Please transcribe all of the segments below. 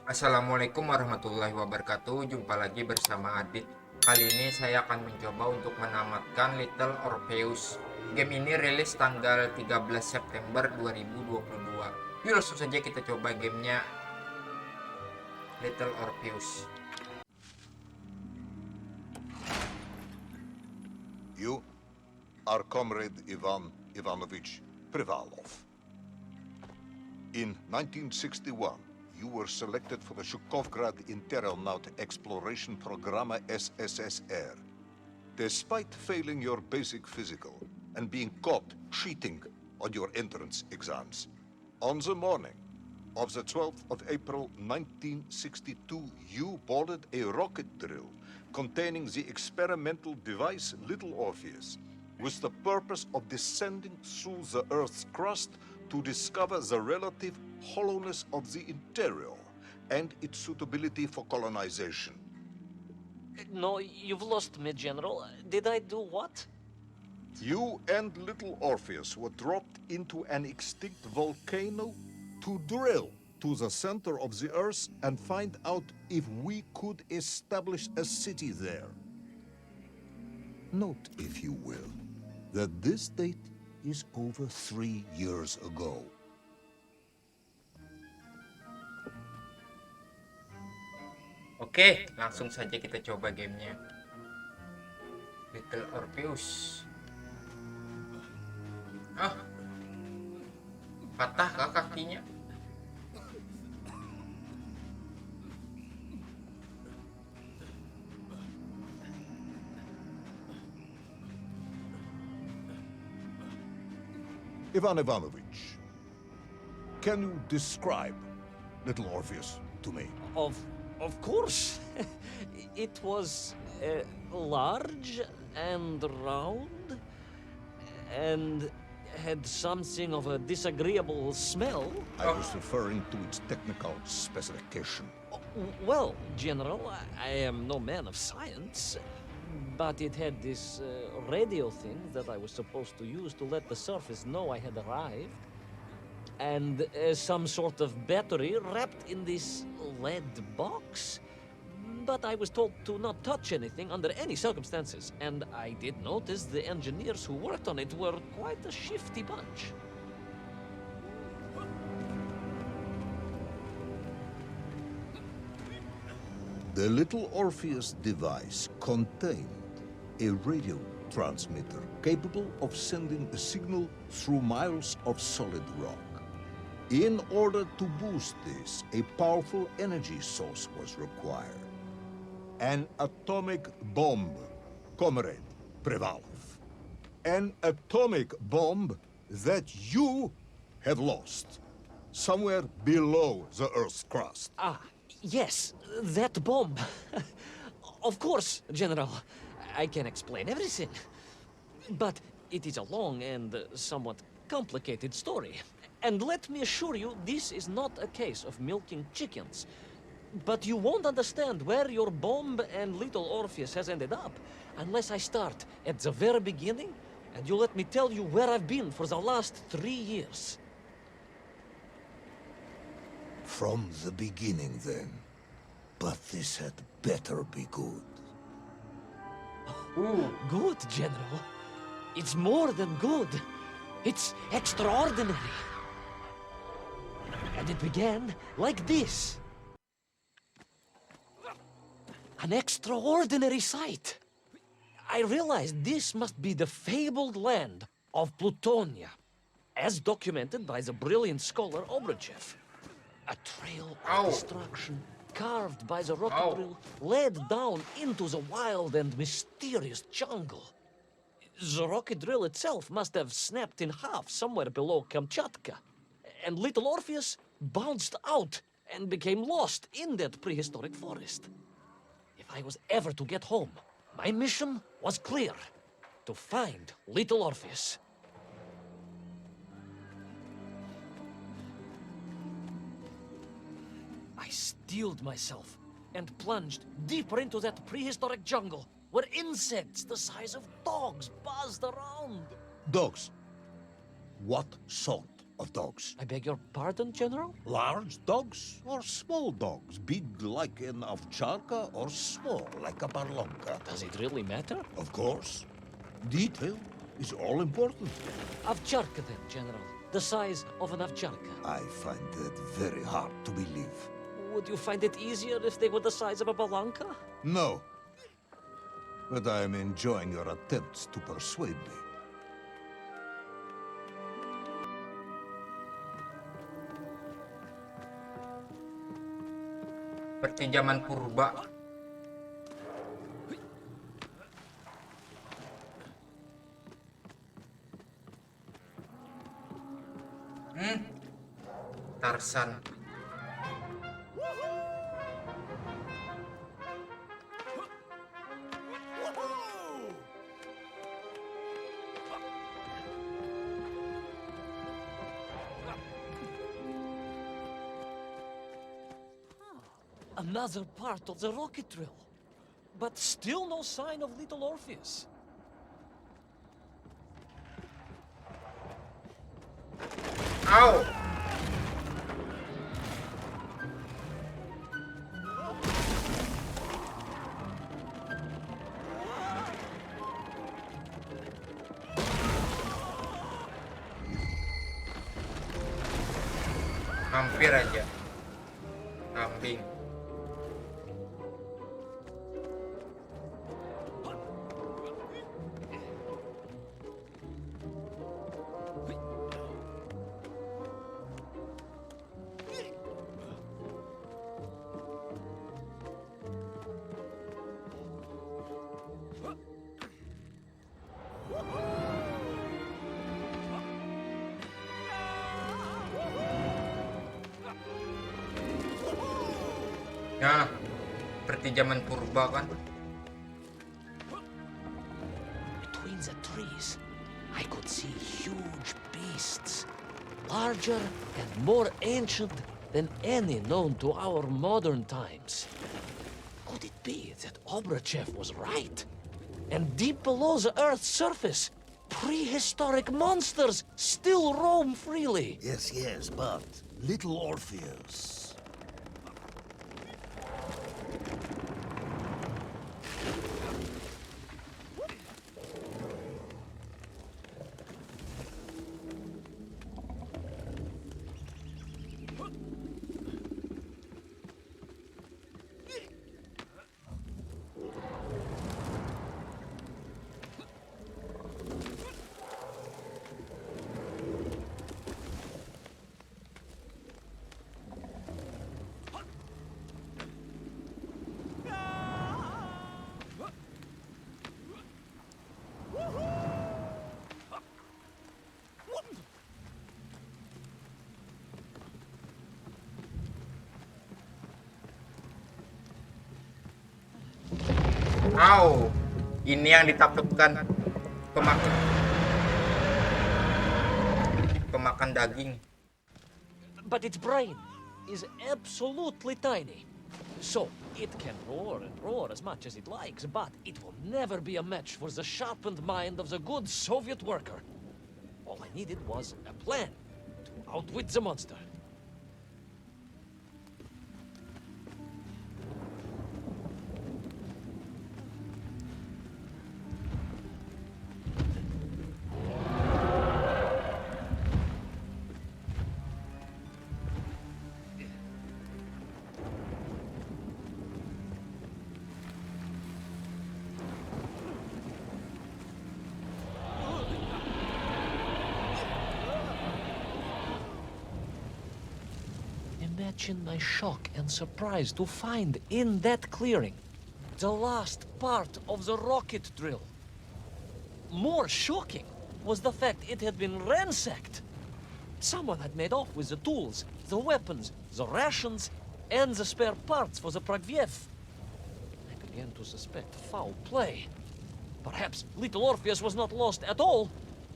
Assalamualaikum warahmatullahi wabarakatuh. Jumpa lagi bersama Adit. Kali ini saya akan mencoba untuk menamatkan Little Orpheus. Game ini rilis tanggal 13 September 2022. Yuk langsung saja kita coba gamenya Little Orpheus. You are Comrade Ivan Ivanovich Privalov. In 1961, you were selected for the Shukovgrad Interonaut Exploration Program SSSR. Despite failing your basic physical and being caught cheating on your entrance exams, on the morning of the 12th of April 1962, you boarded a rocket drill containing the experimental device Little Orpheus, with the purpose of descending through the Earth's crust to discover the relative hollowness of the interior and its suitability for colonization. No, you've lost me, General. Did I do what? You and Little Orpheus were dropped into an extinct volcano to drill to the center of the Earth and find out if we could establish a city there. Note, if you will, that this date is over 3 years ago. Oke, langsung saja kita coba gamenya Little Orpheus. Patah kah kakinya? Ivan Ivanovich, can you describe Little Orpheus to me? Of course. It was large and round and had something of a disagreeable smell. I was referring to its technical specification. Well, General, I am no man of science, but it had this radio thing that I was supposed to use to let the surface know I had arrived. And some sort of battery wrapped in this lead box. But I was told to not touch anything under any circumstances. And I did notice the engineers who worked on it were quite a shifty bunch. The Little Orpheus device contained a radio transmitter capable of sending a signal through miles of solid rock. In order to boost this, a powerful energy source was required. An atomic bomb, Comrade Privalov. An atomic bomb that you have lost somewhere below the Earth's crust. Ah, yes, that bomb. Of course, General. I can explain everything. But it is a long and somewhat complicated story. And let me assure you, this is not a case of milking chickens. But you won't understand where your bomb and Little Orpheus has ended up unless I start at the very beginning and you let me tell you where I've been for the last 3 years. From the beginning, then. But this had better be good. Good, General. It's more than good. It's extraordinary. And it began like this. An extraordinary sight. I realized this must be the fabled land of Plutonia, as documented by the brilliant scholar Obruchev. A trail of destruction carved by the rocket drill led down into the wild and mysterious jungle. The rocket drill itself must have snapped in half somewhere below Kamchatka, and Little Orpheus bounced out and became lost in that prehistoric forest. If I was ever to get home, my mission was clear: to find Little Orpheus. I steeled myself and plunged deeper into that prehistoric jungle where insects the size of dogs buzzed around. Dogs. What sort of dogs. I beg your pardon, General? Large dogs or small dogs, big like an ovcharka or small like a barlonka. Does it really matter? Of course. Detail is all important. Ovcharka then, General. The size of an ovcharka. I find that very hard to believe. Would you find it easier if they were the size of a balanka? No. But I am enjoying your attempts to persuade me. Seperti zaman purba. Tarsan. Another part of the rocket drill. But still no sign of little Orpheus. Au! Hampir aja. Kambing. Ya, seperti zaman purba kan. Between the trees, I could see huge beasts. Larger and more ancient than any known to our modern times. Could it be that Obruchev was right? And deep below the Earth's surface, prehistoric monsters still roam freely. Yes, but little Orpheus. Au! Ini yang ditaklukkan pemakan daging. But its brain is absolutely tiny. So, it can roar and roar as much as it likes, but it will never be a match for the sharpened mind of the good Soviet worker. All I needed was a plan to outwit the monster. Imagine my shock and surprise to find in that clearing the last part of the rocket drill. More shocking was the fact it had been ransacked. Someone had made off with the tools, the weapons, the rations, and the spare parts for the Pragviev. I began to suspect foul play. Perhaps little Orpheus was not lost at all,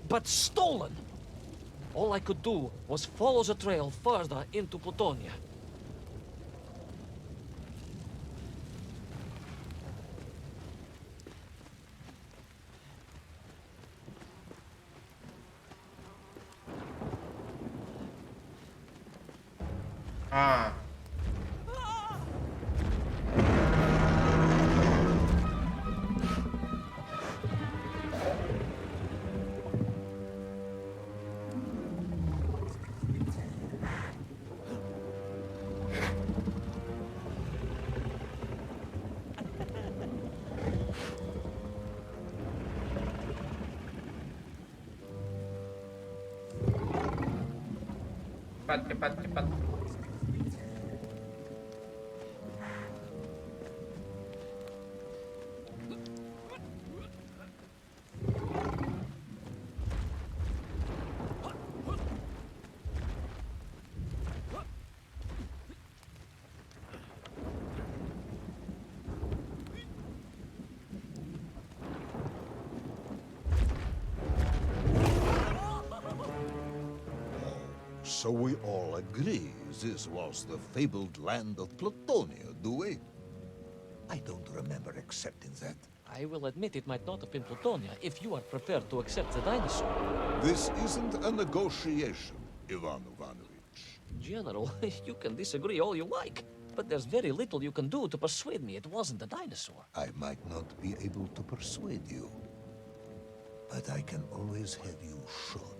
but stolen. All I could do was follow the trail further into Plutonia. Ah, cepat, cepat, cepat. So we all agree this was the fabled land of Plutonia, do we? I don't remember accepting that. I will admit it might not have been Plutonia if you are prepared to accept the dinosaur. This isn't a negotiation, Ivan Ivanovich. General, you can disagree all you like, but there's very little you can do to persuade me it wasn't a dinosaur. I might not be able to persuade you, but I can always have you shot.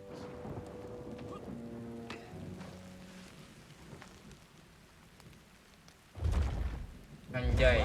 Anjay.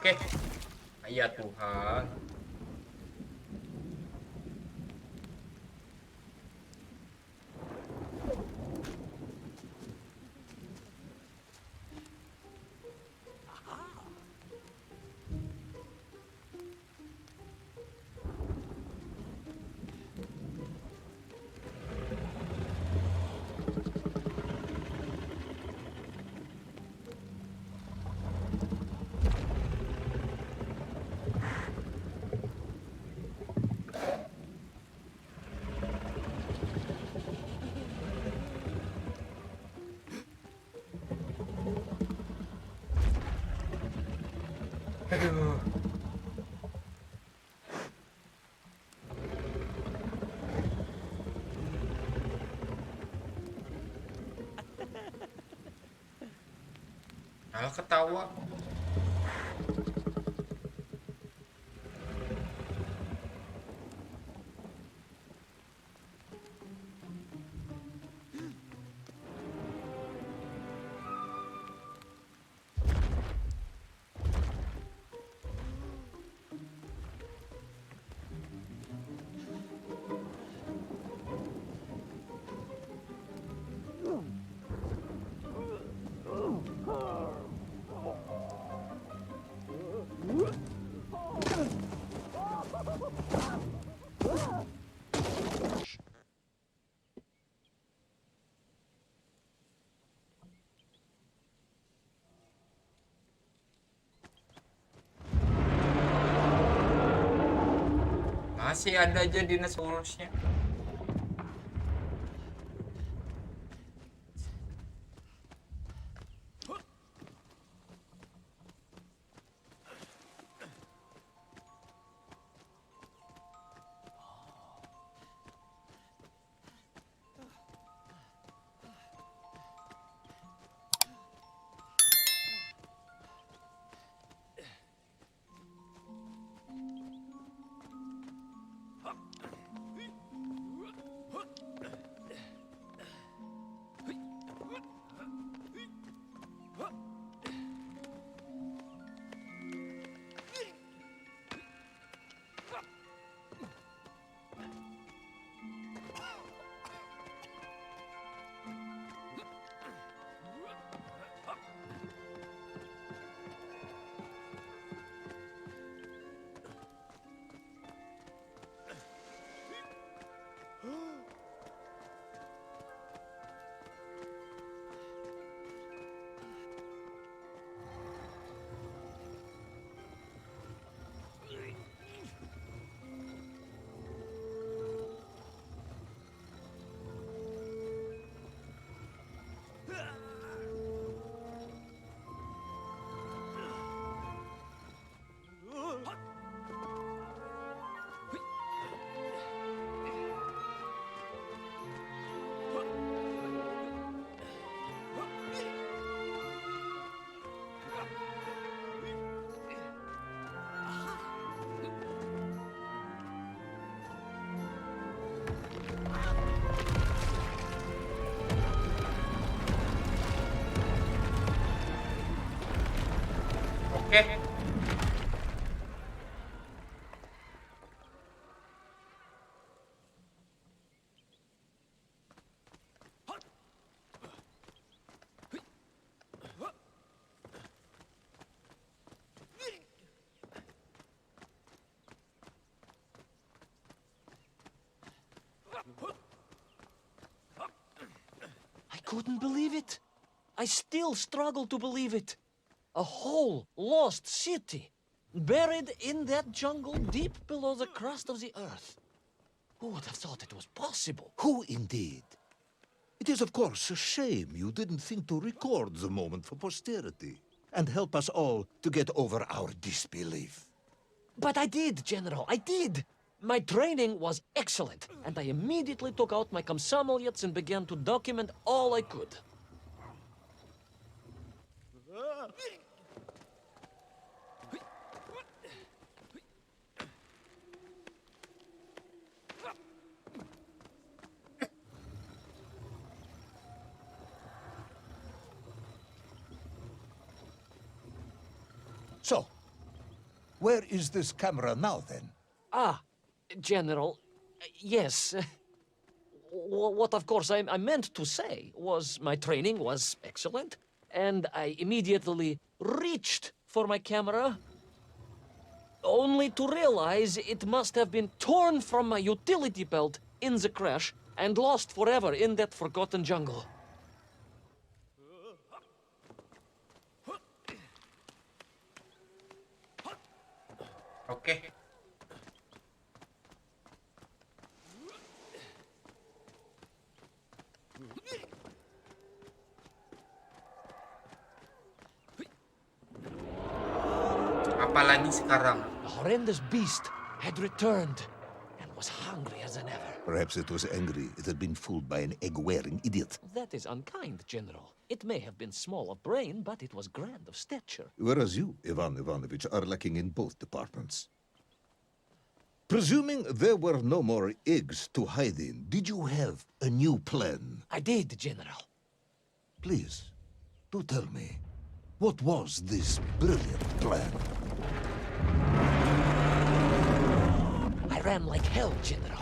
Oke. Ya Tuhan. Aduh. Malah ketawa. Masih ada aja dinosaurusnya. I couldn't believe it. I still struggle to believe it. A whole lost city, buried in that jungle deep below the crust of the earth. Who would have thought it was possible? Who indeed? It is, of course, a shame you didn't think to record the moment for posterity and help us all to get over our disbelief. But I did, General, I did. My training was excellent, and I immediately took out my komsomolets and began to document all I could. So, where is this camera now, then? Ah, General, yes. What, of course, I meant to say was my training was excellent, and I immediately reached for my camera, only to realize it must have been torn from my utility belt in the crash and lost forever in that forgotten jungle. Oke. Apalagi sekarang? The horrendous beast had returned and was hungrier than ever. Perhaps it was angry it had been fooled by an egg-wearing idiot. That is unkind, General. It may have been small of brain, but it was grand of stature. Whereas you, Ivan Ivanovich, are lacking in both departments. Presuming there were no more eggs to hide in, did you have a new plan? I did, General. Please, do tell me, what was this brilliant plan? I ran like hell, General.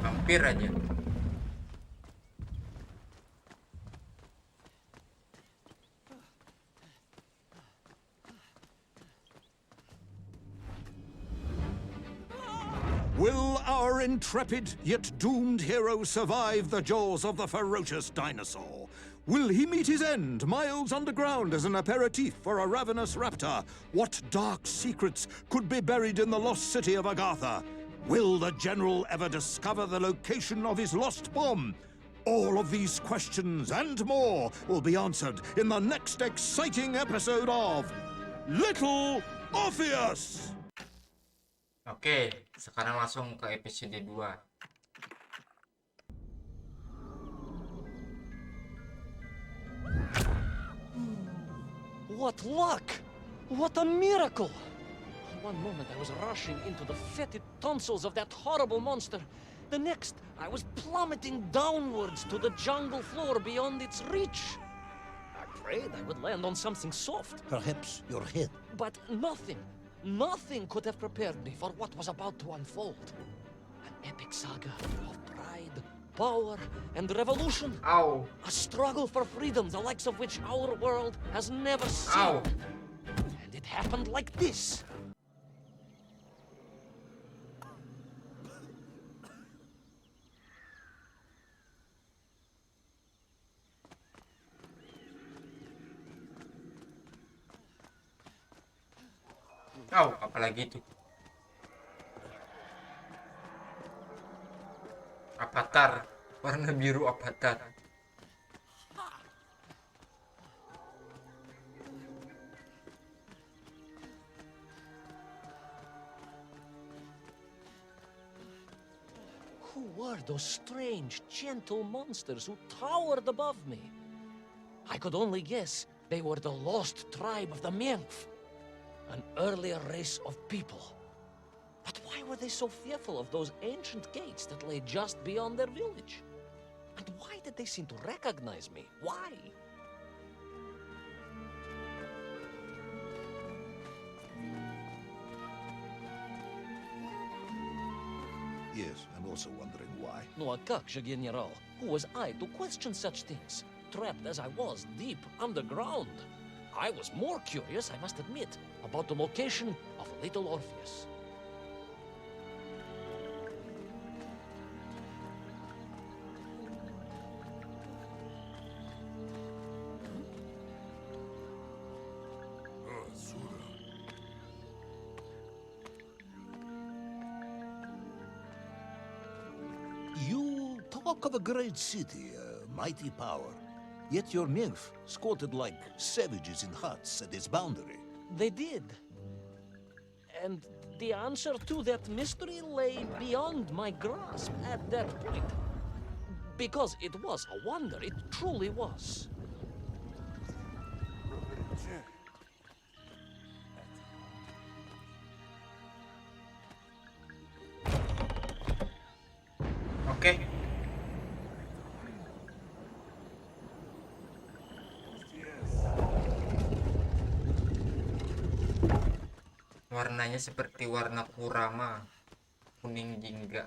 Hampir aja. Will our intrepid yet doomed hero survive the jaws of the ferocious dinosaur? Will he meet his end miles underground as an aperitif for a ravenous raptor? What dark secrets could be buried in the lost city of Agatha? Will the General ever discover the location of his lost bomb? All of these questions and more will be answered in the next exciting episode of Little Orpheus! Oke, sekarang langsung ke episode 2. What luck! What a miracle! One moment I was rushing into the fetid tonsils of that horrible monster. The next, I was plummeting downwards to the jungle floor beyond its reach. I prayed I would land on something soft, Perhaps your head. but nothing could have prepared me for what was about to unfold. An epic saga of pride, power, and revolution. Au, A struggle for freedom the likes of which our world has never au. seen. And it happened like this. Au, apalagi itu? Avatar, warna biru Avatar. Who were those strange, gentle monsters who towered above me? I could only guess they were the lost tribe of the Menkf, an earlier race of people. But why were they so fearful of those ancient gates that lay just beyond their village? And why did they seem to recognize me? Why? Yes, I'm also wondering why. No, a как же, General? Who was I to question such things? Trapped as I was deep underground. I was more curious, I must admit, about the location of little Orpheus. You talk of a great city, a mighty power. Yet your nymph squatted like savages in huts at its boundary. They did. And the answer to that mystery lay beyond my grasp at that point. Because it was a wonder, it truly was. Oke. Warnanya seperti warna kurama, kuning jingga.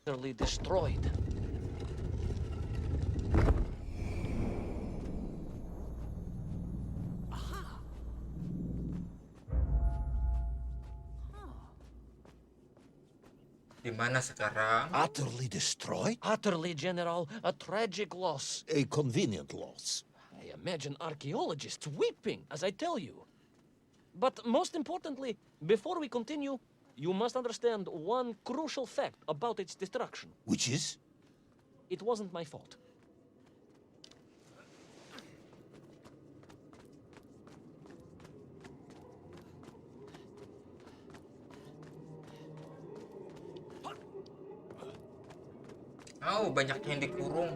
Utterly destroyed. Di mana sekarang? Utterly destroyed? Utterly, General, a tragic loss. A convenient loss. I imagine archaeologists weeping as I tell you. But most importantly, before we continue, you must understand one crucial fact about its destruction. Which is? It wasn't my fault. Oh, banyak yang dikurung.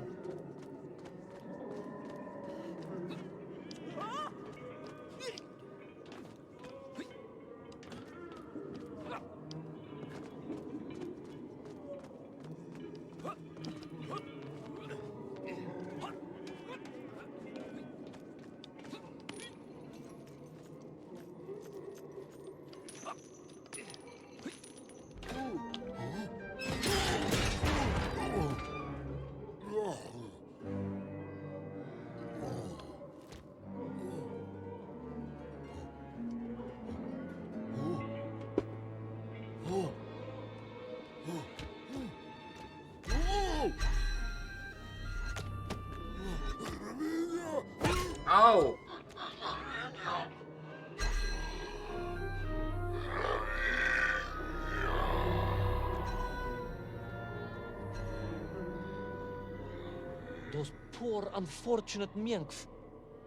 Oh. Those poor, unfortunate Menkf,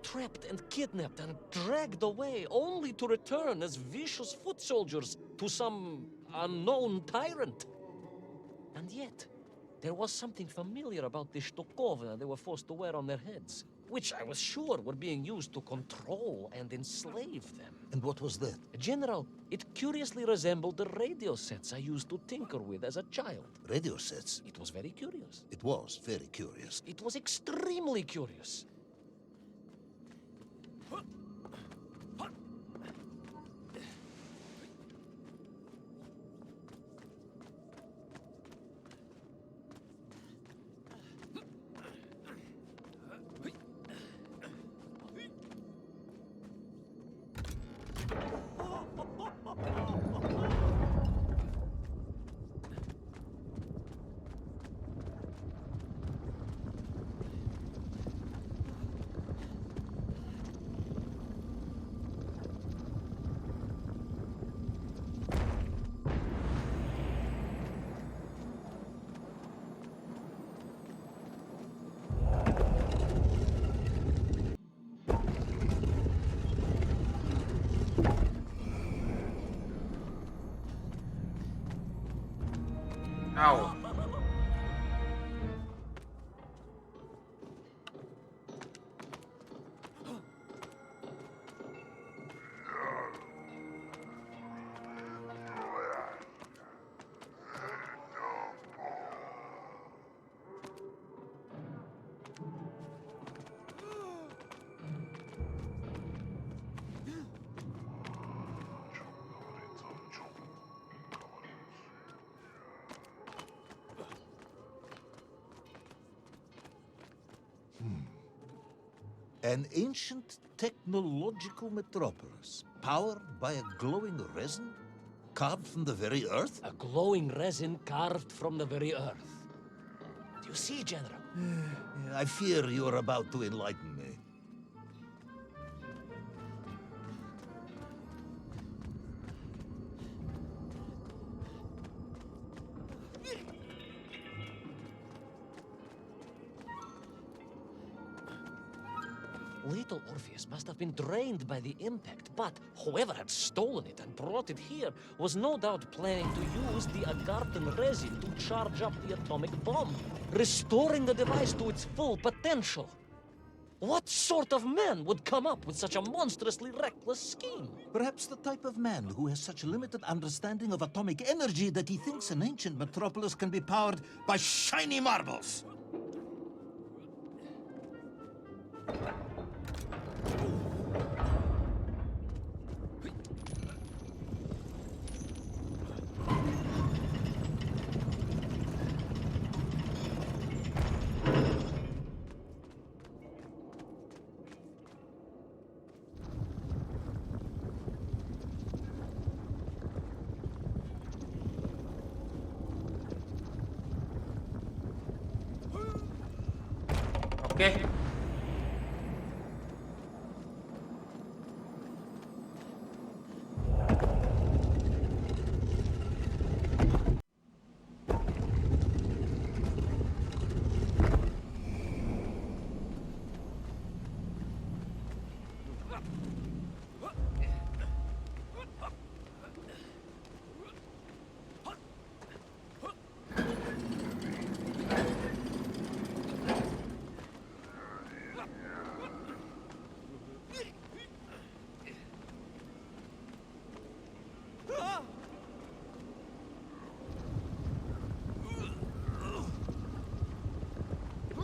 trapped and kidnapped and dragged away, only to return as vicious foot soldiers to some unknown tyrant. And yet, there was something familiar about the shtukovina they were forced to wear on their heads, which I was sure were being used to control and enslave them. And what was that? General, it curiously resembled the radio sets I used to tinker with as a child. Radio sets. It was very curious. It was very curious. It was extremely curious. Ow. An ancient technological metropolis, powered by a glowing resin carved from the very earth? A glowing resin carved from the very earth. Do you see, General? I fear you are about to enlighten me. Little Orpheus must have been drained by the impact, but whoever had stolen it and brought it here was no doubt planning to use the Agarthan resin to charge up the atomic bomb, restoring the device to its full potential. What sort of man would come up with such a monstrously reckless scheme? Perhaps the type of man who has such limited understanding of atomic energy that he thinks an ancient metropolis can be powered by shiny marbles. Oke.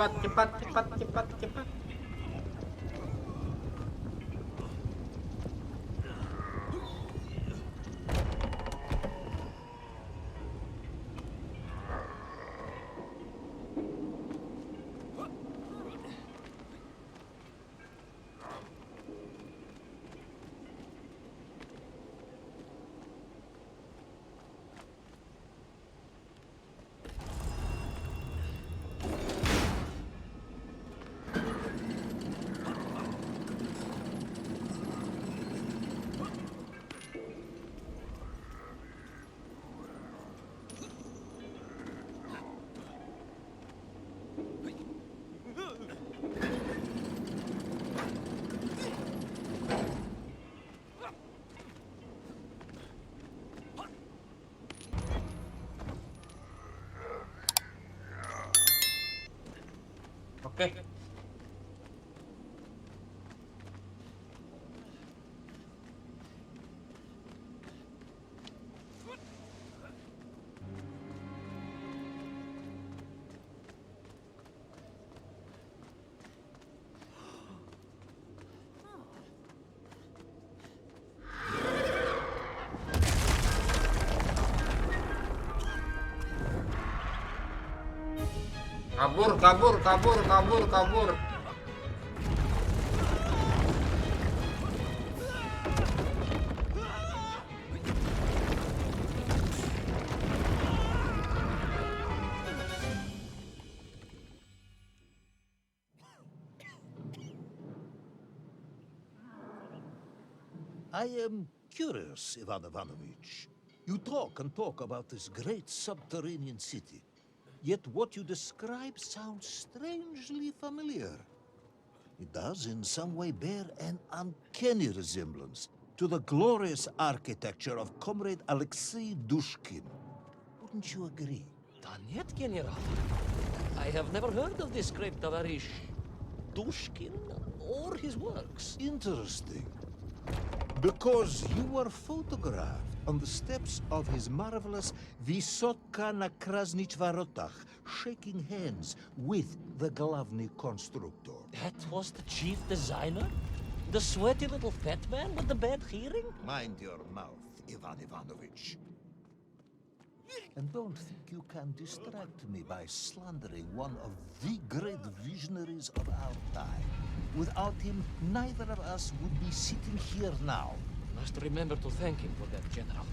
Cepat, cepat, cepat, cepat, cepat. Oke. Kabur, kabur, kabur, kabur, kabur. I am curious, Ivan Ivanovich. You talk and talk about this great subterranean city. Yet what you describe sounds strangely familiar. It does in some way bear an uncanny resemblance to the glorious architecture of Comrade Alexei Dushkin. Wouldn't you agree? Нет, General. I have never heard of this great товарищ Dushkin or his works. Interesting. Because you were photographed on the steps of his marvelous Vysotka na Krasnich Varotach, shaking hands with the Glavny constructor. That was the chief designer? The sweaty little fat man with the bad hearing? Mind your mouth, Ivan Ivanovich. And don't think you can distract me by slandering one of the great visionaries of our time. Without him, neither of us would be sitting here now. Must remember to thank him for that, General.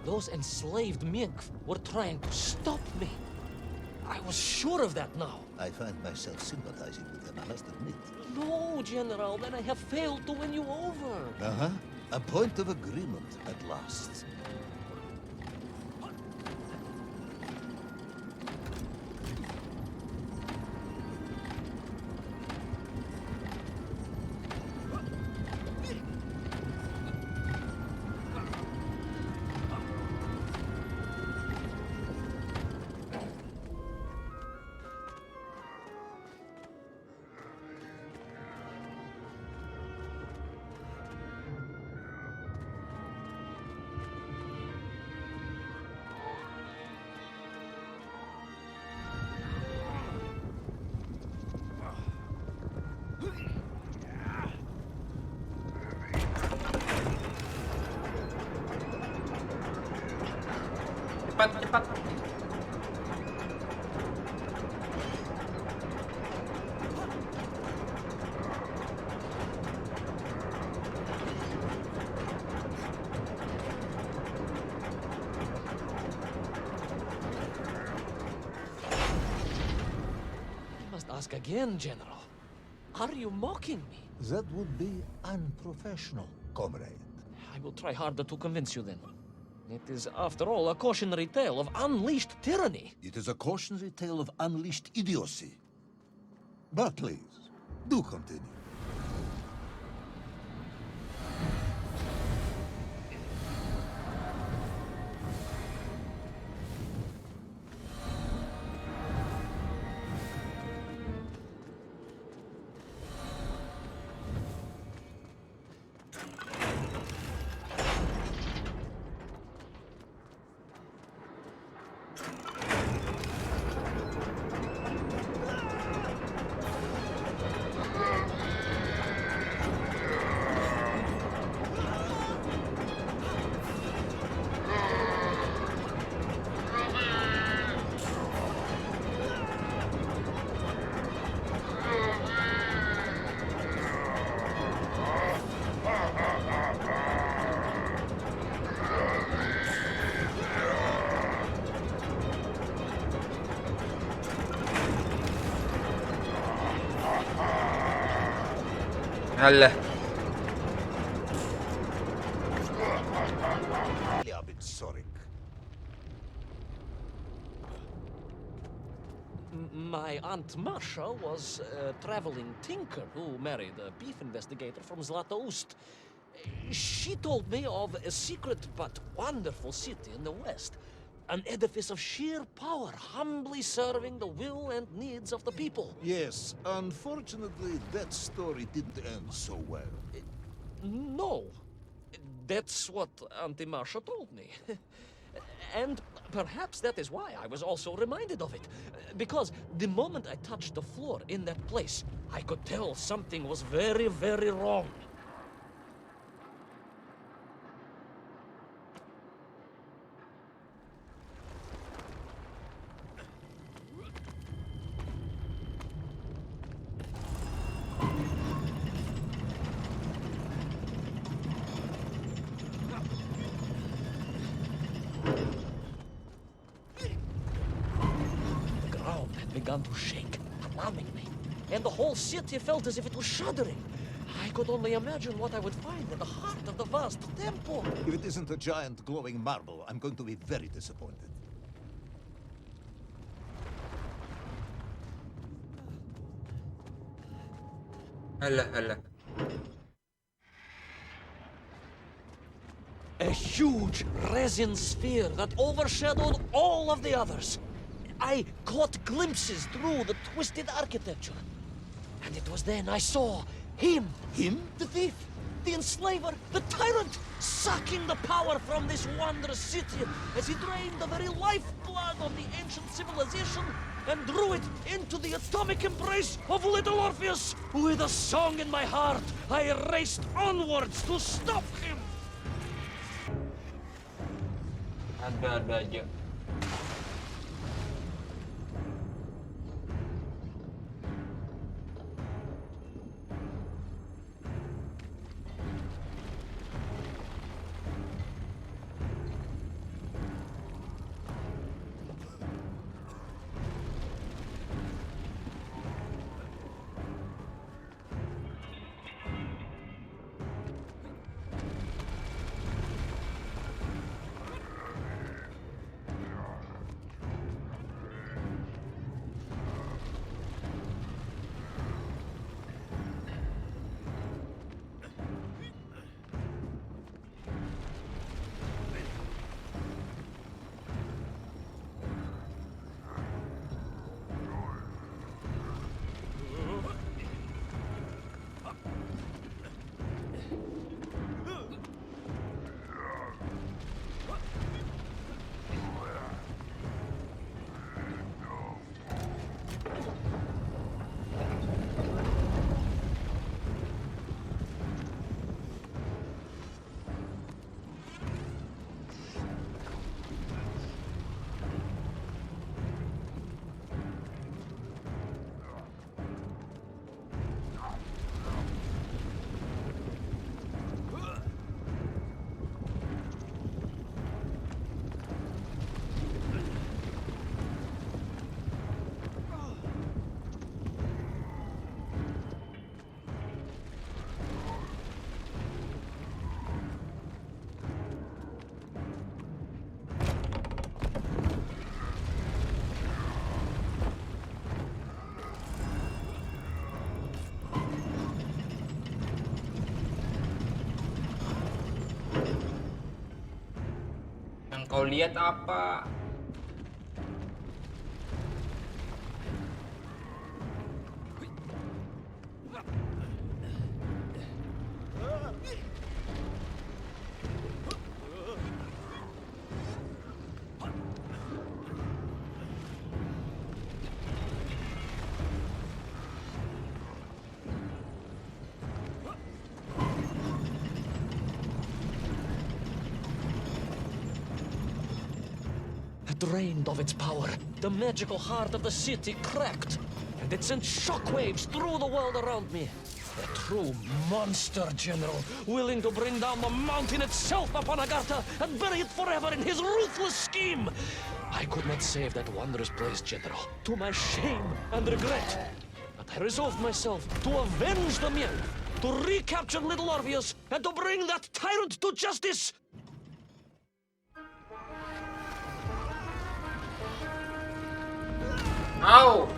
Those enslaved mink were trying to stop me. I was sure of that now. I find myself sympathizing with them, I must admit. No, General, then I have failed to win you over. Uh-huh. A point of agreement at last. Cepat, cepat. I must ask again, General. Are you mocking me? That would be unprofessional, comrade. I will try harder to convince you then. It is, after all, a cautionary tale of unleashed tyranny. It is a cautionary tale of unleashed idiocy. But please, do continue. Alah. A bit sorry. My Aunt Masha was a traveling tinker who married a beef investigator from Zlatoust. She told me of a secret but wonderful city in the west. An edifice of sheer power, humbly serving the will and needs of the people. Yes, unfortunately, that story didn't end so well. No. That's what Auntie Marcia told me. And perhaps that is why I was also reminded of it. Because the moment I touched the floor in that place, I could tell something was very, very wrong. Began to shake, alarming me. And the whole city felt as if it was shuddering. I could only imagine what I would find in the heart of the vast temple. If it isn't a giant glowing marble, I'm going to be very disappointed. Alah, alah. A huge resin sphere that overshadowed all of the others. I caught glimpses through the twisted architecture. And it was then I saw him. Him? The thief, the enslaver, the tyrant, sucking the power from this wondrous city as he drained the very lifeblood of the ancient civilization and drew it into the atomic embrace of little Orpheus. With a song in my heart, I raced onwards to stop him. Ada aja. Yang kau lihat apa? Drained of its power, the magical heart of the city cracked, and it sent shockwaves through the world around me. A true monster general, willing to bring down the mountain itself upon Agartha and bury it forever in his ruthless scheme. I could not save that wondrous place, General, to my shame and regret. But I resolved myself to avenge the men, to recapture little Orpheus, and to bring that tyrant to justice. Au!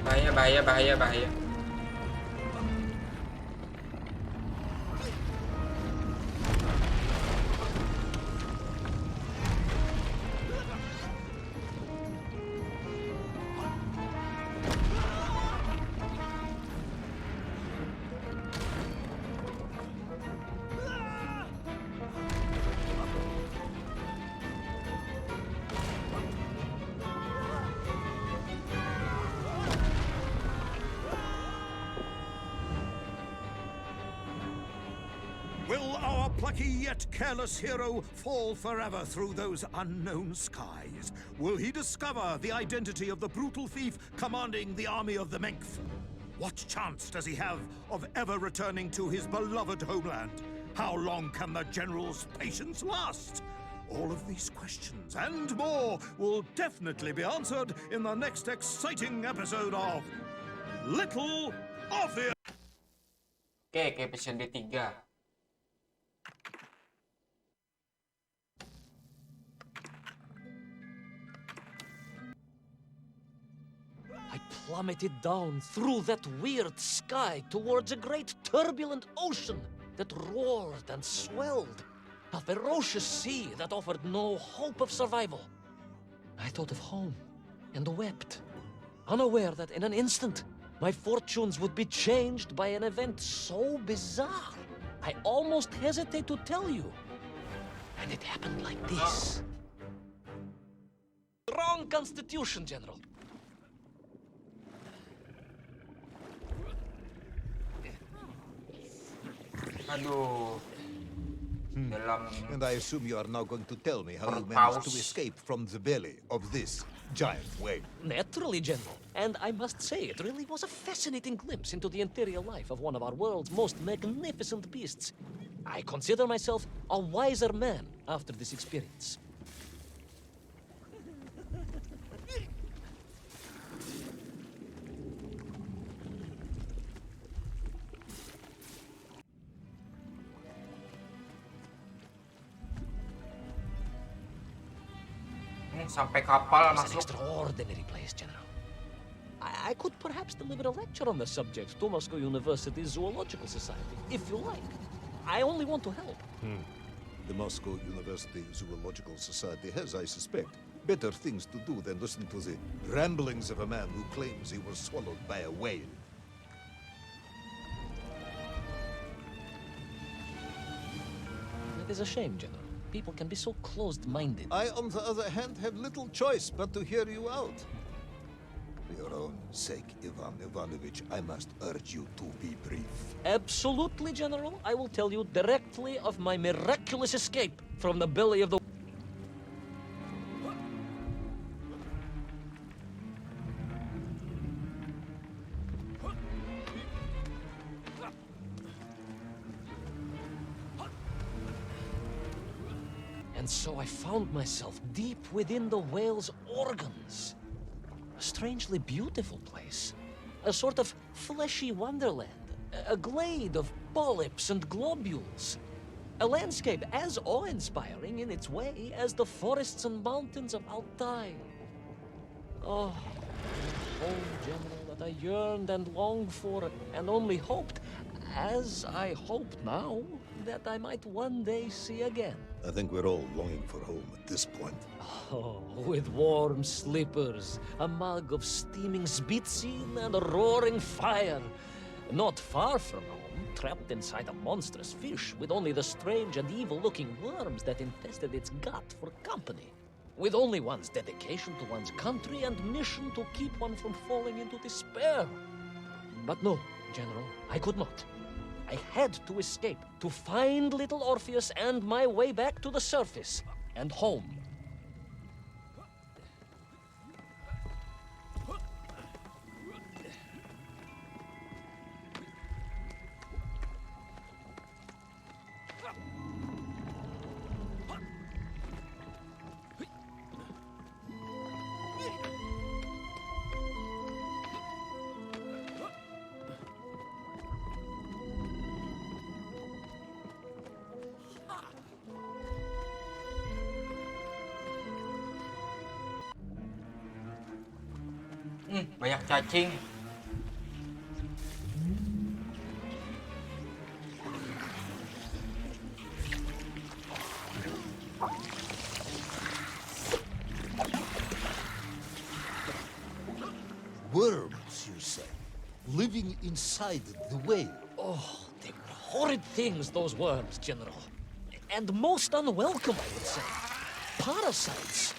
Bahaya, bahaya, bahaya, bahaya. Will our plucky yet careless hero fall forever through those unknown skies? Will he discover the identity of the brutal thief commanding the army of the Menkth? What chance does he have of ever returning to his beloved homeland? How long can the general's patience last? All of these questions and more will definitely be answered in the next exciting episode of Little Orpheus. Oke, ke episode 3. I plummeted down through that weird sky towards a great turbulent ocean that roared and swelled. A ferocious sea that offered no hope of survival. I thought of home and wept, unaware that in an instant my fortunes would be changed by an event so bizarre I almost hesitate to tell you. And it happened like this. Wrong constitution, General. Aduh. Dalam And I assume you are now going to tell me how you managed to Orpheus. escape from the belly of this giant whale. Naturally, General. And I must say, it really was a fascinating glimpse into the interior life of one of our world's most magnificent beasts. I consider myself a wiser man after this experience. sampai kapal It's an masuk. extraordinary place, General. I could perhaps deliver a lecture on the subject to Moscow University Zoological Society, if you like. I only want to help. The Moscow University Zoological Society has, I suspect, better things to do than listen to the ramblings of a man who claims he was swallowed by a whale. It is a shame, General. People can be so closed-minded. I, on the other hand, have little choice but to hear you out. For your own sake, Ivan Ivanovich, I must urge you to be brief. Absolutely, General. I will tell you directly of my miraculous escape from the belly of the... And so I found myself deep within the whale's organs. A strangely beautiful place. A sort of fleshy wonderland. A glade of polyps and globules. A landscape as awe-inspiring in its way as the forests and mountains of Altai. Oh, home, General, that I yearned and longed for and only hoped, as I hope now, that I might one day see again. I think we're all longing for home at this point. Oh, with warm slippers, a mug of steaming Spitzin, and a roaring fire. Not far from home, trapped inside a monstrous fish with only the strange and evil-looking worms that infested its gut for company. With only one's dedication to one's country and mission to keep one from falling into despair. But no, General, I could not. I had to escape, to find little Orpheus and my way back to the surface and home. Banyak cacing. Worms, you say, living inside the whale. Oh, they were horrid things, those worms, General. And most unwelcome, I would say. Parasites.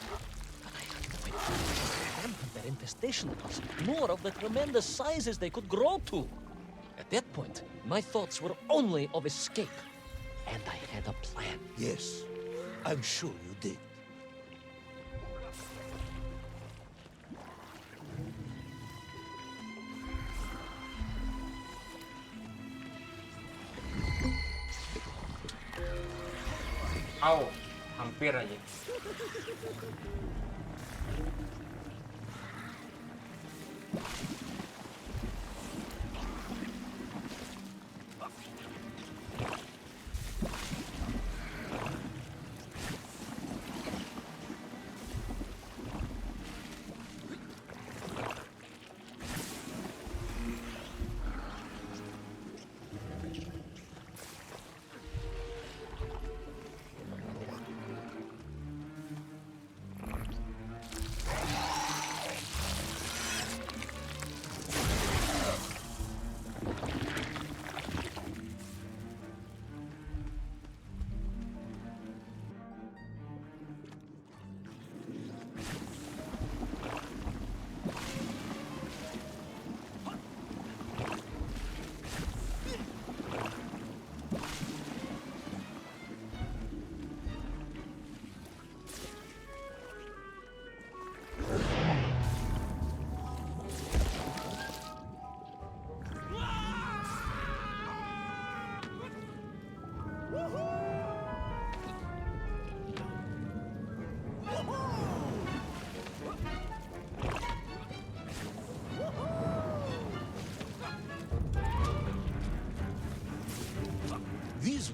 But I had no idea how rampant their infestation was, nor of the tremendous sizes they could grow to. At that point, my thoughts were only of escape. And I had a plan. Yes, I'm sure you did. Au, hampir aja.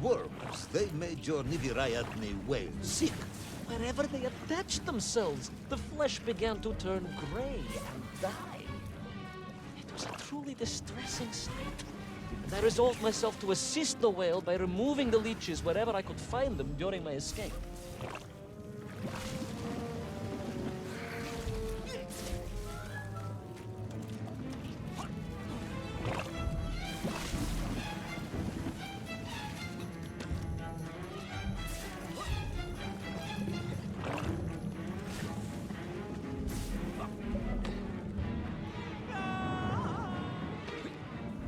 worms, they made your Nivirayatni whale sick. Wherever they attached themselves, the flesh began to turn gray and die. It was a truly distressing sight. And I resolved myself to assist the whale by removing the leeches wherever I could find them during my escape.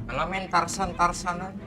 Alah main Tarsan-Tarsanan.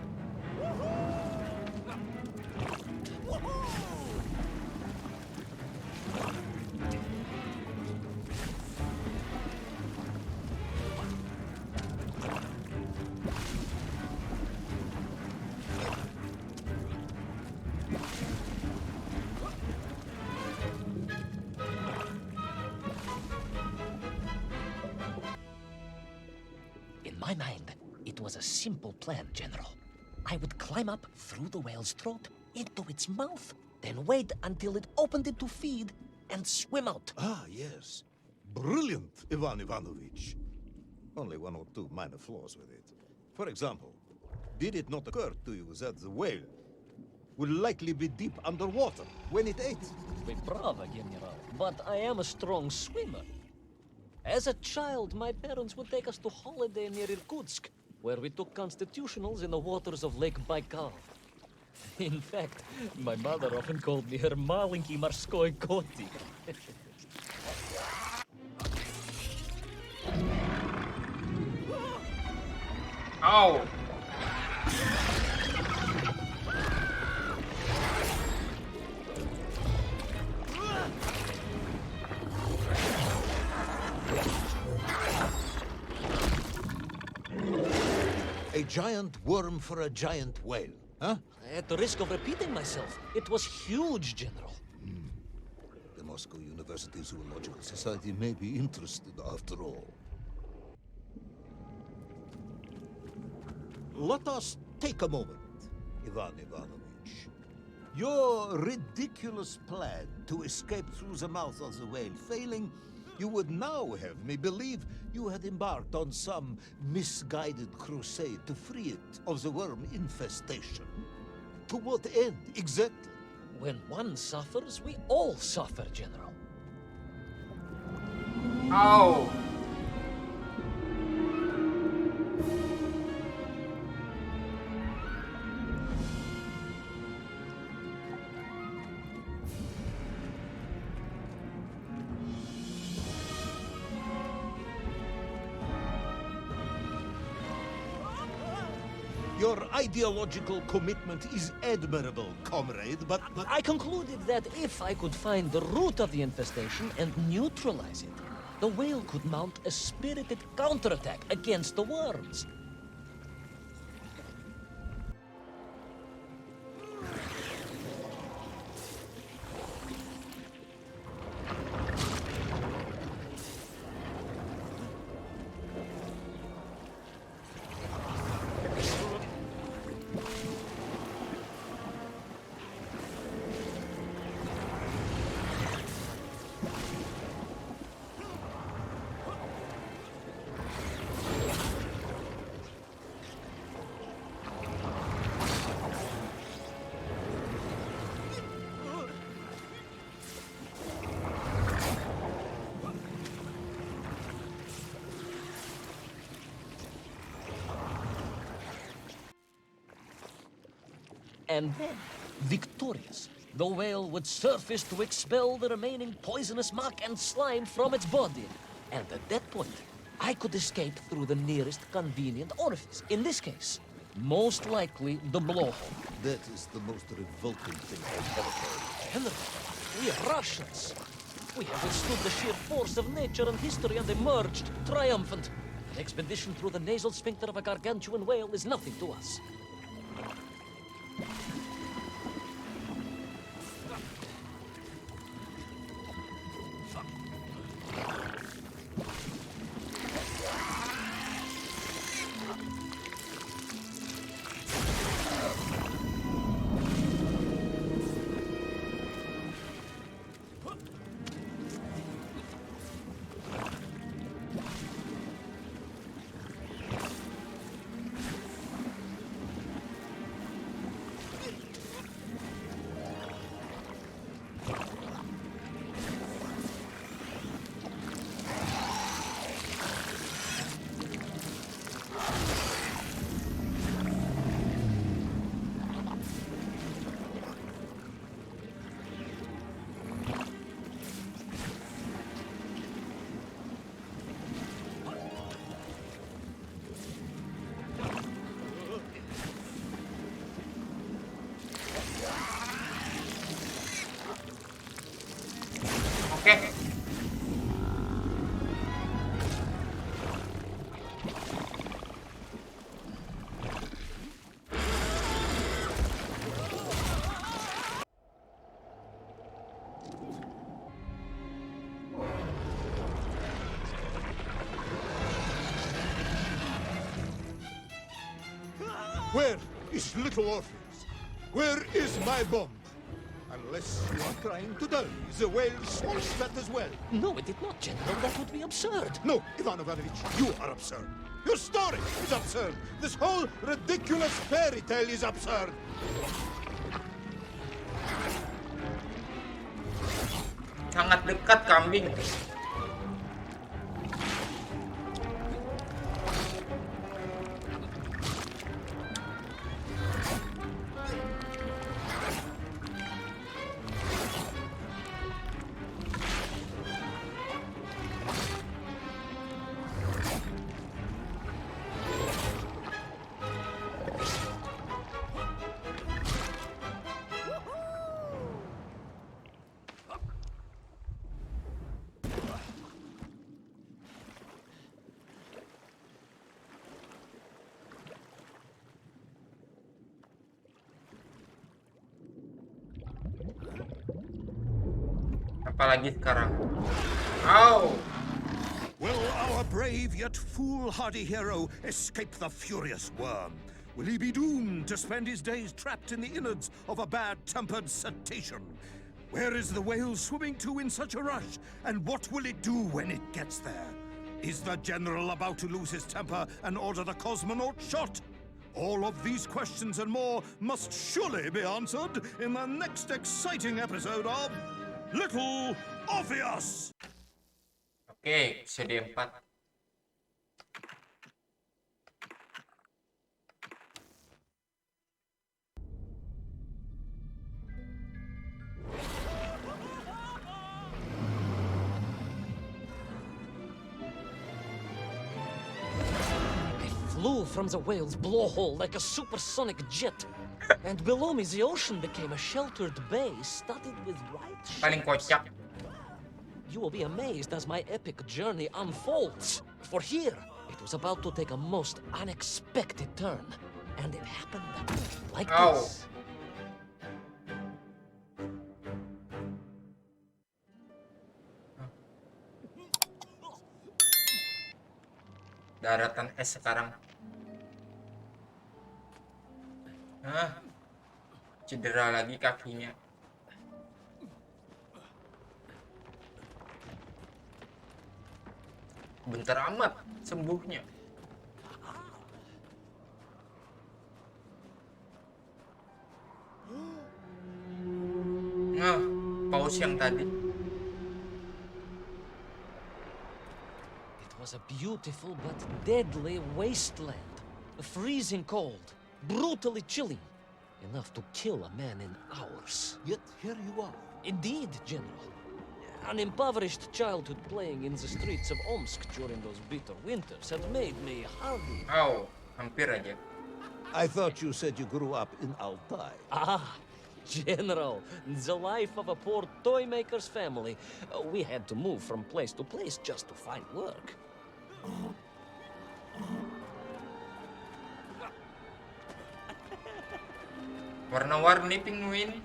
In my mind, it was a simple plan, General. I would climb up through the whale's throat into its mouth, then wait until it opened it to feed and swim out. Ah, yes. Brilliant, Ivan Ivanovich. Only one or two minor flaws with it. For example, did it not occur to you that the whale would likely be deep underwater when it ate? Bravo, General. But I am a strong swimmer. As a child, my parents would take us to holiday near Irkutsk, where we took constitutionals in the waters of Lake Baikal. In fact, my mother often called me her malenький морской котик. Oh. A giant worm for a giant whale, huh? At the risk of repeating myself, it was huge, General. The Moscow University Zoological Society may be interested after all. Let us take a moment, Ivan Ivanovich. Your ridiculous plan to escape through the mouth of the whale failing, you would now have me believe you had embarked on some misguided crusade to free it of the worm infestation. To what end, exactly? When one suffers, we all suffer, General. Oh. Your ideological commitment is admirable, comrade, but... I concluded that if I could find the root of the infestation and neutralize it, the whale could mount a spirited counterattack against the worms. And then, victorious, the whale would surface to expel the remaining poisonous muck and slime from its body. And at that point, I could escape through the nearest convenient orifice. In this case, most likely the blowhole. That is the most revolting thing I've ever heard. General, we are Russians. We have withstood the sheer force of nature and history and emerged triumphant. An expedition through the nasal sphincter of a gargantuan whale is nothing to us. Where is little Orpheus? Where is my bomb? Unless you are trying to tell me the whale swallows that as well. No, it did not, General. That would be absurd. No, Ivan Ivanovich, you are absurd. Your story is absurd. This whole ridiculous fairy tale is absurd. Sangat dekat kambing. Apalagi sekarang. Au! Will our brave yet foolhardy hero escape the furious worm? Will he be doomed to spend his days trapped in the innards of a bad-tempered cetacean? Where is the whale swimming to in such a rush? And what will it do when it gets there? Is the General about to lose his temper and order the cosmonaut shot? All of these questions and more must surely be answered in the next exciting episode of Little Orpheus! Oke, episode 4. I flew from the whale's blowhole like a supersonic jet. And below me, the ocean became a sheltered bay studded with white Paling shells. kocak. You will be amazed as my epic journey unfolds. For here, it was about to take a most unexpected turn. And it happened like Ow. this. Daratan es sekarang. Hah? Cedera lagi kakinya. Bentar amat sembuhnya. Nah, paus yang tadi. It was a beautiful but deadly wasteland. Freezing cold, brutally chilling. Enough to kill a man in hours. Yet here you are. Indeed, General. An impoverished childhood playing in the streets of Omsk during those bitter winters had made me hardy. Au, hampir aja. I thought you said you grew up in Altai. Ah, General, the life of a poor toy maker's family. We had to move from place to place just to find work. Warna-warni penguin.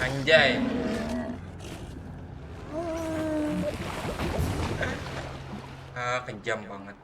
Anjay. Kejam banget.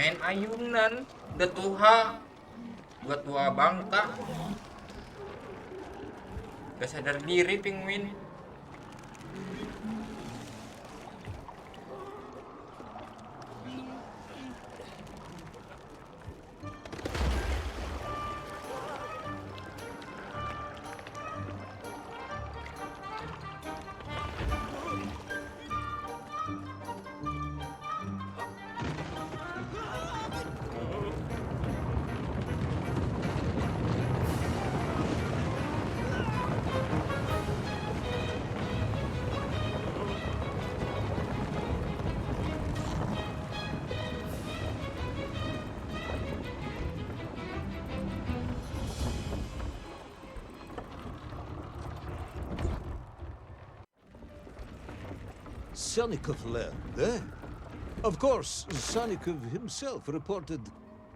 main ayunan. Udah tua. Udah tua bangka. Gak sadar diri penguin. Sanikov land, eh? Of course, Sanikov himself reported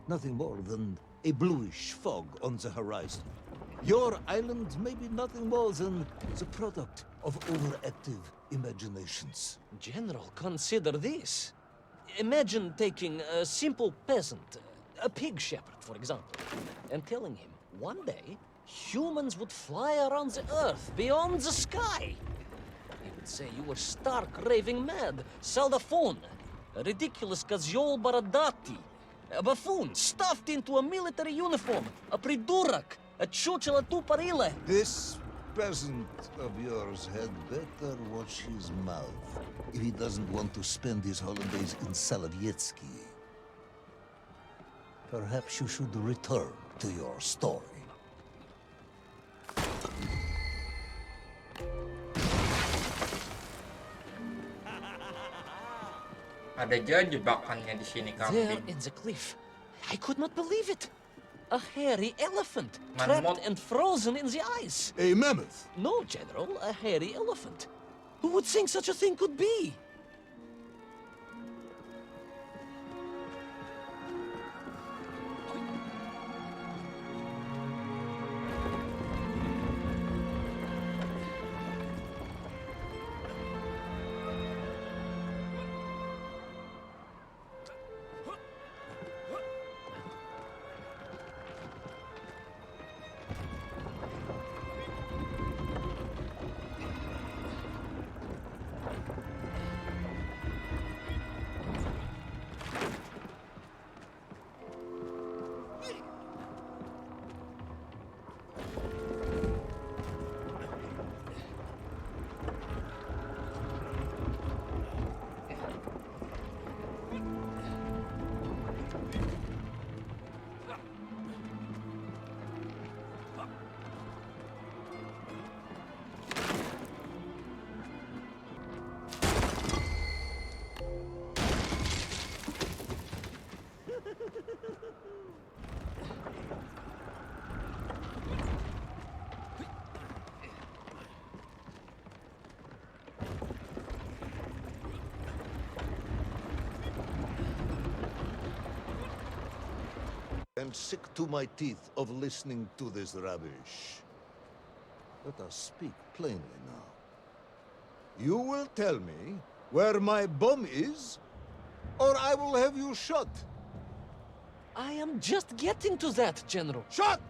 nothing more than a bluish fog on the horizon. Your island may be nothing more than the product of overactive imaginations. General, consider this. Imagine taking a simple peasant, a pig shepherd, for example, and telling him one day humans would fly around the earth beyond the sky. He would say you were stark raving mad, Saldaphone, a ridiculous Kozyol Baradati, a buffoon stuffed into a military uniform, a pridurak, a chuchela tuparile. This peasant of yours had better watch his mouth if he doesn't want to spend his holidays in Solovyetsky. Perhaps you should return to your story. Ada aja jebakannya di sini There kambing. in the cliff, I could not believe it. A hairy elephant, Mammoth. trapped and frozen in the ice. A mammoth? No, General, a hairy elephant. Who would think such a thing could be? I'm sick to my teeth of listening to this rubbish. Let us speak plainly now. You will tell me where my bomb is, or I will have you shot. I am just getting to that, General. Shot!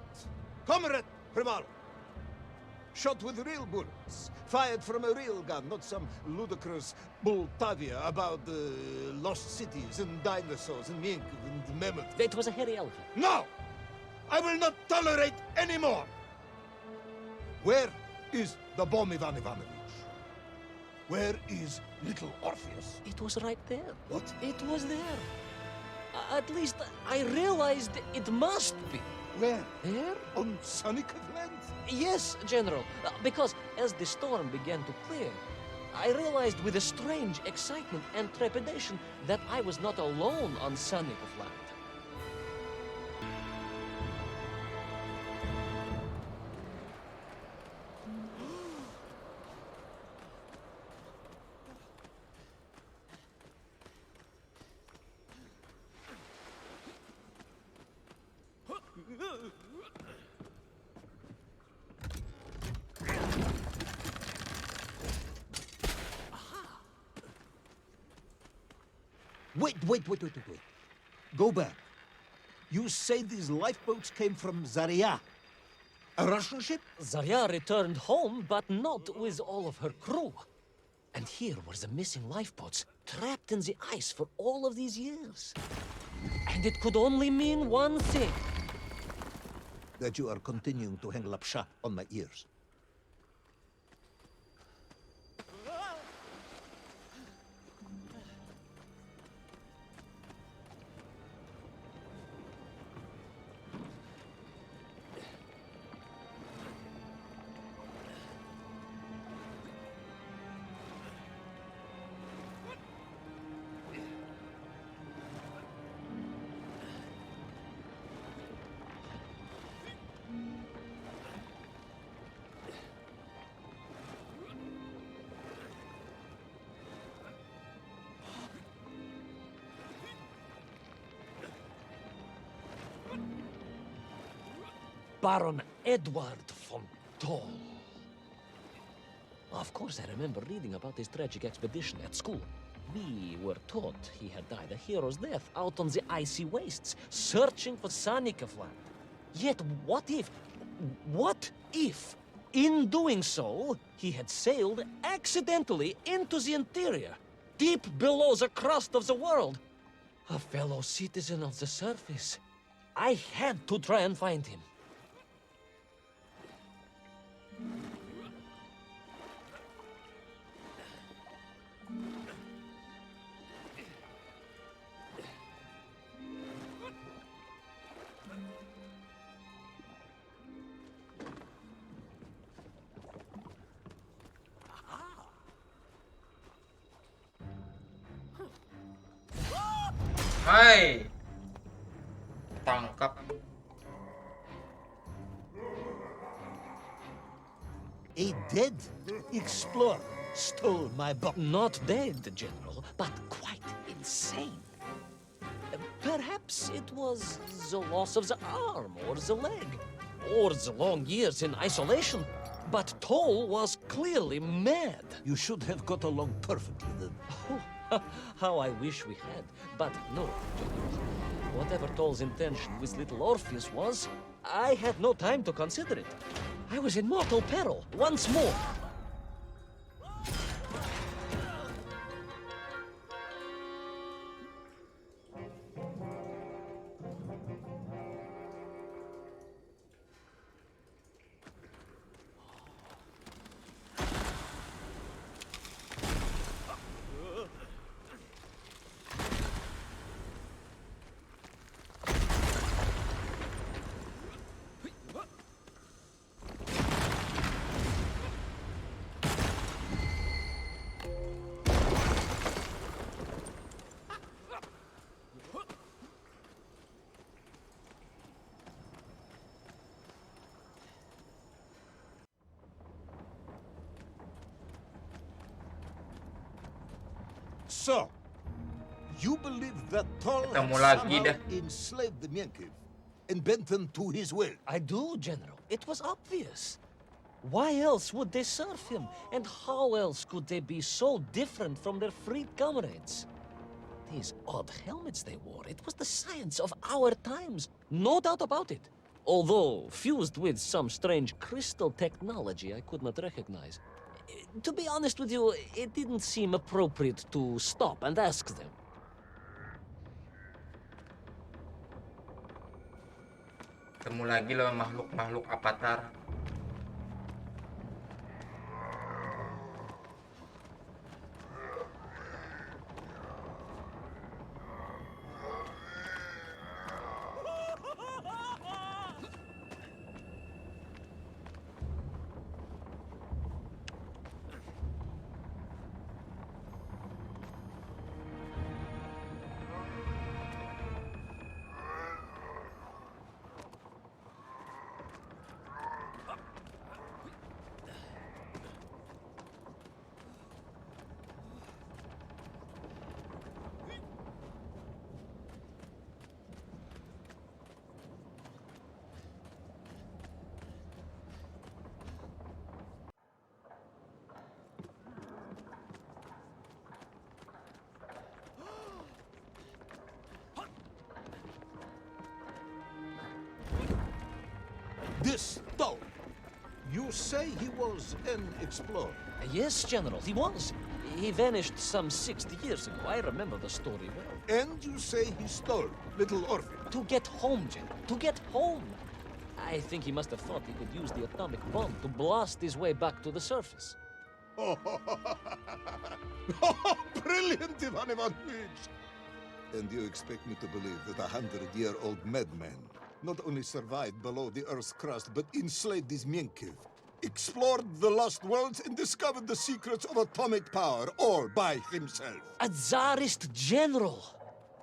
Comrade Primal! Shot with real bullets, fired from a real gun, not some ludicrous Bultavia about lost cities and dinosaurs and mink and mammoth. It was a hairy elephant. No! I will not tolerate any more! Where is the bomb, Ivan Ivanovich? Where is little Orpheus? It was right there. What? It was there. At least I realized it must be. Where? There? On Sanikov land? Yes, General. Because as the storm began to clear, I realized with a strange excitement and trepidation that I was not alone on Sanikov land. Wait. Go back. You say these lifeboats came from Zarya? A Russian ship? Zarya returned home, but not with all of her crew. And here were the missing lifeboats, trapped in the ice for all of these years. And it could only mean one thing. That you are continuing to hang lapsha on my ears. Baron Edward von Toll. Of course, I remember reading about his tragic expedition at school. We were taught he had died a hero's death out on the icy wastes, searching for Sannikov land. Yet what if, in doing so, he had sailed accidentally into the interior, deep below the crust of the world? A fellow citizen of the surface. I had to try and find him. Hai, tangkap. A dead explorer stole my book. Not dead, General, but quite insane. Perhaps it was the loss of the arm or the leg, or the long years in isolation. But Toll was clearly mad. You should have got along perfectly then. Oh, how I wish we had. But no, General. Whatever Toll's intention with little Orpheus was, I had no time to consider it. I was in mortal peril once more. So, you believe that Toll had Ketemu lagi somehow dah. enslaved the Menkiv and bent them to his will? I do, General. It was obvious. Why else would they serve him? And how else could they be so different from their freed comrades? These odd helmets they wore, it was the science of our times. No doubt about it. Although fused with some strange crystal technology I could not recognize. To be honest with you, it didn't seem appropriate to stop and ask them. Ketemu lagi lawan makhluk-makhluk avatar. So, you say he was an explorer? Yes, General, he was. He vanished some 60 years ago. I remember the story well. And you say he stole little Orpheus? To get home, General. To get home. I think he must have thought he could use the atomic bomb to blast his way back to the surface. Oh, brilliant, Ivan Ivanovich! And you expect me to believe that a 100-year-old madman not only survived below the Earth's crust, but enslaved his Menkiv, explored the lost worlds, and discovered the secrets of atomic power, all by himself? A Tsarist general.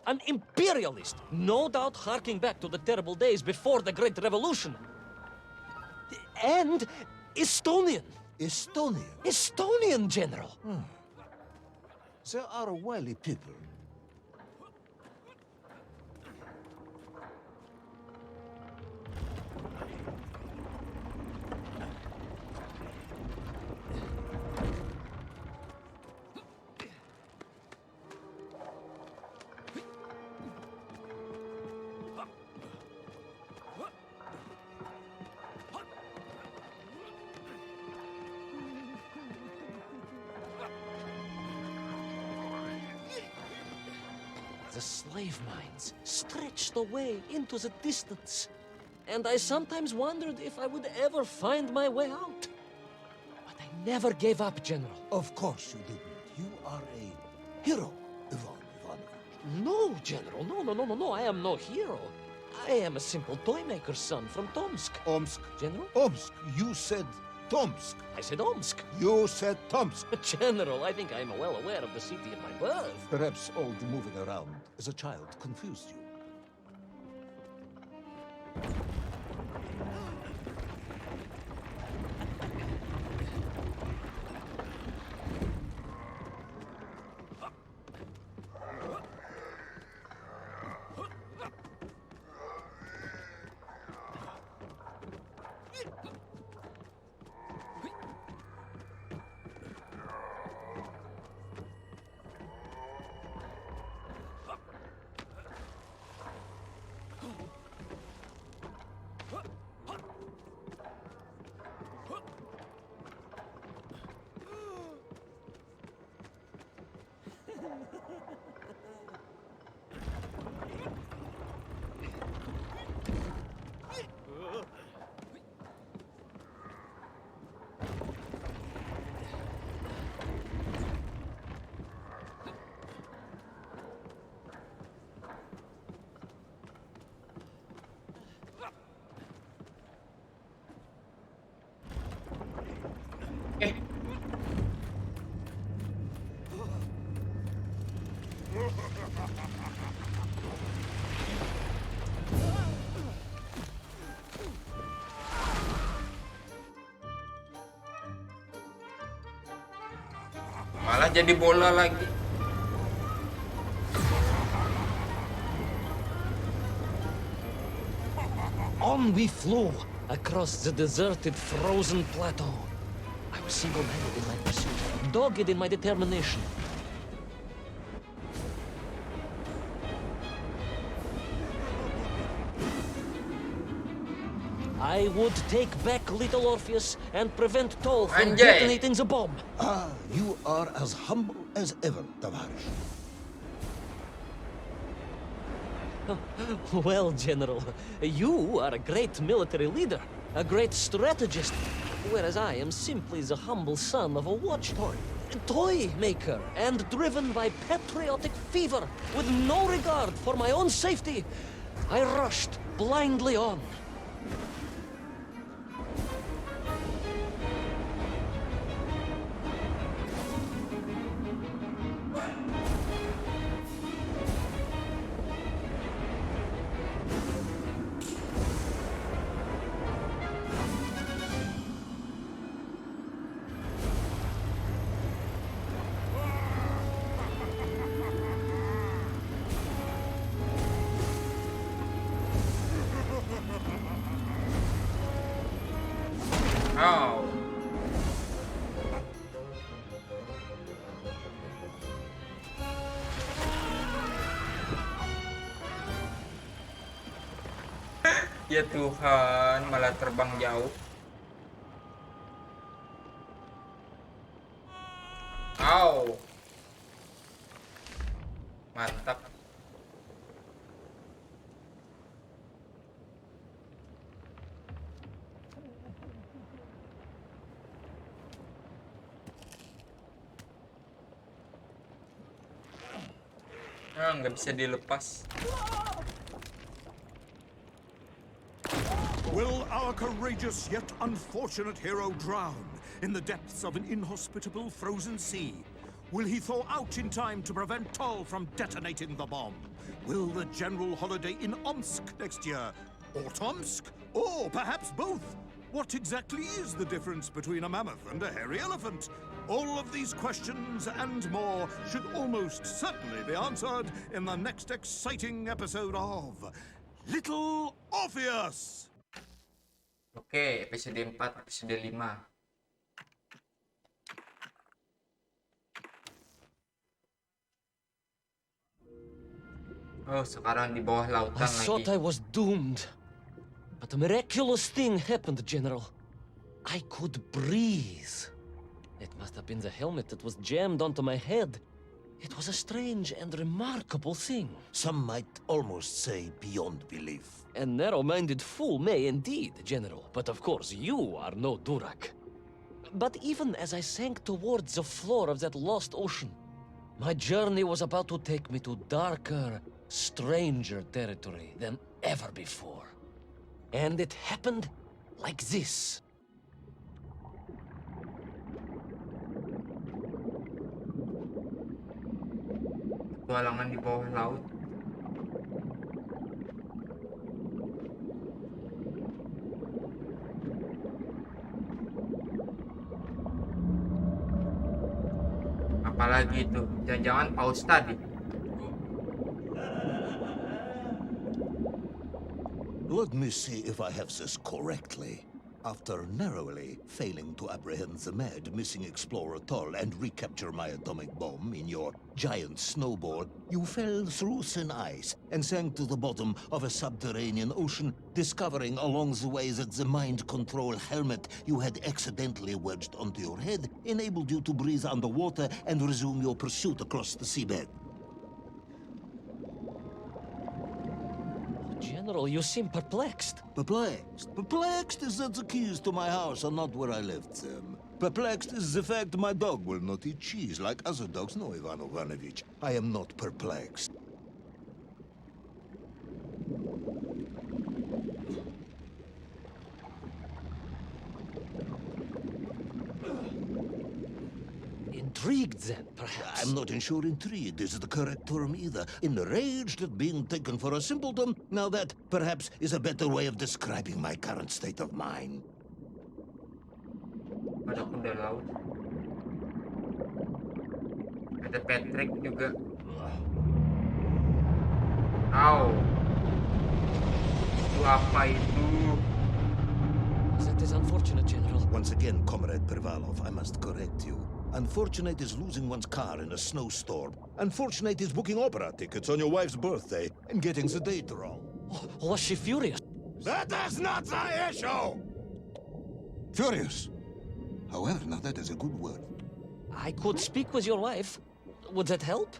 An imperialist. No doubt harking back to the terrible days before the Great Revolution. And Estonian. Estonia. Estonian general. They are wily people. The slave mines stretched away into the distance. And I sometimes wondered if I would ever find my way out. But I never gave up, General. Of course you didn't. You are a hero, Ivan Ivanovich. No, General. No. I am no hero. I am a simple toy maker's son from Tomsk. Omsk. General? Omsk. You said Tomsk. I said Omsk. You said Tomsk. General, I think I am well aware of the city of my birth. Perhaps all the moving around as a child confused you. Malah jadi bola lagi. On we flew across the deserted, frozen plateau. I was single-minded in my pursuit, dogged in my determination. I would take back little Orpheus and prevent Toll from Anjay. detonating the bomb. Ah, you are as humble as ever, Tavarish. Well, General, you are a great military leader, a great strategist, whereas I am simply the humble son of a watch toy maker, and driven by patriotic fever, with no regard for my own safety. I rushed blindly on. Oh. Ya Tuhan, malah terbang jauh. Wow. Mantap. Nggak bisa dilepas. Will our courageous yet unfortunate hero drown in the depths of an inhospitable frozen sea? Will he thaw out in time to prevent Toll from detonating the bomb? Will the general holiday in Omsk next year? Or Tomsk? Or perhaps both? What exactly is the difference between a mammoth and a hairy elephant? All of these questions and more should almost certainly be answered in the next exciting episode of Little Orpheus! Oke, episode 4, episode 5. Oh, sekarang di bawah I lautan thought lagi. I was doomed. But a miraculous thing happened, General. I could breathe. It must have been the helmet that was jammed onto my head. It was a strange and remarkable thing. Some might almost say beyond belief. A narrow-minded fool may indeed, General. But of course, you are no Durak. But even as I sank towards the floor of that lost ocean, my journey was about to take me to darker, stranger territory than ever before. And it happened like this. Petualangan di bawah laut. Apalagi itu? Jangan-jangan paus tadi. Let me see if I have this correctly. After narrowly failing to apprehend the mad missing explorer Toll and recapture my atomic bomb in your giant snowball, you fell through thin ice and sank to the bottom of a subterranean ocean, discovering along the way that the mind control helmet you had accidentally wedged onto your head enabled you to breathe underwater and resume your pursuit across the seabed. General, you seem perplexed. Perplexed? Perplexed is that the keys to my house are not where I left them. Perplexed is the fact my dog will not eat cheese like other dogs. No, Ivan Ivanovich, I am not perplexed. Intrigued, then, perhaps? I'm not sure intrigued is the correct term either. Enraged at being taken for a simpleton? Now that, perhaps, is a better way of describing my current state of mind. Ada kuda laut. Ada Patrick juga. Au. Itu apa itu? That is unfortunate, General. Once again, Comrade Privalov, I must correct you. Unfortunate is losing one's car in a snowstorm. Unfortunate is booking opera tickets on your wife's birthday and getting the date wrong. Oh, was she furious? That is not the issue! Furious. However, now that is a good word. I could speak with your wife. Would that help?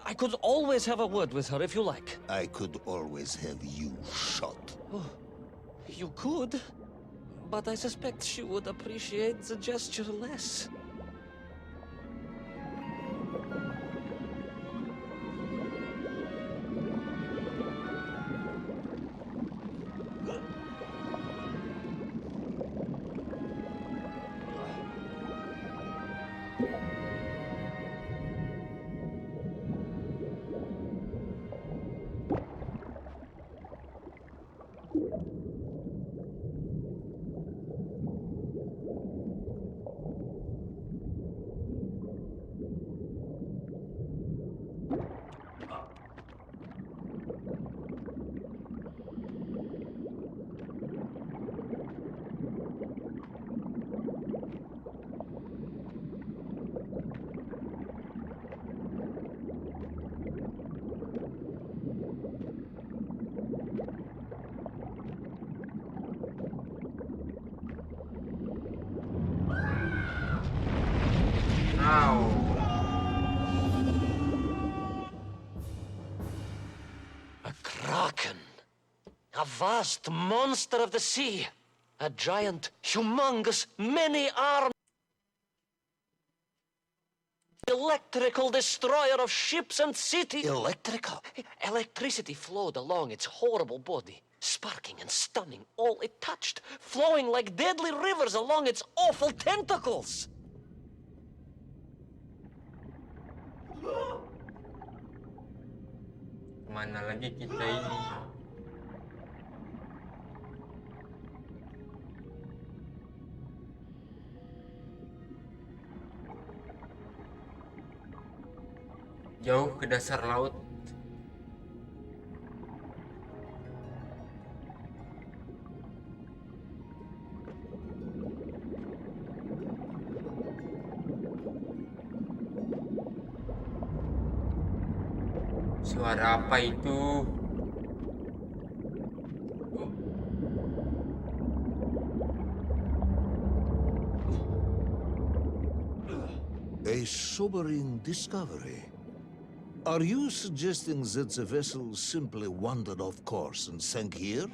I could always have a word with her if you like. I could always have you shot. Oh, you could. But I suspect she would appreciate the gesture less. Au. vast monster of the sea. A giant, humongous, many-armed electrical destroyer of ships and cities. Electrical? Electricity flowed along its horrible body, sparking and stunning all it touched, flowing like deadly rivers along its awful tentacles. Mana lagi kita ini? Jauh ke dasar laut. Suara apa itu? A sobering discovery. Are you suggesting that the vessel simply wandered off course and sank here?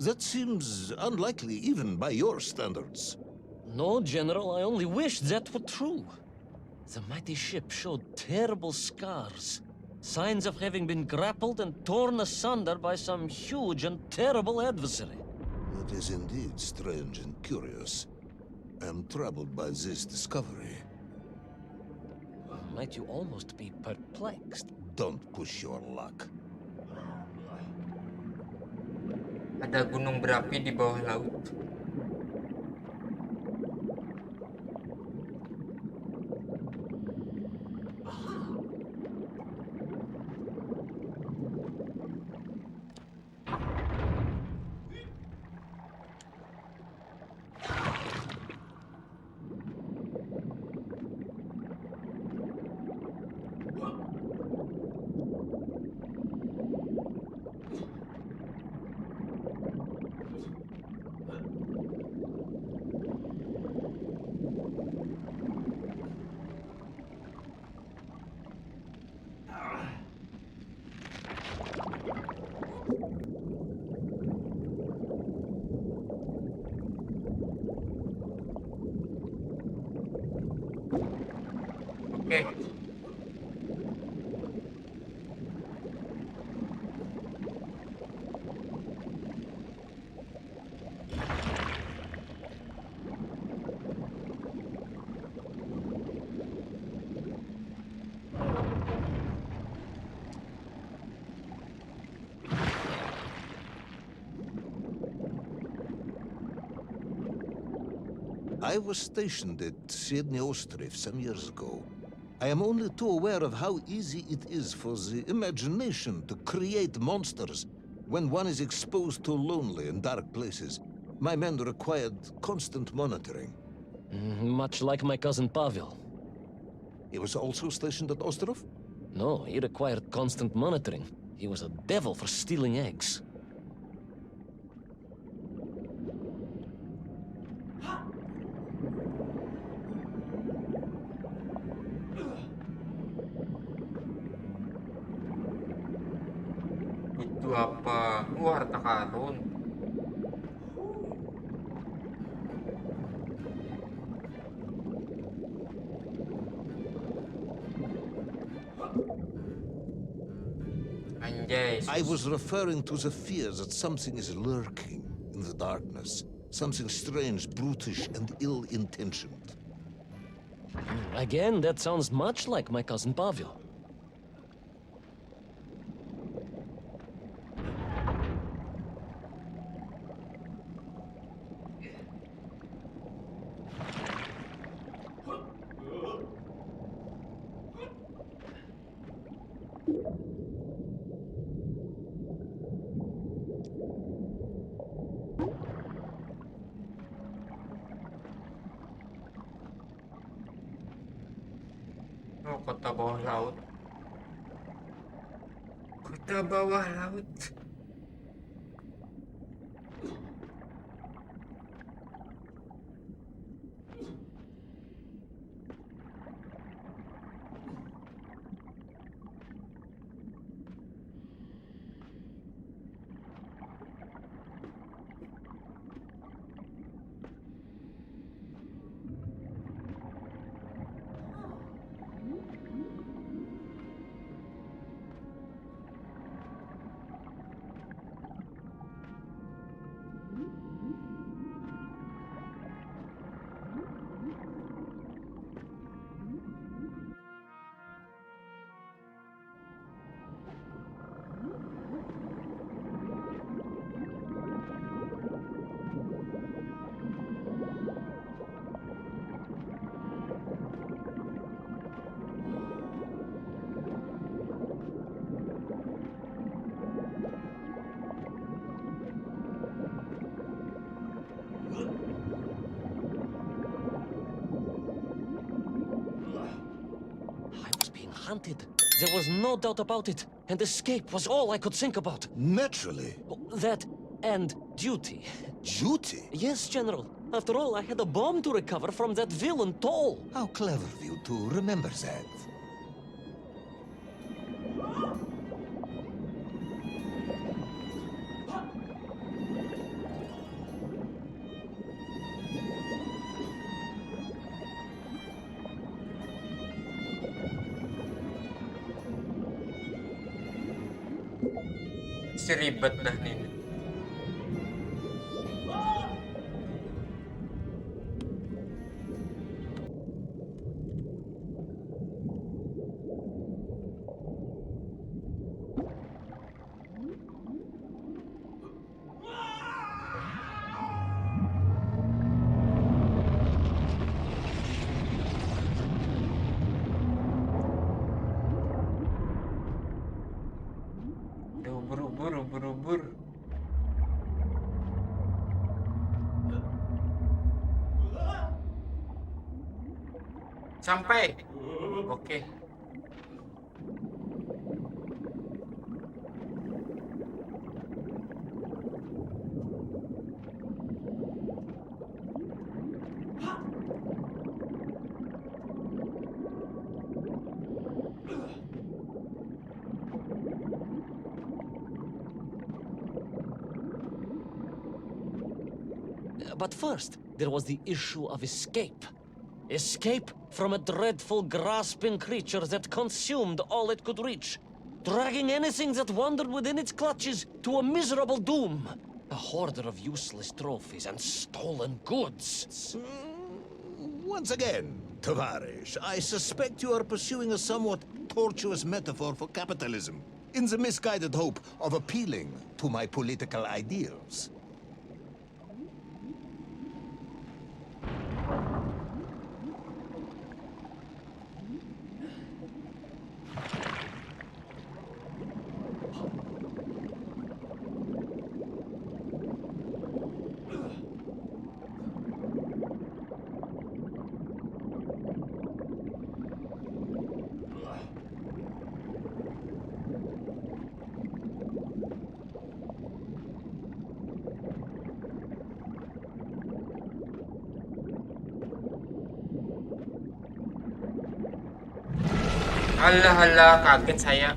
That seems unlikely even by your standards. No, General, I only wish that were true. The mighty ship showed terrible scars, signs of having been grappled and torn asunder by some huge and terrible adversary. It is indeed strange and curious. I am troubled by this discovery. Might you almost be perplexed? Don't push your luck. Ada gunung berapi di bawah laut. Oke. I was stationed at Sydney Ostrov some years ago. I am only too aware of how easy it is for the imagination to create monsters when one is exposed to lonely and dark places. My men required constant monitoring. Much like my cousin Pavel. He was also stationed at Ostrov? No, he required constant monitoring. He was a devil for stealing eggs. Itu apa? Harta karun. Anjay. I was referring to the fear that something is lurking in the darkness. Something strange, brutish, and ill-intentioned. Again, that sounds much like my cousin Pavel. Oh, kota bawah laut. Kota bawah laut. hunted. There was no doubt about it, and escape was all I could think about. Naturally. That and duty. Duty? Yes, General. After all, I had a bomb to recover from that villain Toll. How clever of you to remember that. Seribet dah nih. Ubur-ubur. Sampai. Oke. But first, there was the issue of escape. Escape from a dreadful, grasping creature that consumed all it could reach, dragging anything that wandered within its clutches to a miserable doom. A hoarder of useless trophies and stolen goods. Once again, Tavarish, I suspect you are pursuing a somewhat tortuous metaphor for capitalism, in the misguided hope of appealing to my political ideals. Halah, kaget saya.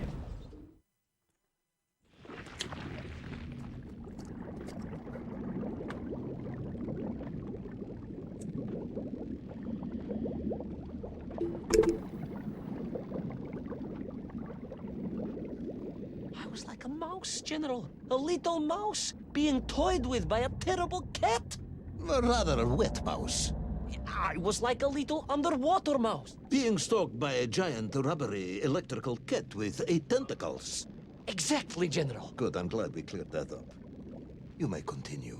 I was like a mouse, General. A little mouse being toyed with by a terrible cat. Rather a wet mouse. I was like a little underwater mouse. Being stalked by a giant rubbery electrical cat with 8 tentacles. Exactly, General. Good, I'm glad we cleared that up. You may continue.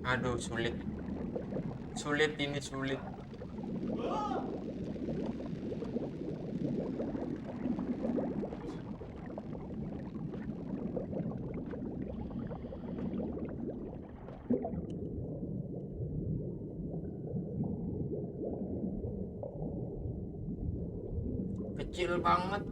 Aduh, sulit. Sulit ini, sulit. Kecil banget.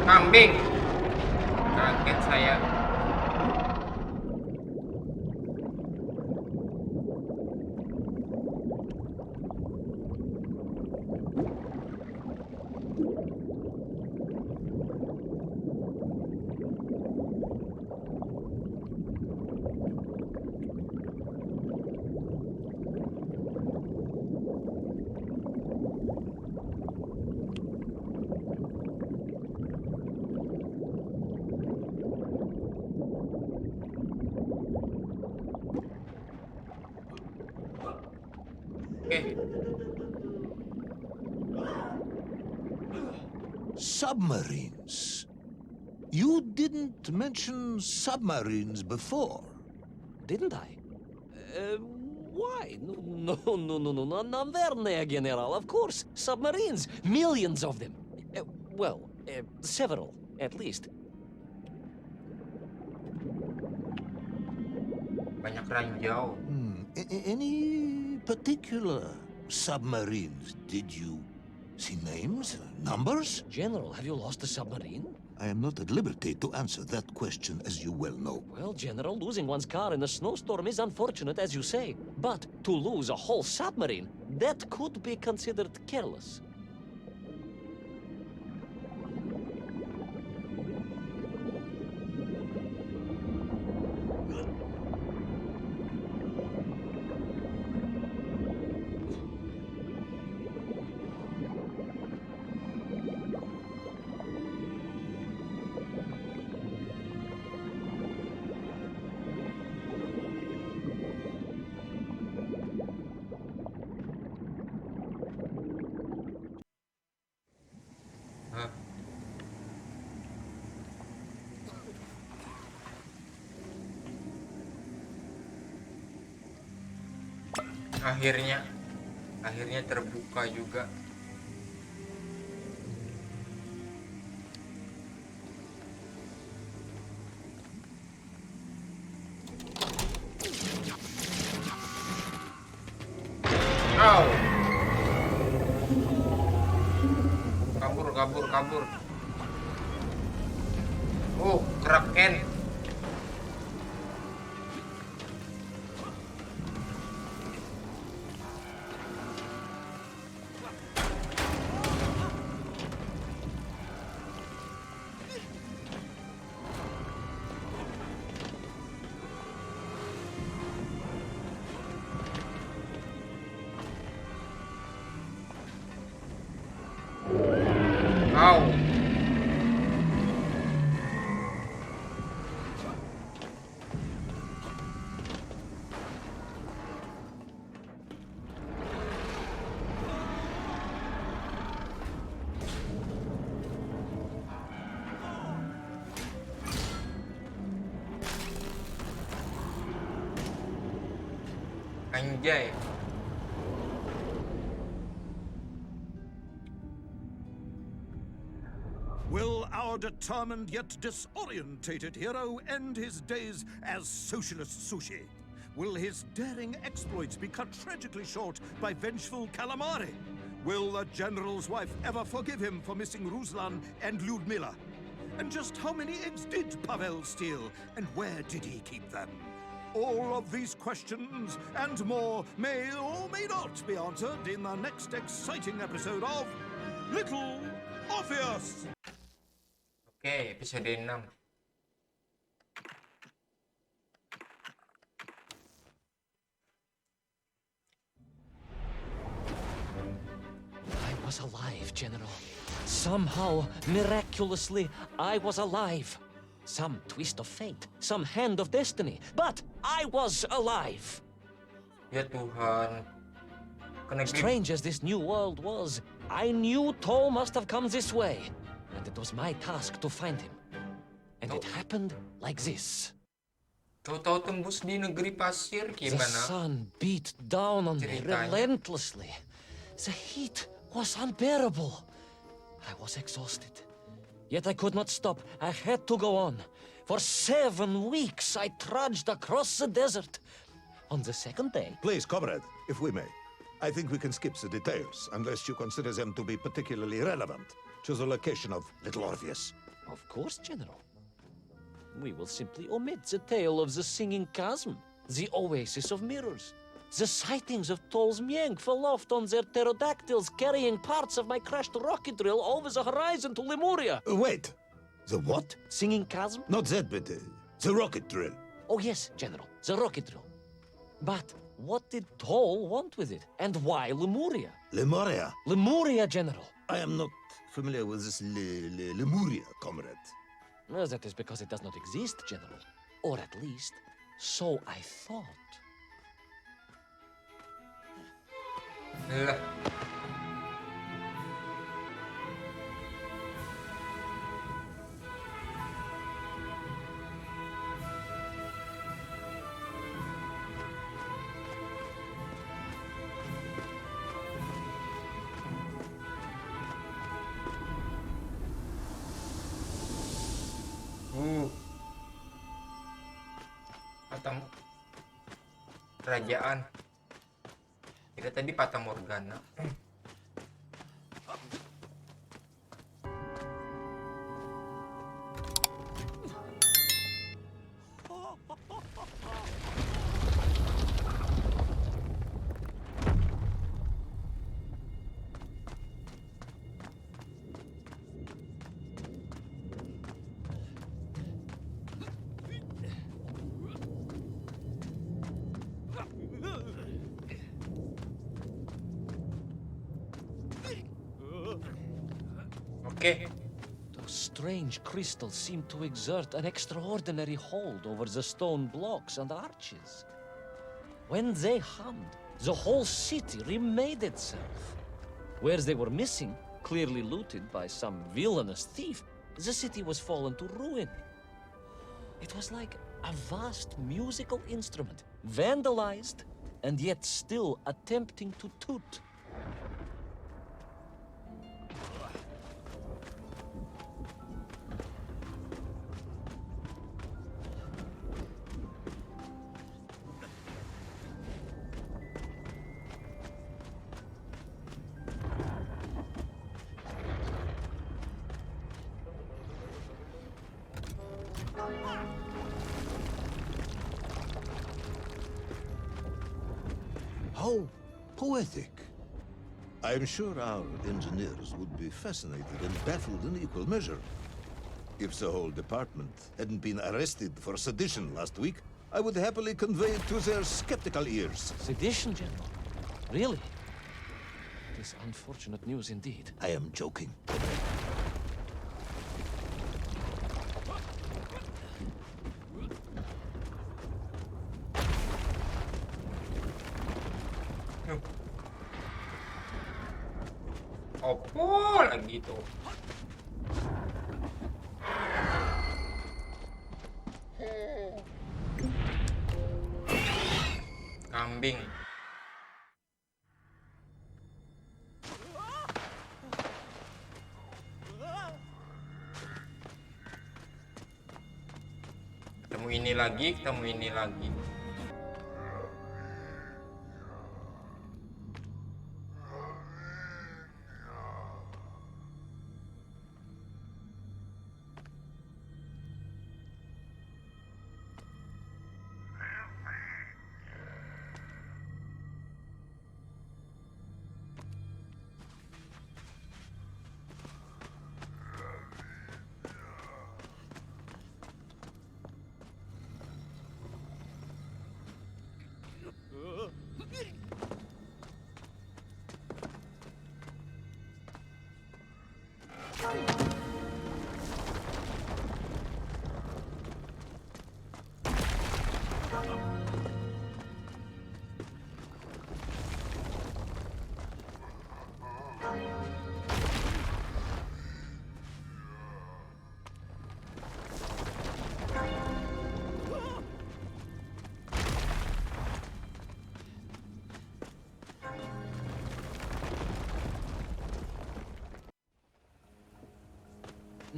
Kambing. Kaget saya. Oke. Submarines. You didn't mention submarines before. Didn't I? Why? No, Navernia, General, of course. Submarines, millions of them. Several, at least. Banyak ranjau. Any particular submarines? Did you see names, numbers? General, have you lost a submarine? I am not at liberty to answer that question, as you well know. Well, General, losing one's car in a snowstorm is unfortunate, as you say. But to lose a whole submarine, that could be considered careless. Hah? Akhirnya terbuka juga. Au! Kabur. Kraken. Au. Anjay. Will our determined yet disorientated hero end his days as socialist sushi? Will his daring exploits be cut tragically short by vengeful calamari? Will the general's wife ever forgive him for missing Ruslan and Lyudmila? And just how many eggs did Pavel steal, and where did he keep them? All of these questions and more may or may not be answered in the next exciting episode of Little Orpheus! Oke, episode 6. I was alive, General. Somehow, miraculously, I was alive. Some twist of fate, some hand of destiny, but I was alive. Ya Tuhan. Kena grip. Strange as this new world was, I knew Toll must have come this way, and it was my task to find him. And it happened like this. Tahu-tahu tembus di negeri pasir The gimana? sun beat down on me Ceritanya. relentlessly. The heat was unbearable. I was exhausted. Yet I could not stop. I had to go on. For 7 weeks I trudged across the desert. On the second day, Please, comrade, if we may. I think we can skip the details, unless you consider them to be particularly relevant to the location of Little Orpheus. of course, General. We will simply omit the tale of the singing chasm, the oasis of mirrors, the sightings of Toll's Mienk aloft on their pterodactyls carrying parts of my crashed rocket drill over the horizon to Lemuria. Wait, the what? Singing chasm? Not that, but the rocket drill. Oh yes, General, the rocket drill. But what did Toll want with it? And why Lemuria? Lemuria. Lemuria, General. I am not familiar with this Lemuria, comrade. Well, that is because it does not exist, General. Or at least, so I thought. Lah. Patah kerajaan. Kira tadi Fata Morgana. Oke. Those strange crystals seem to exert an extraordinary hold over the stone blocks and arches. When they hummed, the whole city remade itself. Where they were missing, clearly looted by some villainous thief, the city was fallen to ruin. It was like a vast musical instrument, vandalized, and yet still attempting to toot. How poetic. I'm sure our engineers would be fascinated and baffled in equal measure. If the whole department hadn't been arrested for sedition last week, I would happily convey it to their skeptical ears. Sedition, General? Really? It is unfortunate news indeed. I am joking. Opo lagi tuh. Kambing. Ketemu ini lagi, ketemu ini lagi.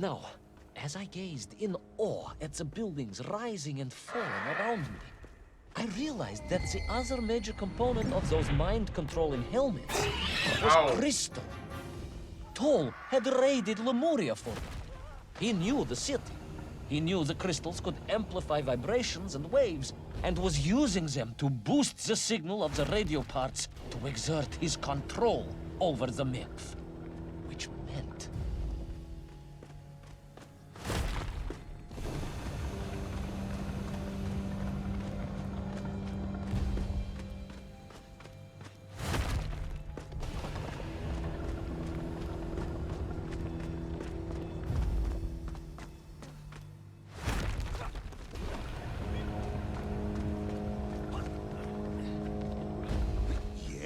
Now, as I gazed in awe at the buildings rising and falling around me, I realized that the other major component of those mind-controlling helmets was Ow. crystal. Toll had raided Lemuria for me. He knew the city. He knew the crystals could amplify vibrations and waves, and was using them to boost the signal of the radio parts to exert his control over the myth. Which meant...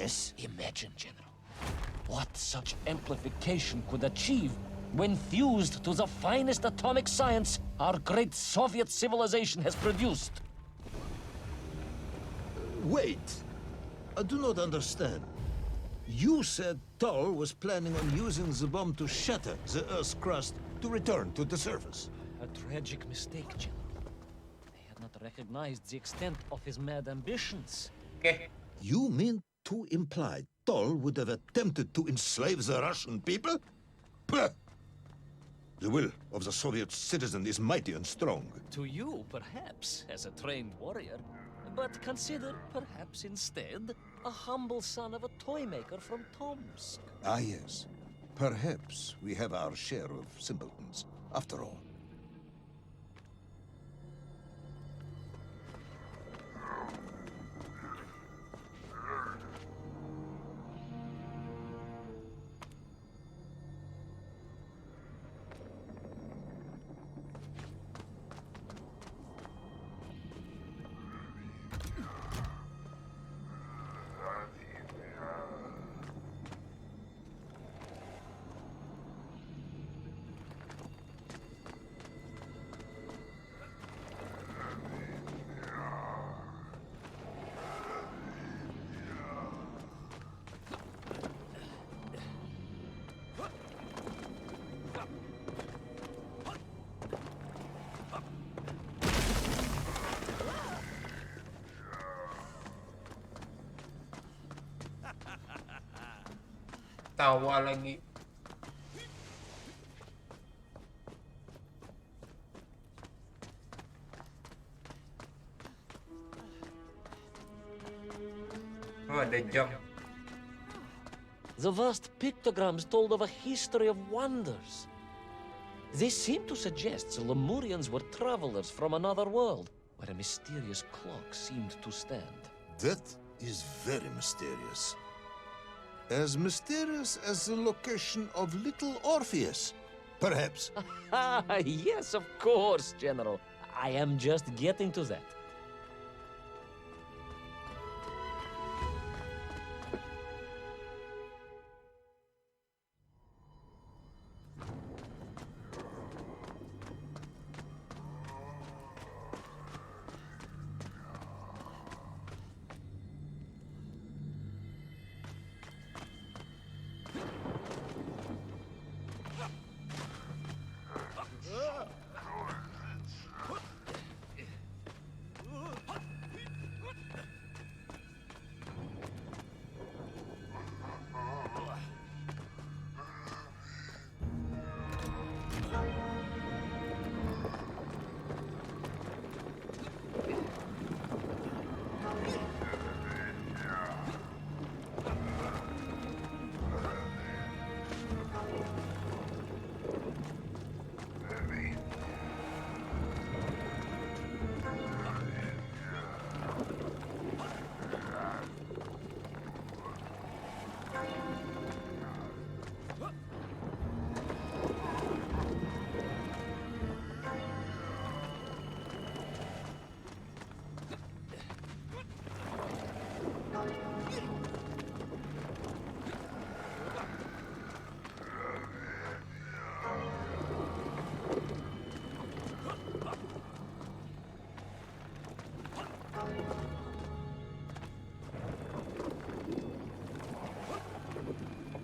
Yes? Imagine, General, what such amplification could achieve when fused to the finest atomic science our great Soviet civilization has produced. Wait. I do not understand. You said Toll was planning on using the bomb to shatter the Earth's crust to return to the surface. A tragic mistake, General. They had not recognized the extent of his mad ambitions. Oke. You mean to imply Tol would have attempted to enslave the Russian people? Pah! The will of the Soviet citizen is mighty and strong. To you, perhaps, as a trained warrior, but consider, perhaps instead, a humble son of a toy maker from Tomsk. Ah, yes. Perhaps we have our share of simpletons, after all. Tawa lagi. Oh, ada jam. The vast pictograms told of a history of wonders. They seem to suggest the Lemurians were travelers from another world, where a mysterious clock seemed to stand. That is very mysterious. As mysterious as the location of little Orpheus, perhaps. Yes, of course, General. I am just getting to that.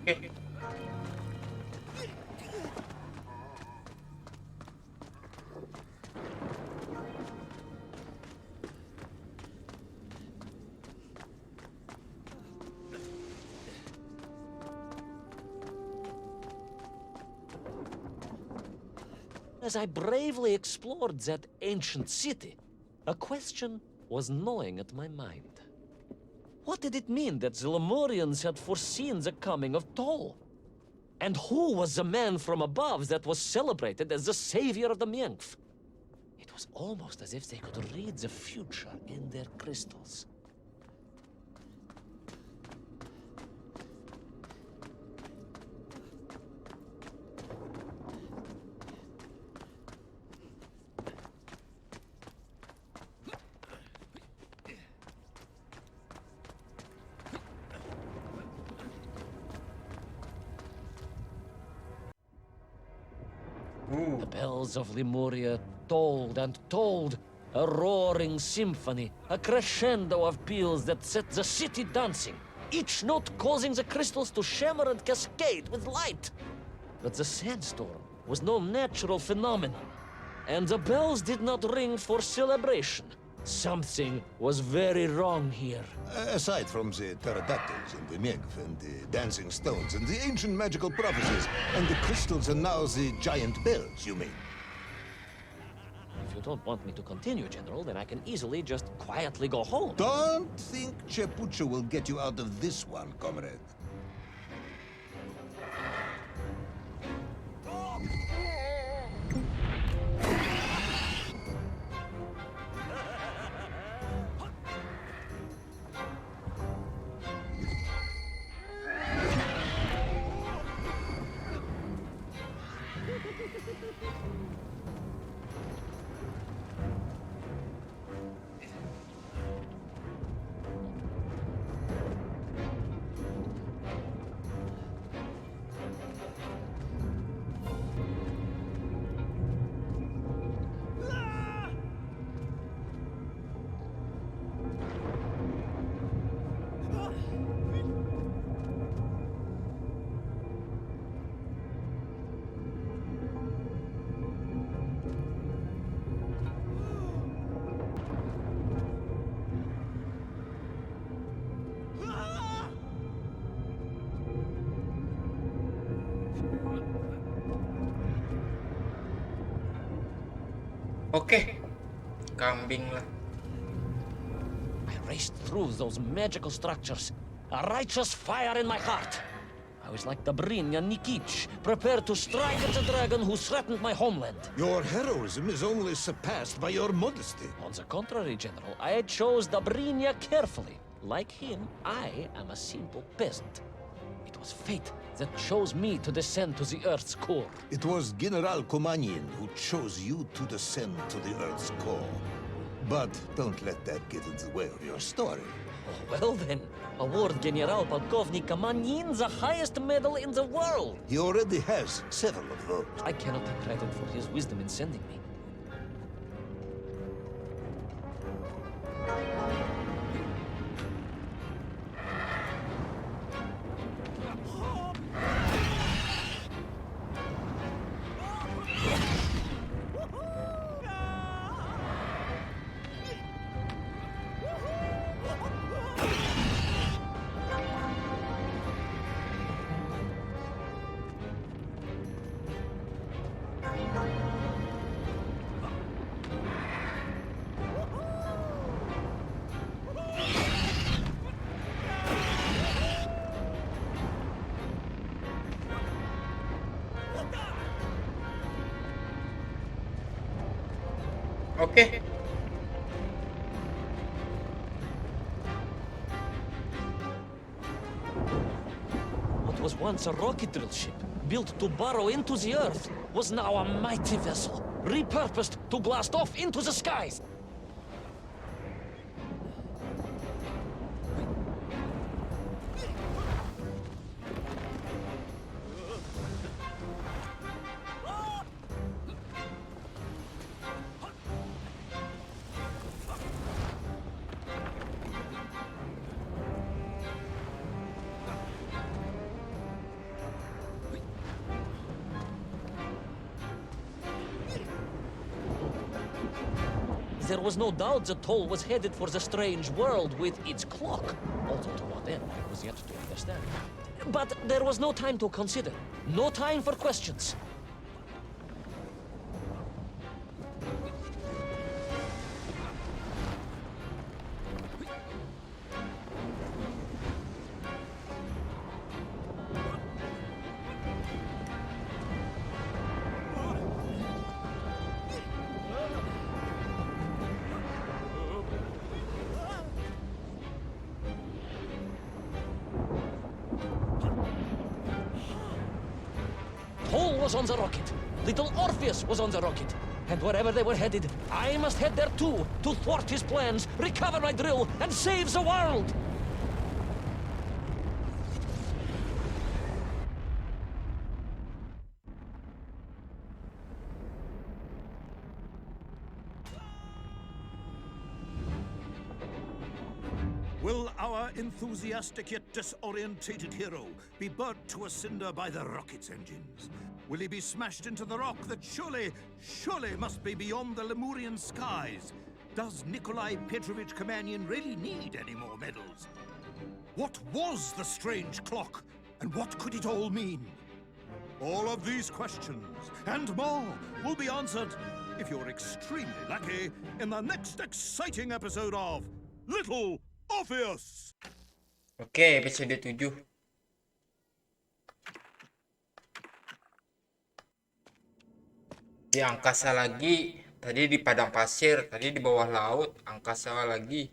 Oke. As I bravely explored that ancient city, a question was gnawing at my mind. What did it mean that the Lemurians had foreseen the coming of Tol? And who was the man from above that was celebrated as the savior of the Mengf? It was almost as if they could read the future in their crystals. The bells of Lemuria tolled and tolled, a roaring symphony, a crescendo of peals that set the city dancing, each note causing the crystals to shimmer and cascade with light. But the sandstorm was no natural phenomenon, and the bells did not ring for celebration, Something was very wrong here. Aside from the pterodactyls and the Megv and the dancing stones and the ancient magical prophecies and the crystals and now the giant bells, you mean? If you don't want me to continue, General, then I can easily just quietly go home. Don't think Chepucho will get you out of this one, comrade. Oke, kambing lah. I raced through those magical structures, a righteous fire in my heart. I was like Dobrynya Nikitsch, prepared to strike at the dragon who threatened my homeland. Your heroism is only surpassed by your modesty. On the contrary, General, I chose Dobrynya carefully. Like him, I am a simple peasant. It was fate that chose me to descend to the Earth's core. It was General Komanin who chose you to descend to the Earth's core. But don't let that get in the way of your story. Oh, well then, award General Polkovnik Komanin the highest medal in the world. He already has several of those. I cannot take credit for his wisdom in sending me. Oke. What was once a rocket drill ship, built to burrow into the Earth, was now a mighty vessel, repurposed to blast off into the skies. There was no doubt the toll was headed for the strange world with its clock, although to what end was yet to understand. But there was no time to consider, no time for questions. Tahun was on the rocket. Little Orpheus was on the rocket. And wherever they were headed, I must head there too, to thwart his plans, recover my drill, and save the world! Will our enthusiastic yet disorientated hero be burnt to a cinder by the rocket's engines? Will he be smashed into the rock that surely must be beyond the Lemurian skies? Does Nikolai Petrovich Kamenyan really need any more medals? What was the strange clock, and what could it all mean? All of these questions and more will be answered, if you're extremely lucky, in the next exciting episode of Little Orpheus! Oke, episode 7. Di angkasa lagi. Tadi di padang pasir, tadi di bawah laut, angkasa lagi.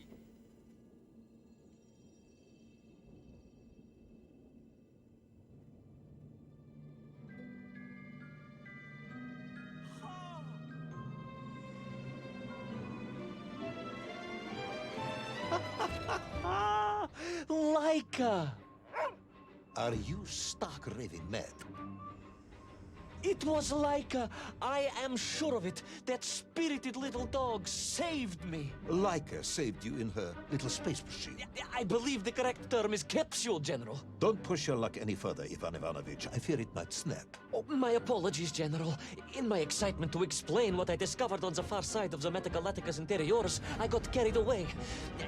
Laika! Are you stark raving mad? It was Laika. I am sure of it. That spirited little dog saved me. Laika saved you in her little space machine. I believe the correct term is capsule, General. Don't push your luck any further, Ivan Ivanovich. I fear it might snap. Oh, my apologies, General. In my excitement to explain what I discovered on the far side of the Metagalacticus Interiors, I got carried away.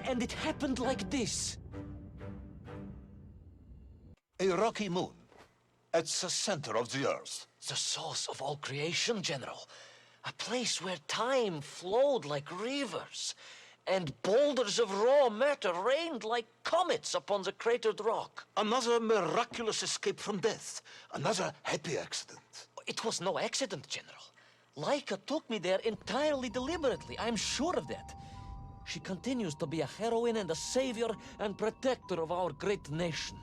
And it happened like this. A rocky moon at the center of the Earth. The source of all creation, General. A place where time flowed like rivers, and boulders of raw matter rained like comets upon the cratered rock. Another miraculous escape from death. Another happy accident. It was no accident, General. Laika took me there entirely deliberately. I'm sure of that. She continues to be a heroine and a savior and protector of our great nation.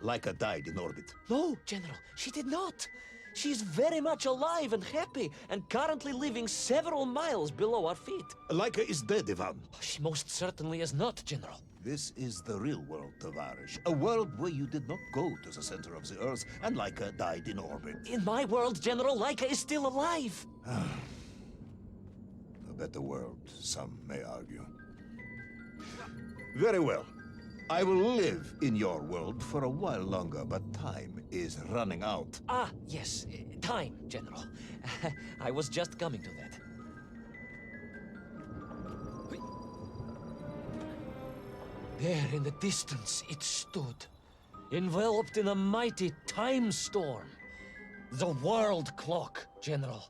Laika died in orbit. No, General, she did not. She's very much alive and happy, and currently living several miles below our feet. Laika is dead, Ivan. She most certainly is not, General. This is the real world, Tovarish. A world where you did not go to the center of the Earth, and Laika died in orbit. In my world, General, Laika is still alive. A better world, some may argue. Very well. I will live in your world for a while longer, but time is running out. Ah, yes, time, General. I was just coming to that. There in the distance it stood, enveloped in a mighty time storm. The world clock, General.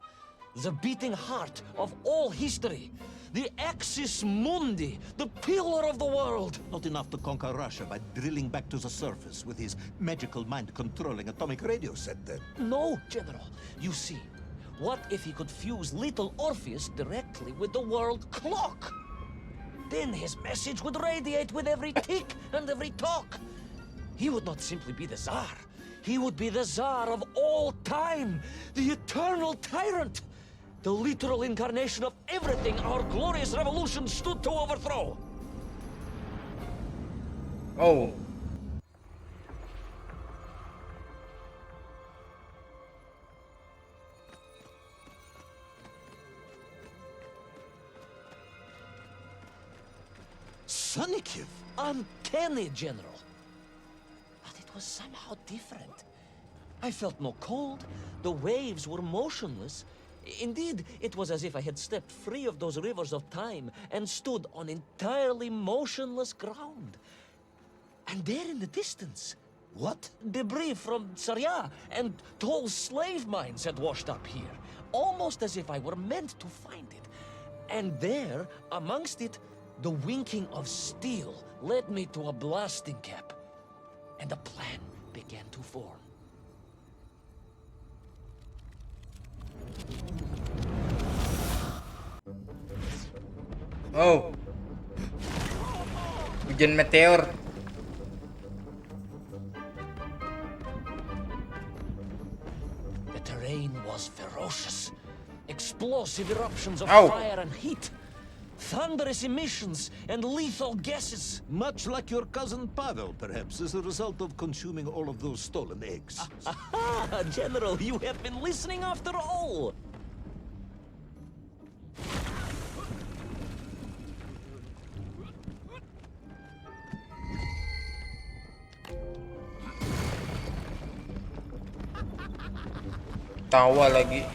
The beating heart of all history. The axis mundi, the pillar of the world. Not enough to conquer Russia by drilling back to the surface with his magical mind-controlling atomic radio set, then. No, General. You see, what if he could fuse little Orpheus directly with the world clock? Then his message would radiate with every tick and every talk. He would not simply be the Tsar. He would be the Tsar of all time, the eternal tyrant. The literal incarnation of everything our glorious revolution stood to overthrow. Oh. Sonikiv! Uncanny, General. But it was somehow different. I felt no cold. The waves were motionless. Indeed, it was as if I had stepped free of those rivers of time and stood on entirely motionless ground. And there in the distance, What? debris from Syria and tall slave mines had washed up here, almost as if I were meant to find it. And there, amongst it, the winking of steel led me to a blasting cap, and a plan began to form. Oh. Hujan meteor. The terrain was ferocious. Explosive eruptions of Ow. fire and heat. Thunderous emissions and lethal gases. Much like your cousin Pavel, perhaps, as a result of consuming all of those stolen eggs. Aha! General, you have been listening after all! ketawa lagi.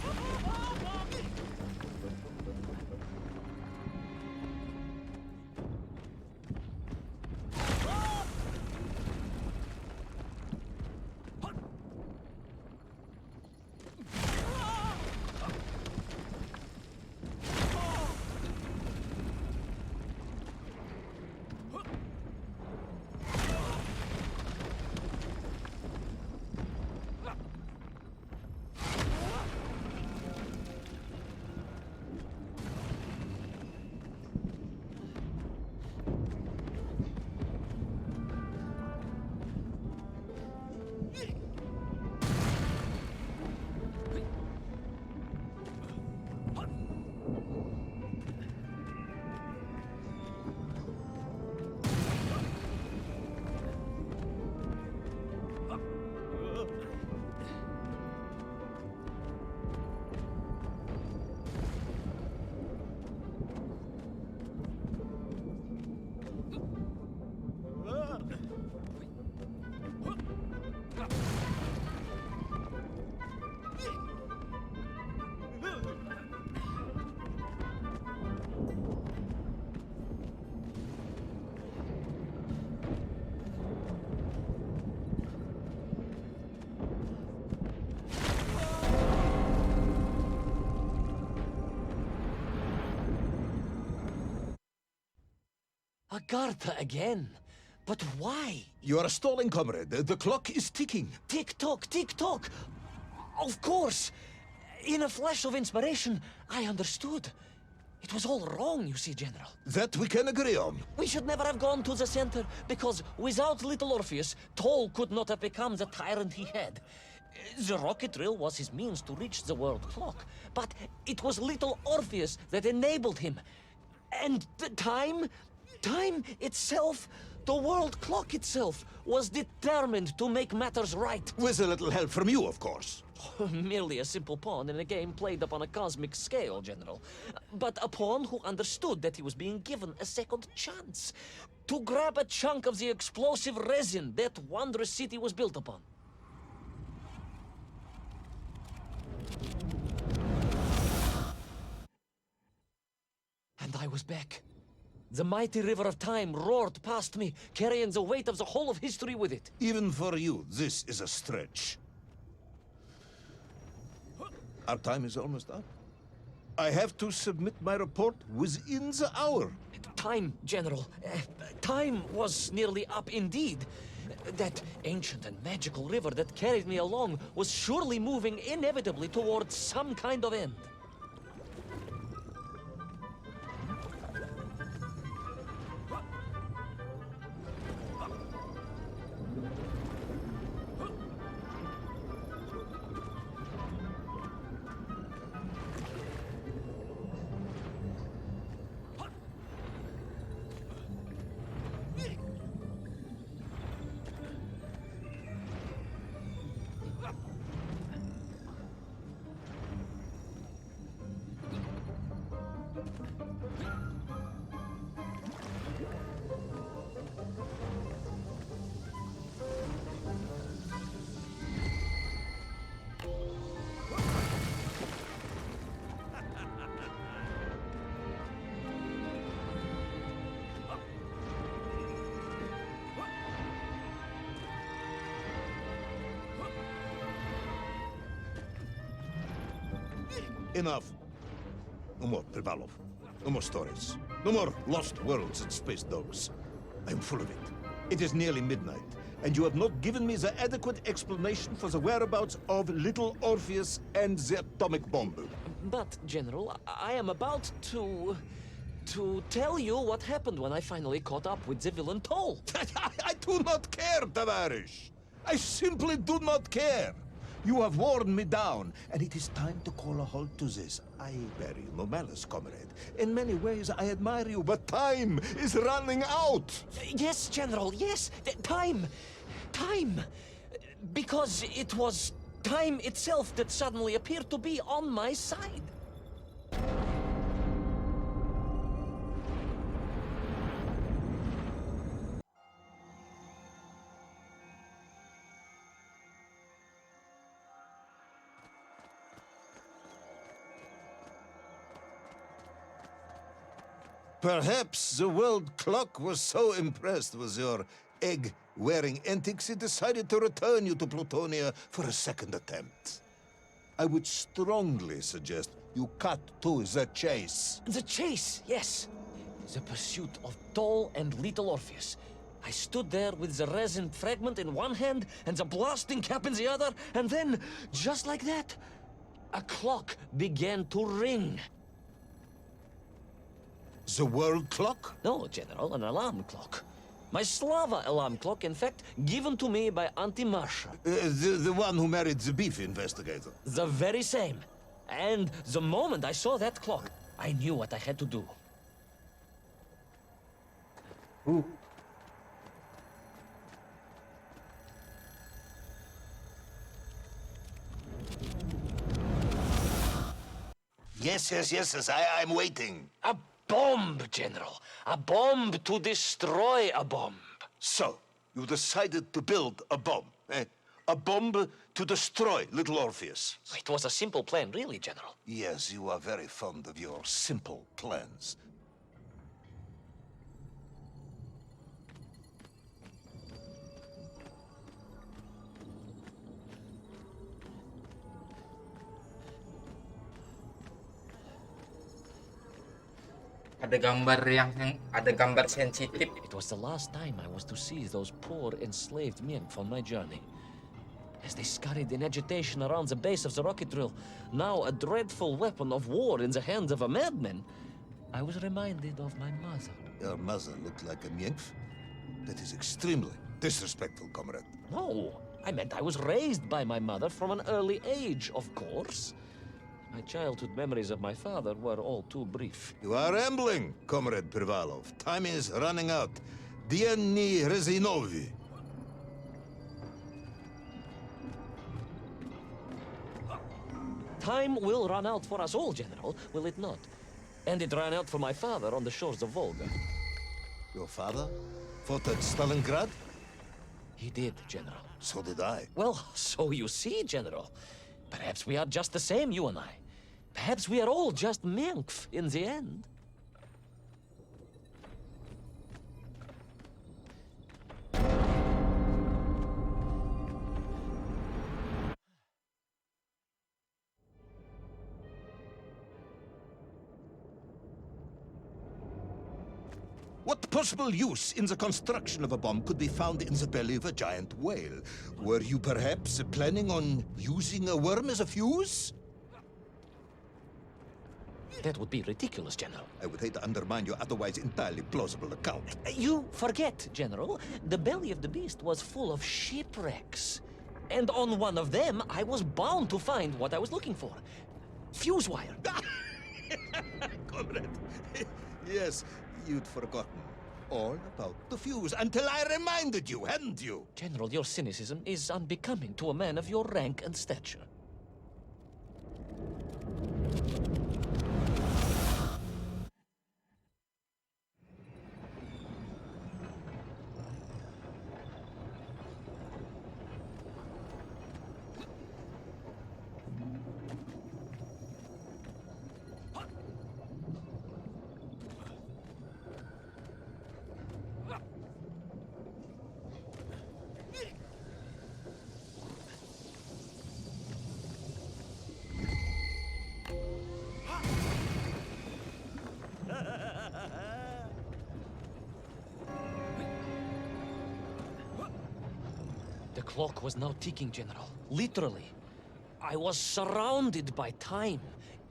Agartha again. But why? You are stalling, comrade. The clock is ticking. Tick-tock, tick-tock. Of course. In a flash of inspiration, I understood. It was all wrong, you see, General. That we can agree on. We should never have gone to the center, because without little Orpheus, Toll could not have become the tyrant he had. The rocket drill was his means to reach the world clock, but it was little Orpheus that enabled him. And the time itself, the world clock itself, was determined to make matters right. With a little help from you, of course. Merely a simple pawn in a game played upon a cosmic scale, General. But a pawn who understood that he was being given a second chance to grab a chunk of the explosive resin that wondrous city was built upon. And I was back. The mighty river of time roared past me, carrying the weight of the whole of history with it. Even for you, this is a stretch. Our time is almost up. I have to submit my report within the hour. Time, General. Time was nearly up indeed. That ancient and magical river that carried me along was surely moving inevitably towards some kind of end. Enough. No more, Privalov. No more stories. No more lost worlds and space dogs. I'm full of it. It is nearly midnight, and you have not given me the adequate explanation for the whereabouts of little Orpheus and the atomic bomb. But, General, I am about to tell you what happened when I finally caught up with the villain Toll. I do not care, Tavarish. I simply do not care. You have worn me down, and it is time to call a halt to this. I bear you no malice, comrade. In many ways, I admire you, but time is running out. Yes, General, yes. Time. Because it was time itself that suddenly appeared to be on my side. Perhaps the world clock was so impressed with your egg-wearing antics it decided to return you to Plutonia for a second attempt. I would strongly suggest you cut to the chase. The chase, yes. The pursuit of tall and little Orpheus. I stood there with the resin fragment in one hand and the blasting cap in the other, and then, just like that, a clock began to ring. The world clock? No, General, an alarm clock. My Slava alarm clock, in fact, given to me by Auntie Marsha. The one who married the beef investigator. The very same. And the moment I saw that clock, I knew what I had to do. Yes, I'm waiting. A bomb, General. A bomb to destroy a bomb. So, you decided to build a bomb, eh? A bomb to destroy little Orpheus. It was a simple plan, really, General. Yes, you are very fond of your simple plans. Ada gambar sensitif. It was the last time I was to see those poor enslaved men on my journey. As they scurried in agitation around the base of the rocket drill, now a dreadful weapon of war in the hands of a madman, I was reminded of my mother. Your mother looked like a nymph? That is extremely disrespectful, comrade. No, I meant I was raised by my mother from an early age, of course. My childhood memories of my father were all too brief. You are rambling, Comrade Privalov. Time is running out. Dieni Rezinovi. Time will run out for us all, General, will it not? And it ran out for my father on the shores of Volga. Your father fought at Stalingrad? He did, General. So did I. Well, so you see, General. Perhaps we are just the same, you and I. Perhaps we are all just Menkf in the end. What possible use in the construction of a bomb could be found in the belly of a giant whale? Were you perhaps planning on using a worm as a fuse? That would be ridiculous, General. I would hate to undermine your otherwise entirely plausible account. You forget, General. The belly of the beast was full of shipwrecks. And on one of them, I was bound to find what I was looking for. Fuse wire. Comrade, yes, you'd forgotten all about the fuse until I reminded you, hadn't you? General, your cynicism is unbecoming to a man of your rank and stature. The clock was now ticking, General. Literally. I was surrounded by time,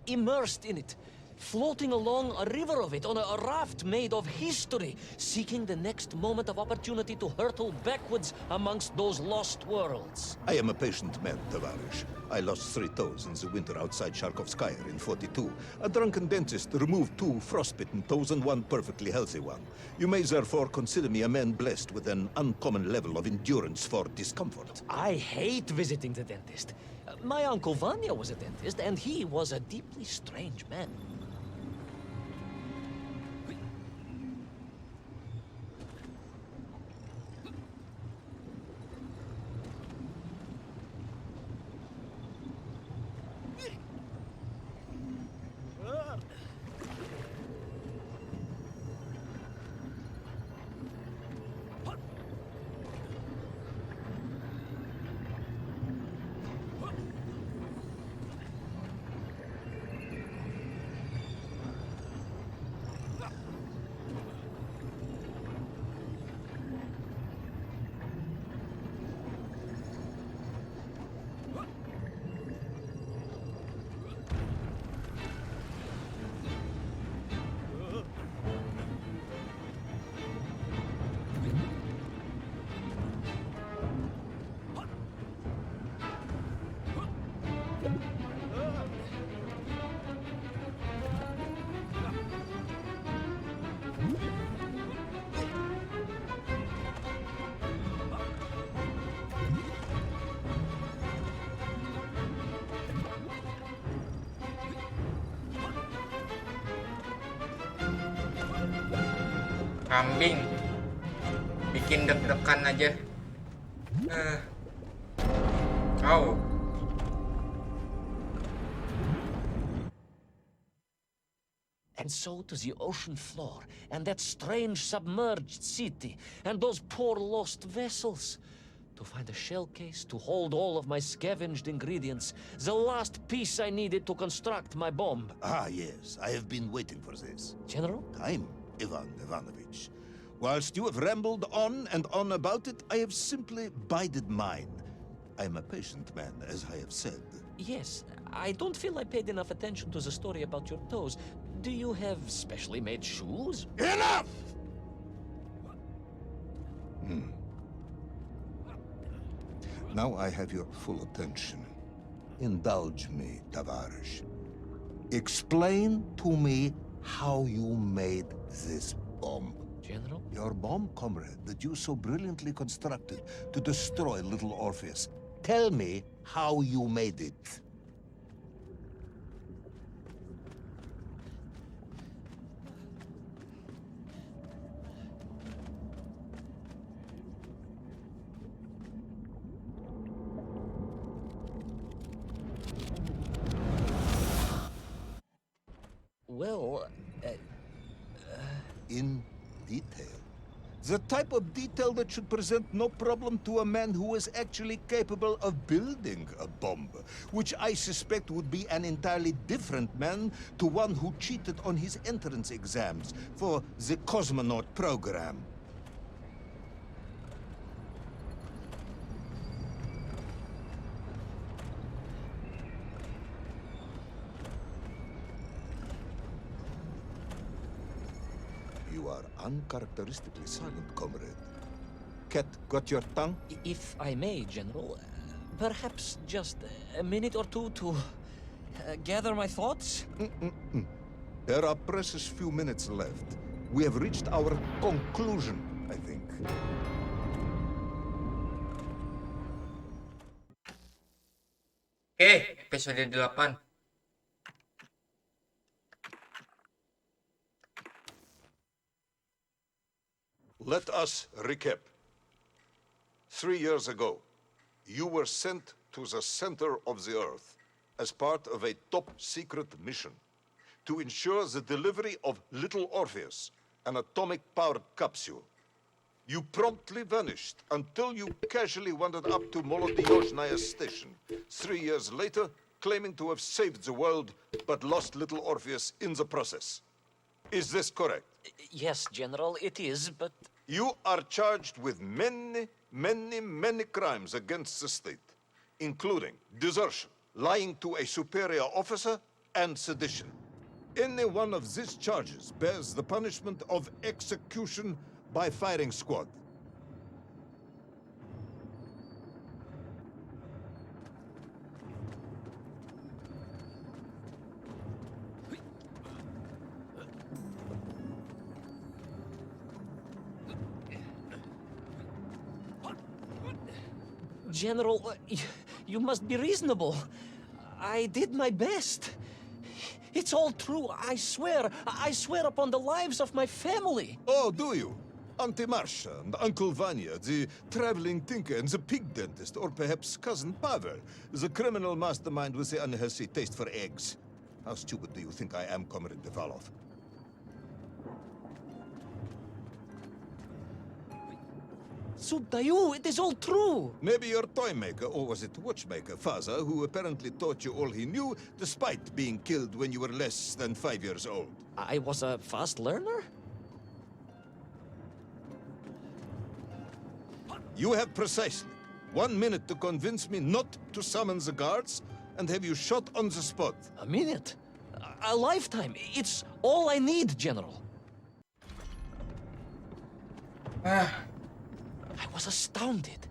immersed in it, floating along a river of it on a raft made of history, seeking the next moment of opportunity to hurtle backwards amongst those lost worlds. I am a patient man, Tavarish. I lost 3 toes in the winter outside Charkovskaya in 42. A drunken dentist removed 2 frostbitten toes and 1 perfectly healthy one. You may therefore consider me a man blessed with an uncommon level of endurance for discomfort. I hate visiting the dentist. My uncle Vanya was a dentist, and he was a deeply strange man. Kambing. Bikin deg-degan aja. Oh. And so to the ocean floor, and that strange submerged city, and those poor lost vessels. To find a shell case to hold all of my scavenged ingredients, the last piece I needed to construct my bomb. Ah, yes, I have been waiting for this. General? Time, Ivan Ivanovich. Whilst you have rambled on and on about it, I have simply bided mine. I am a patient man, as I have said. Yes, I don't feel I paid enough attention to the story about your toes. Do you have specially made shoes? Enough! Now I have your full attention. Indulge me, Tavares. Explain to me how you made this bomb. General? Your bomb, comrade, that you so brilliantly constructed to destroy little Orpheus. Tell me how you made it. Well, In detail. The type of detail that should present no problem to a man who is actually capable of building a bomb, which I suspect would be an entirely different man to one who cheated on his entrance exams for the cosmonaut program. You are uncharacteristically silent, comrade. Cat, got your tongue? if I may, General, perhaps just a minute or two to gather my thoughts? There are precious few minutes left. We have reached our conclusion, I think. Oke, episode 8. Let us recap. 3 years ago, you were sent to the center of the Earth as part of a top-secret mission to ensure the delivery of little Orpheus, an atomic-powered capsule. You promptly vanished until you casually wandered up to Molodiyozhnaya station 3 years later, claiming to have saved the world, but lost little Orpheus in the process. Is this correct? Yes, General, it is, but... You are charged with many crimes against the state, including desertion, lying to a superior officer, and sedition. Any one of these charges bears the punishment of execution by firing squad. General, you must be reasonable. I did my best. It's all true, I swear. I swear upon the lives of my family. Oh, do you? Auntie Marcia and Uncle Vanya, the traveling tinker and the pig dentist, or perhaps Cousin Pavel, the criminal mastermind with the unhealthy taste for eggs. How stupid do you think I am, Comrade Devalov? Subdayu, it is all true. Maybe your toy maker, or was it watchmaker, father, who apparently taught you all he knew, despite being killed when you were less than 5 years old. I was a fast learner? You have precisely 1 minute to convince me not to summon the guards, and have you shot on the spot. A minute? A lifetime. It's all I need, General. I was astounded.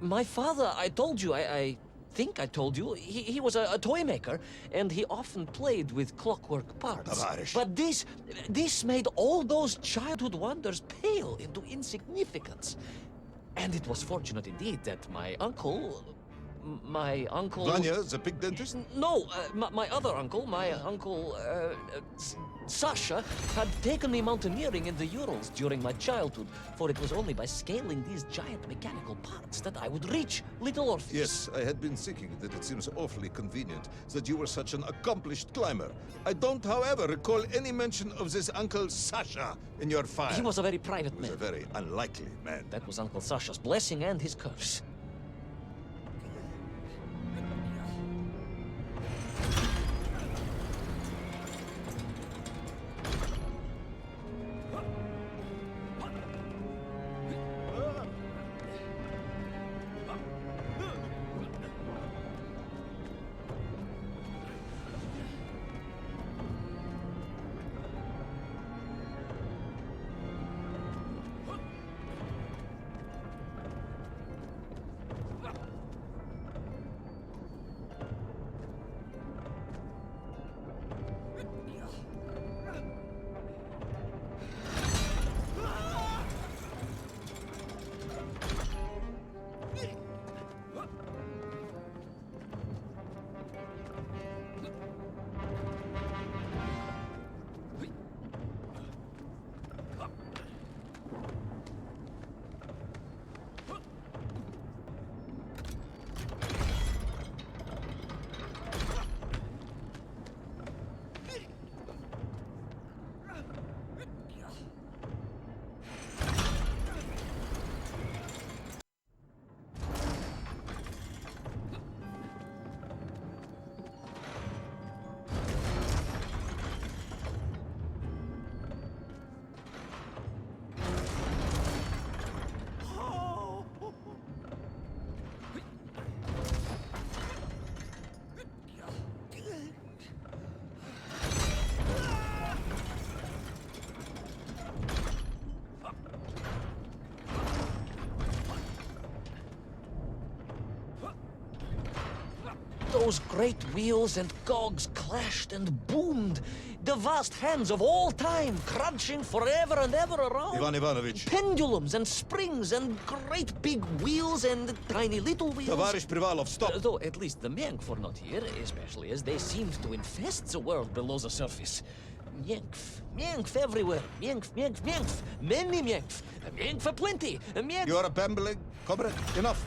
My father, I told you, I think I told you, he was a toy maker, and he often played with clockwork parts. Tavares. But this made all those childhood wonders pale into insignificance. And it was fortunate indeed that my uncle, my uncle... Vanya, the pig dentist? No, my other uncle, Sasha, had taken me mountaineering in the Urals during my childhood, for it was only by scaling these giant mechanical parts that I would reach Little Orpheus. Yes, I had been thinking that it seems awfully convenient that you were such an accomplished climber. I don't, however, recall any mention of this Uncle Sasha in your file. He was a very private He was man. a very unlikely man. That was Uncle Sasha's blessing and his curse. Those great wheels and cogs clashed and boomed. The vast hands of all time crunching forever and ever around. Ivan Ivanovich. Pendulums and springs and great big wheels and tiny little wheels. Tavarish Privalov, stop! Though at least the Mengf were not here, especially as they seemed to infest the world below the surface. Mengf, Mengf everywhere. Mengf, Mengf, Mengf. Many Mengf. Mengf aplenty. Mengf. You are babbling. Comrade, enough.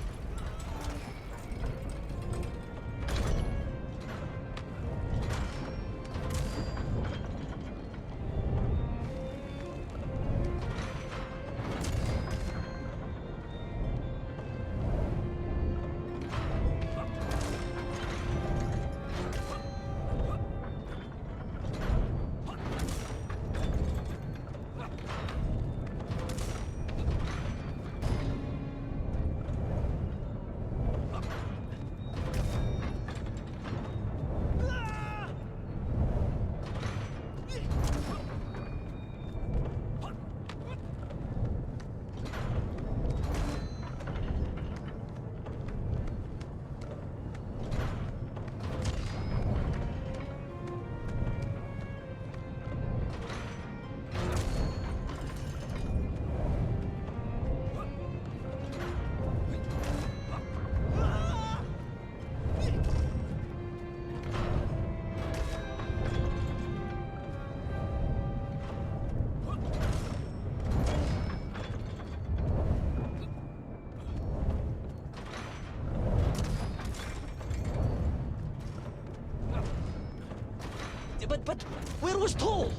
But where was Toll?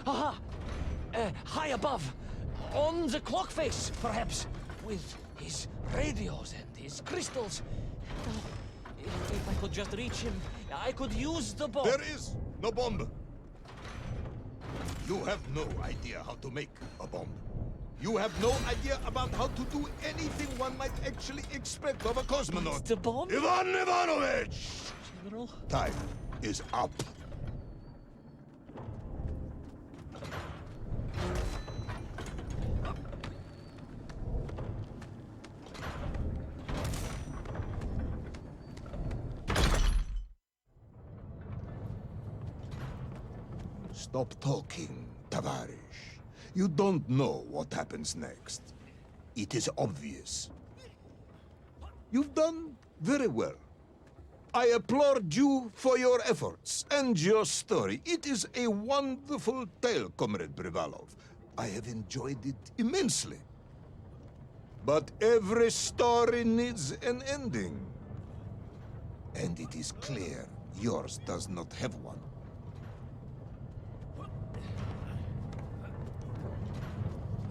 Aha! High above. On the clock face, perhaps. With his radios and his crystals. If I could just reach him, I could use the bomb. There is no bomb. You have no idea how to make a bomb. You have no idea about how to do anything one might actually expect of a cosmonaut. The bomb? Ivan Ivanovich! General? Time is up. Stop talking, Tavarish. You don't know what happens next. It is obvious. You've done Very well. I applaud you for your efforts and your story. It is a wonderful tale, Comrade Privalov. I have enjoyed it immensely. But every story needs an ending. And it is clear yours does not have one.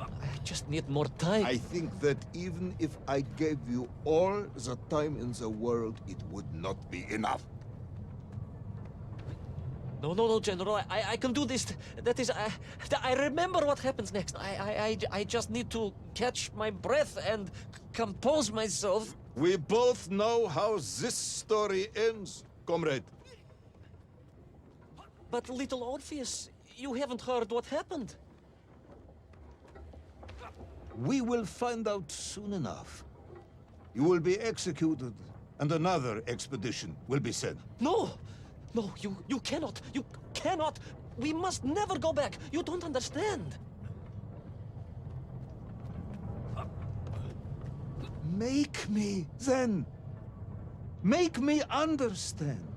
I just need more time. I think that even if I gave you all the time in the world, it would not be enough. No, General. I can do this. That is, I remember what happens next. I just need to catch my breath and compose myself. We both know how this story ends, comrade. But little Orpheus, you haven't heard what happened. We will find out soon enough. You will be executed, and another expedition will be sent. No, you cannot. You cannot. We must never go back. You don't understand. Make me, then. Make me understand.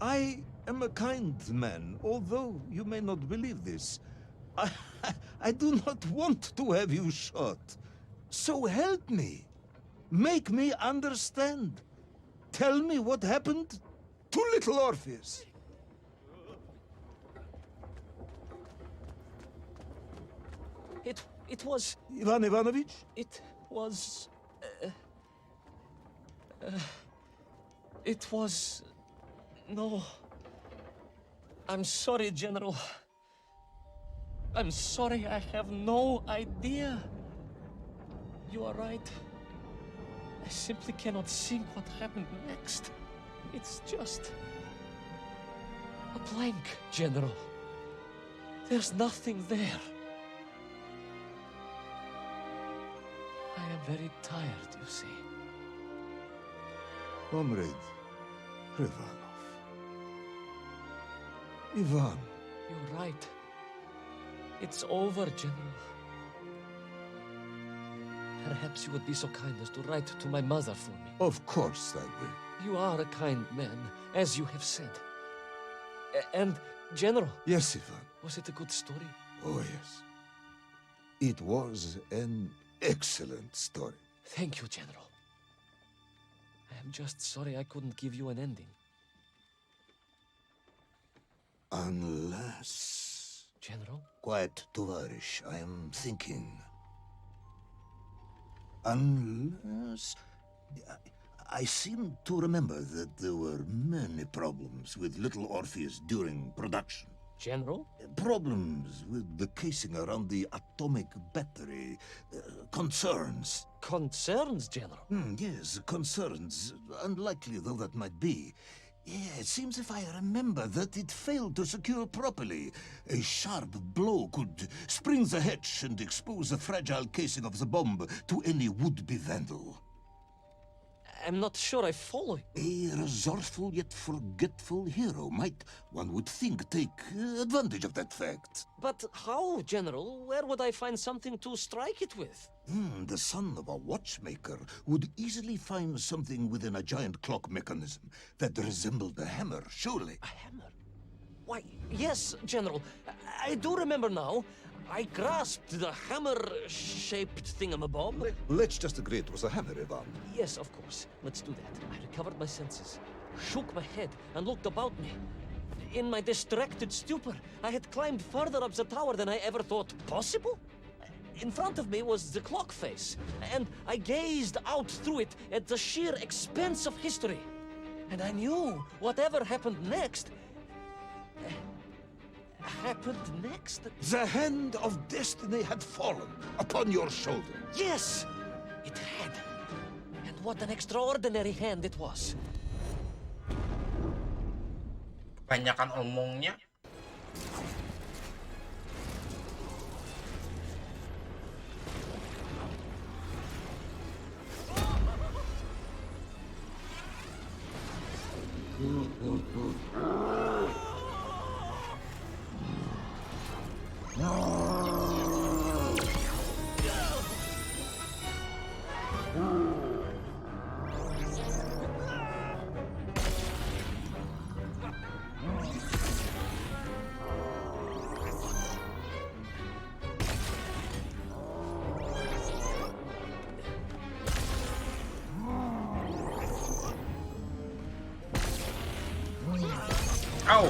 I am a kind man, although you may not believe this. I do not want to have you shot. So help me. Make me understand. Tell me what happened to little Orpheus. It was. Ivan Ivanovich? It was. It was. No. I'm sorry, General. I'm sorry, I have no idea. You are right. I simply cannot think what happened next. It's just a blank, General. There's nothing there. I am very tired, you see. Comrade Privalov. Ivan. You're right. It's over, General. Perhaps you would be so kind as to write to my mother for me. Of course I will. You are a kind man, as you have said. And, General, Yes, Ivan. was it a good story? Oh, yes. It was an excellent story. Thank you, General. I am just sorry I couldn't give you an ending. Unless... General? Quiet, Tovarish. I am thinking. Unless... I seem to remember that there were many problems with little Orpheus during production. General? Problems with the casing around the atomic battery. Concerns. Concerns, General? Yes, concerns. Unlikely though that might be. Yeah, it seems if I remember that it failed to secure properly. A sharp blow could spring the hatch and expose the fragile casing of the bomb to any would-be vandal. I'm not sure I follow. A resourceful yet forgetful hero might, one would think, take advantage of that fact. But how, General? Where would I find something to strike it with? The son of a watchmaker would easily find something within a giant clock mechanism that resembled a hammer, surely. A hammer? Why, yes, General. I do remember now. I grasped the hammer-shaped thingamabob. Let's just agree it was a hammer, Ivan. Yes, of course. Let's do that. I recovered my senses, shook my head, and looked about me. In my distracted stupor, I had climbed further up the tower than I ever thought possible. In front of me was the clock face, and I gazed out through it at the sheer expanse of history. And I knew whatever happened next... The hand of destiny had fallen upon your shoulder. Yes, it had. And what an extraordinary hand it was. Kebanyakan omongnya. เอ้า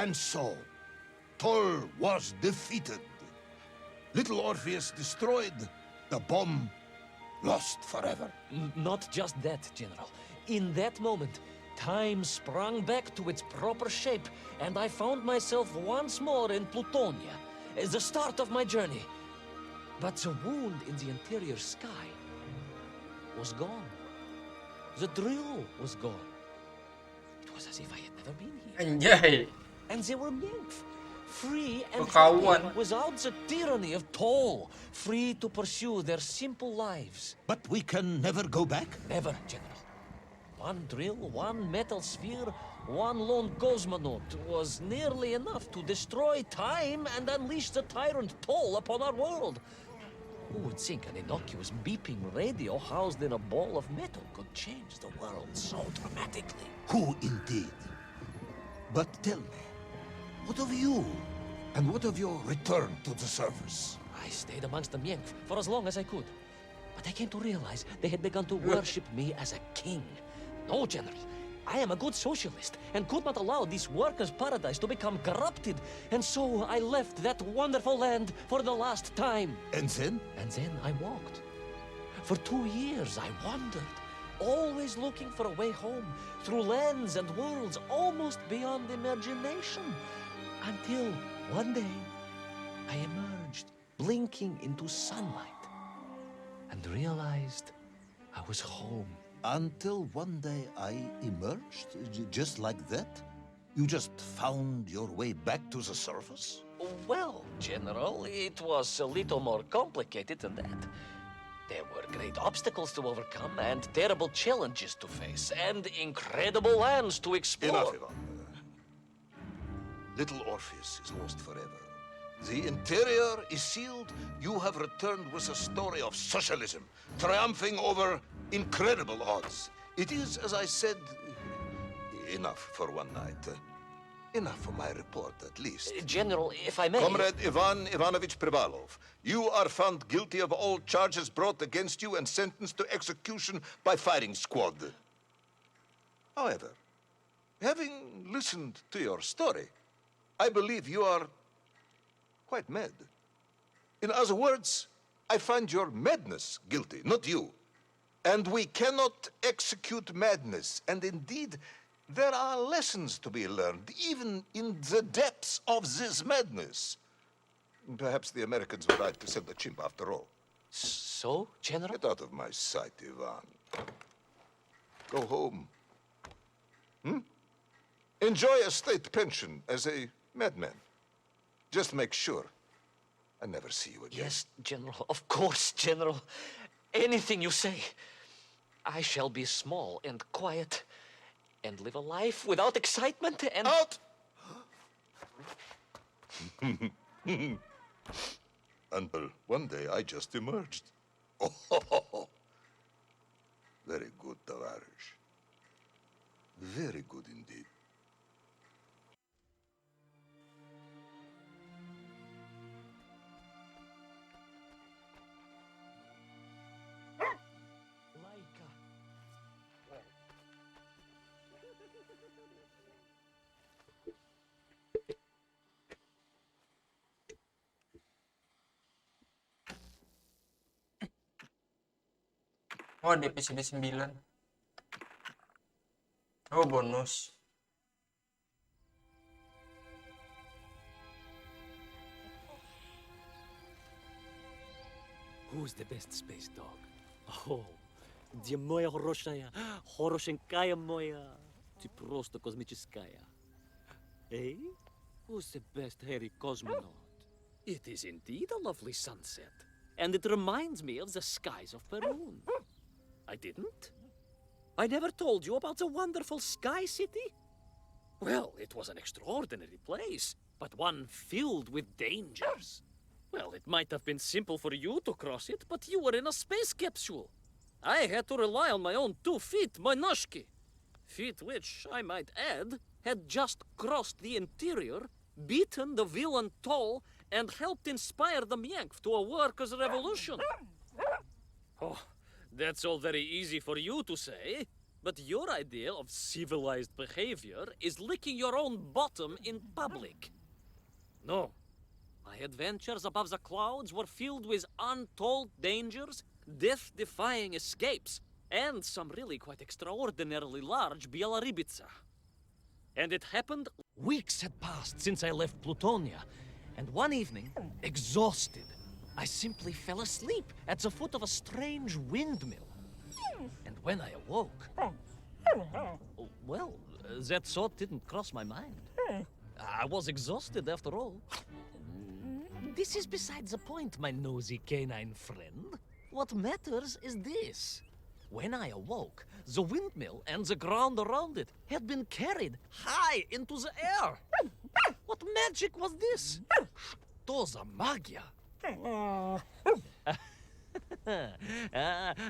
And so, Tol was defeated. Little Orpheus destroyed, the bomb lost forever. Not just that, General. In that moment, time sprang back to its proper shape, and I found myself once more in Plutonia, as the start of my journey. But the wound in the interior sky was gone. The drill was gone. It was as if I had never been here. Anjay. And they were nymph, free and Berkawan. happy, without the tyranny of toll, free to pursue their simple lives. But we can never go back? Never, General. One drill, one metal sphere, one lone cosmonaut was nearly enough to destroy time and unleash the tyrant toll upon our world. Who would think an innocuous beeping radio housed in a ball of metal could change the world so dramatically? Who indeed? But tell me, what of you? And what of your return to the surface? I stayed amongst the Mienk for as long as I could. But I came to realize they had begun to worship me as a king. No, General. I am a good socialist and could not allow this workers' paradise to become corrupted. And so I left that wonderful land for the last time. And then? And then I walked. For 2 years I wandered, always looking for a way home, through lands and worlds almost beyond imagination. Until one day I emerged, blinking into sunlight, and realized I was home. Until one day I emerged, just like that? You just found your way back to the surface? Well, General, it was a little more complicated than that. There were great obstacles to overcome, and terrible challenges to face, and incredible lands to explore. Enough, Ivan. Little Orpheus is lost forever. The interior is sealed. You have returned with a story of socialism, triumphing over incredible odds. It is, as I said, enough for one night. Enough for my report, at least. General, if I may... Comrade Ivan Ivanovich Privalov, you are found guilty of all charges brought against you and sentenced to execution by firing squad. However, having listened to your story, I believe you are quite mad. In other words, I find your madness guilty, not you. And we cannot execute madness. And indeed, there are lessons to be learned, even in the depths of this madness. Perhaps the Americans were right to send the chimp after all. So, General? Get out of my sight, Ivan. Go home. Enjoy a state pension as a madman. Just make sure I never see you again. Yes, General. Of course, General. Anything you say. I shall be small and quiet and live a life without excitement and... Out! Until one day I just emerged. Oh, very good, Tavarish. Very good indeed. Oh, di episode 9. Oh, bonus. Who's the best space dog? Oh, где моя хорошая, хорошенькая моя, ты просто космическая. Eh? Who's the best hairy cosmonaut? It is indeed a lovely sunset, and it reminds me of the skies of Peru. I didn't? I never told you about the wonderful Sky City? Well, it was an extraordinary place, but one filled with dangers. Well, it might have been simple for you to cross it, but you were in a space capsule. I had to rely on my own 2 feet, my noshki. Feet which, I might add, had just crossed the interior, beaten the villain Toll, and helped inspire the Myank to a workers' revolution. Oh, that's all very easy for you to say, but your idea of civilized behavior is licking your own bottom in public. No. My adventures above the clouds were filled with untold dangers, death-defying escapes, and some really quite extraordinarily large Bielorybitsa. And it happened... Weeks had passed since I left Plutonia, and one evening, exhausted, I simply fell asleep at the foot of a strange windmill. And when I awoke... Well, that thought didn't cross my mind. I was exhausted after all. This is beside the point, my nosy canine friend. What matters is this. When I awoke, the windmill and the ground around it had been carried high into the air. What magic was this? Что за магия?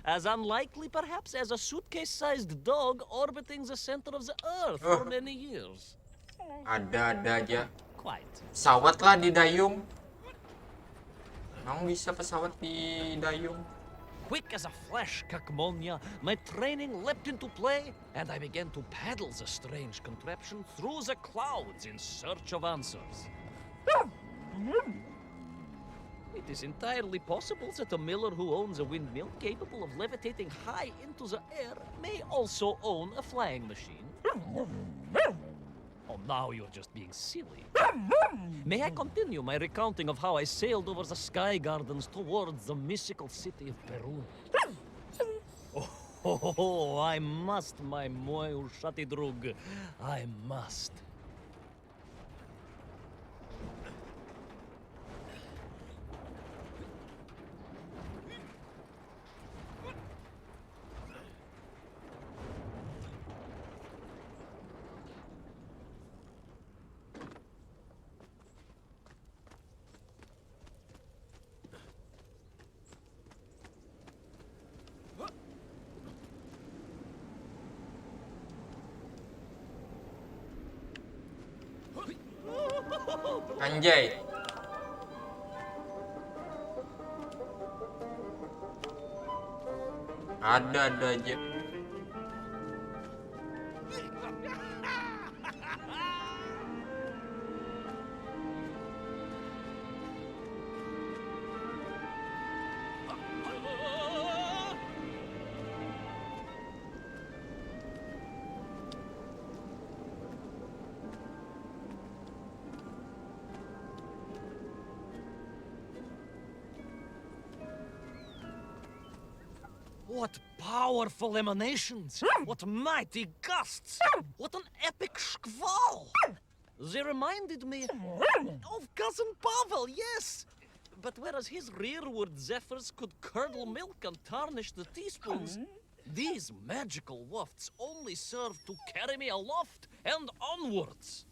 As unlikely, perhaps, as a suitcase-sized dog orbiting the center of the Earth for many years. Ada-ada aja. Quite. Pesawat lah di dayung. Emang bisa pesawat di dayung? Quick as a flash, Kakmonia, my training leapt into play, and I began to paddle the strange contraption through the clouds in search of answers. It is entirely possible that a miller who owns a windmill capable of levitating high into the air may also own a flying machine. Oh, now you're just being silly. May I continue my recounting of how I sailed over the sky gardens towards the mystical city of Peru? Oh, I must, my moj ušati drug. I must. Anjay. Ada-ada aja. What powerful emanations! What mighty gusts! What an epic shkval! They reminded me of Cousin Pavel, yes! But whereas his rearward zephyrs could curdle milk and tarnish the teaspoons, these magical wafts only serve to carry me aloft and onwards.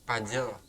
Puzzle.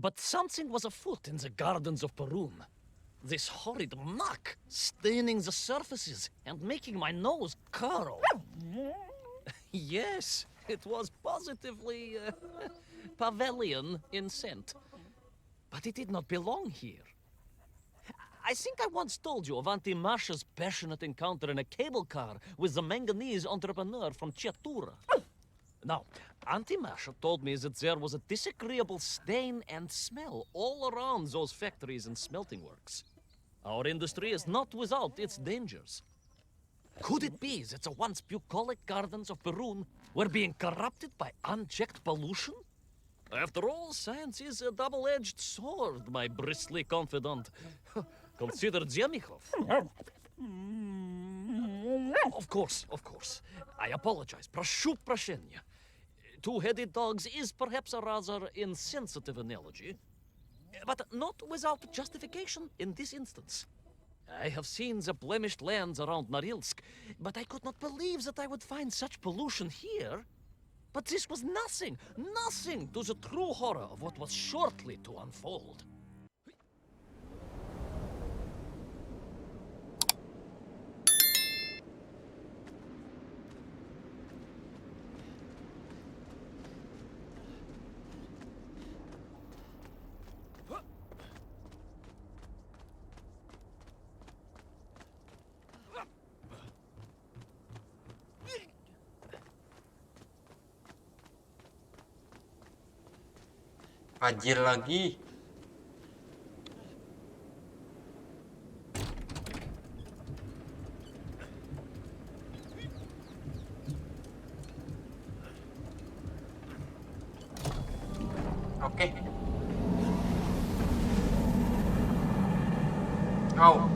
But something was afoot in the gardens of Perun. This horrid muck staining the surfaces and making my nose curl. Yes, it was positively pavilion in scent. But it did not belong here. I think I once told you of Auntie Masha's passionate encounter in a cable car with the manganese entrepreneur from Chatura. Now, Auntie Masha told me that there was a disagreeable stain and smell all around those factories and smelting works. Our industry is not without its dangers. Could it be that the once bucolic gardens of Perun were being corrupted by unchecked pollution? After all, science is a double-edged sword, my bristly confidant. Consider Zemikov. Of course. I apologize. Прошу прощения. Two-headed dogs is perhaps a rather insensitive analogy, but not without justification in this instance. I have seen the blemished lands around Norilsk, but I could not believe that I would find such pollution here. But this was nothing to the true horror of what was shortly to unfold. Fajir lagi. Oke. Oh.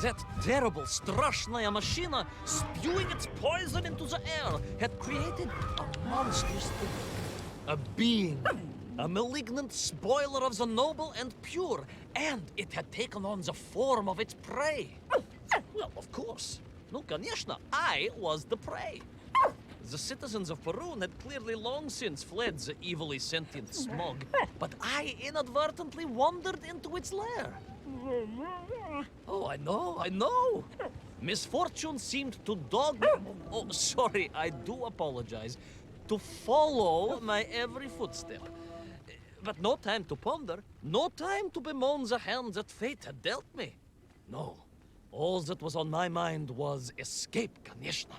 That terrible страшная machina spewing its poison into the air had created a monstrous thing. A being. A malignant spoiler of the noble and pure. And it had taken on the form of its prey. Well, of course. No, конечно, I was the prey. The citizens of Perun had clearly long since fled the evilly sentient smog, but I inadvertently wandered into its lair. Oh, I know. Misfortune seemed to dog me. Oh, sorry, I do apologize. To follow my every footstep. But no time to ponder, no time to bemoan the hand that fate had dealt me. No, all that was on my mind was escape, конечно.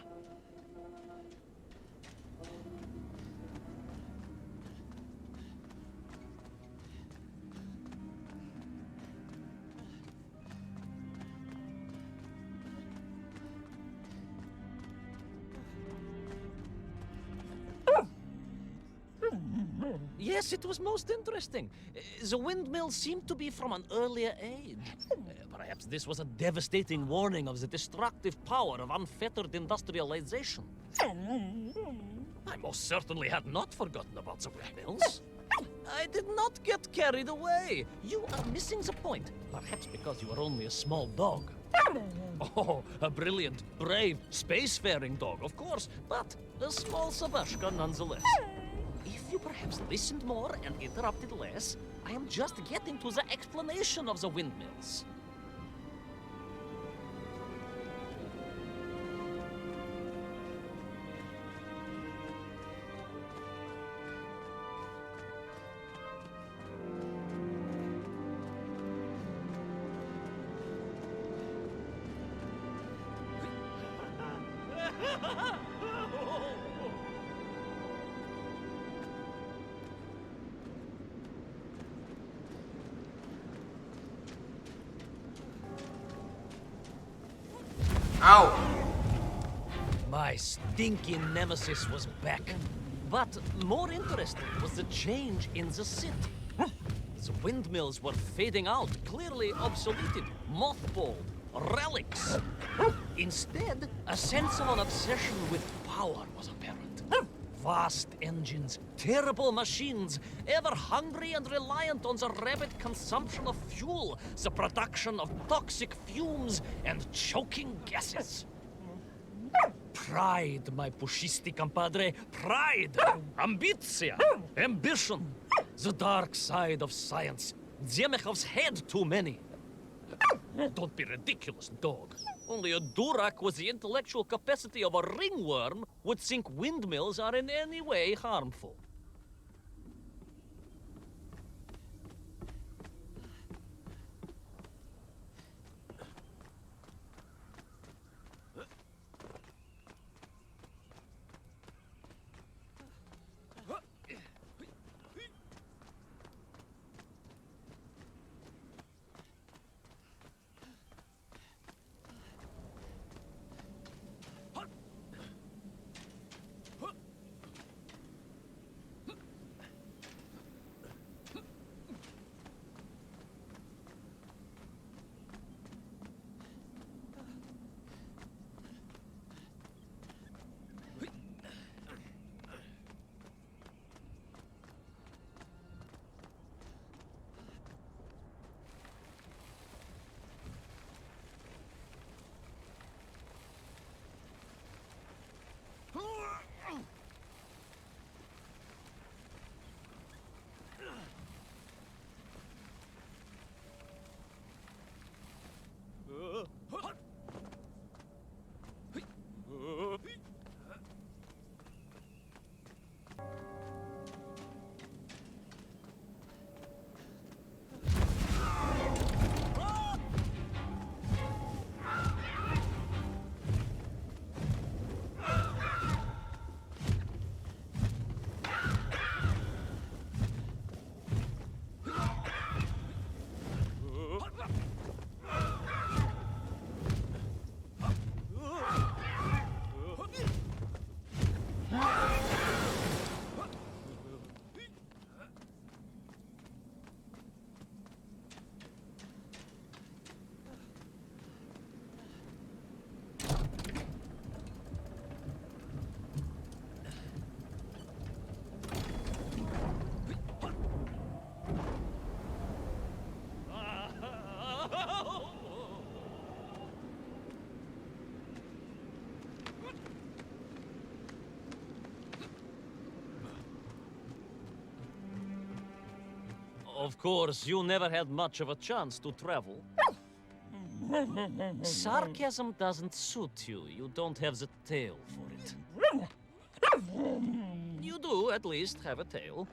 Yes, it was most interesting. The windmill seemed to be from an earlier age. Perhaps this was a devastating warning of the destructive power of unfettered industrialization. I most certainly had not forgotten about the windmills. I did not get carried away. You are missing the point. Perhaps because you are only a small dog. Oh, a brilliant, brave, spacefaring dog, of course, but a small Sabashka nonetheless. If you perhaps listened more and interrupted less, I am just getting to the explanation of the windmills. Ow! My stinking nemesis was back. But more interesting was the change in the city. The windmills were fading out, clearly obsoleted, mothballed, relics. Instead, a sense of an obsession with power was apparent. Vast engines, terrible machines, ever hungry and reliant on the rapid consumption of fuel, the production of toxic fumes and choking gases. Pride, my pushisti compadre, pride, ambitia, ambition, the dark side of science. Zemekov's had too many. Don't be ridiculous, dog. Only a Durak with the intellectual capacity of a ringworm would think windmills are in any way harmful. Of course, you never had much of a chance to travel. Sarcasm doesn't suit you. You don't have the tail for it. You do, at least, have a tail.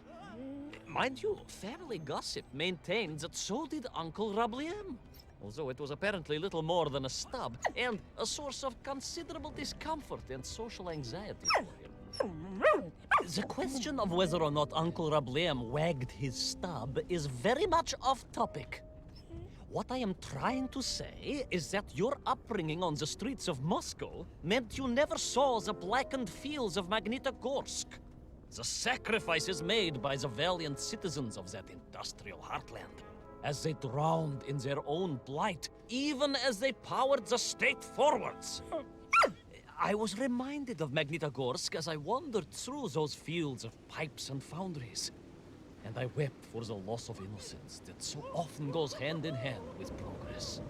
Mind you, family gossip maintained that so did Uncle Rabliem. Although it was apparently little more than a stub, and a source of considerable discomfort and social anxiety for him. The question of whether or not Uncle Rabliem wagged his stub is very much off topic. What I am trying to say is that your upbringing on the streets of Moscow meant you never saw the blackened fields of Magnitogorsk. The sacrifices made by the valiant citizens of that industrial heartland, as they drowned in their own blight, even as they powered the state forwards. I was reminded of Magnitogorsk as I wandered through those fields of pipes and foundries. And I wept for the loss of innocence that so often goes hand in hand with progress.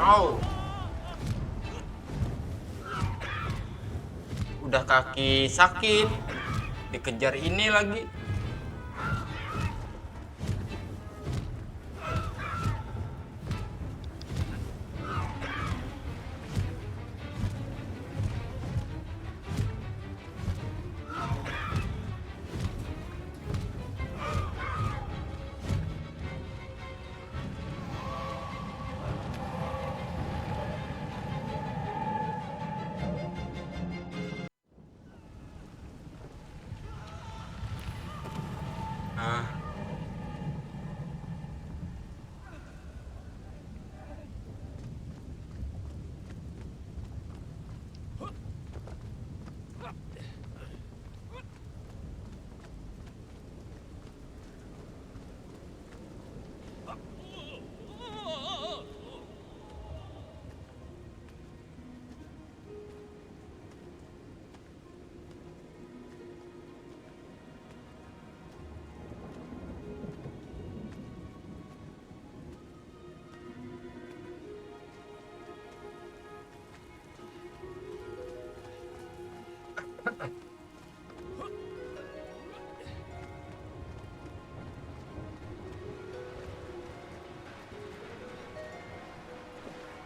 Au. Udah kaki sakit, dikejar ini lagi.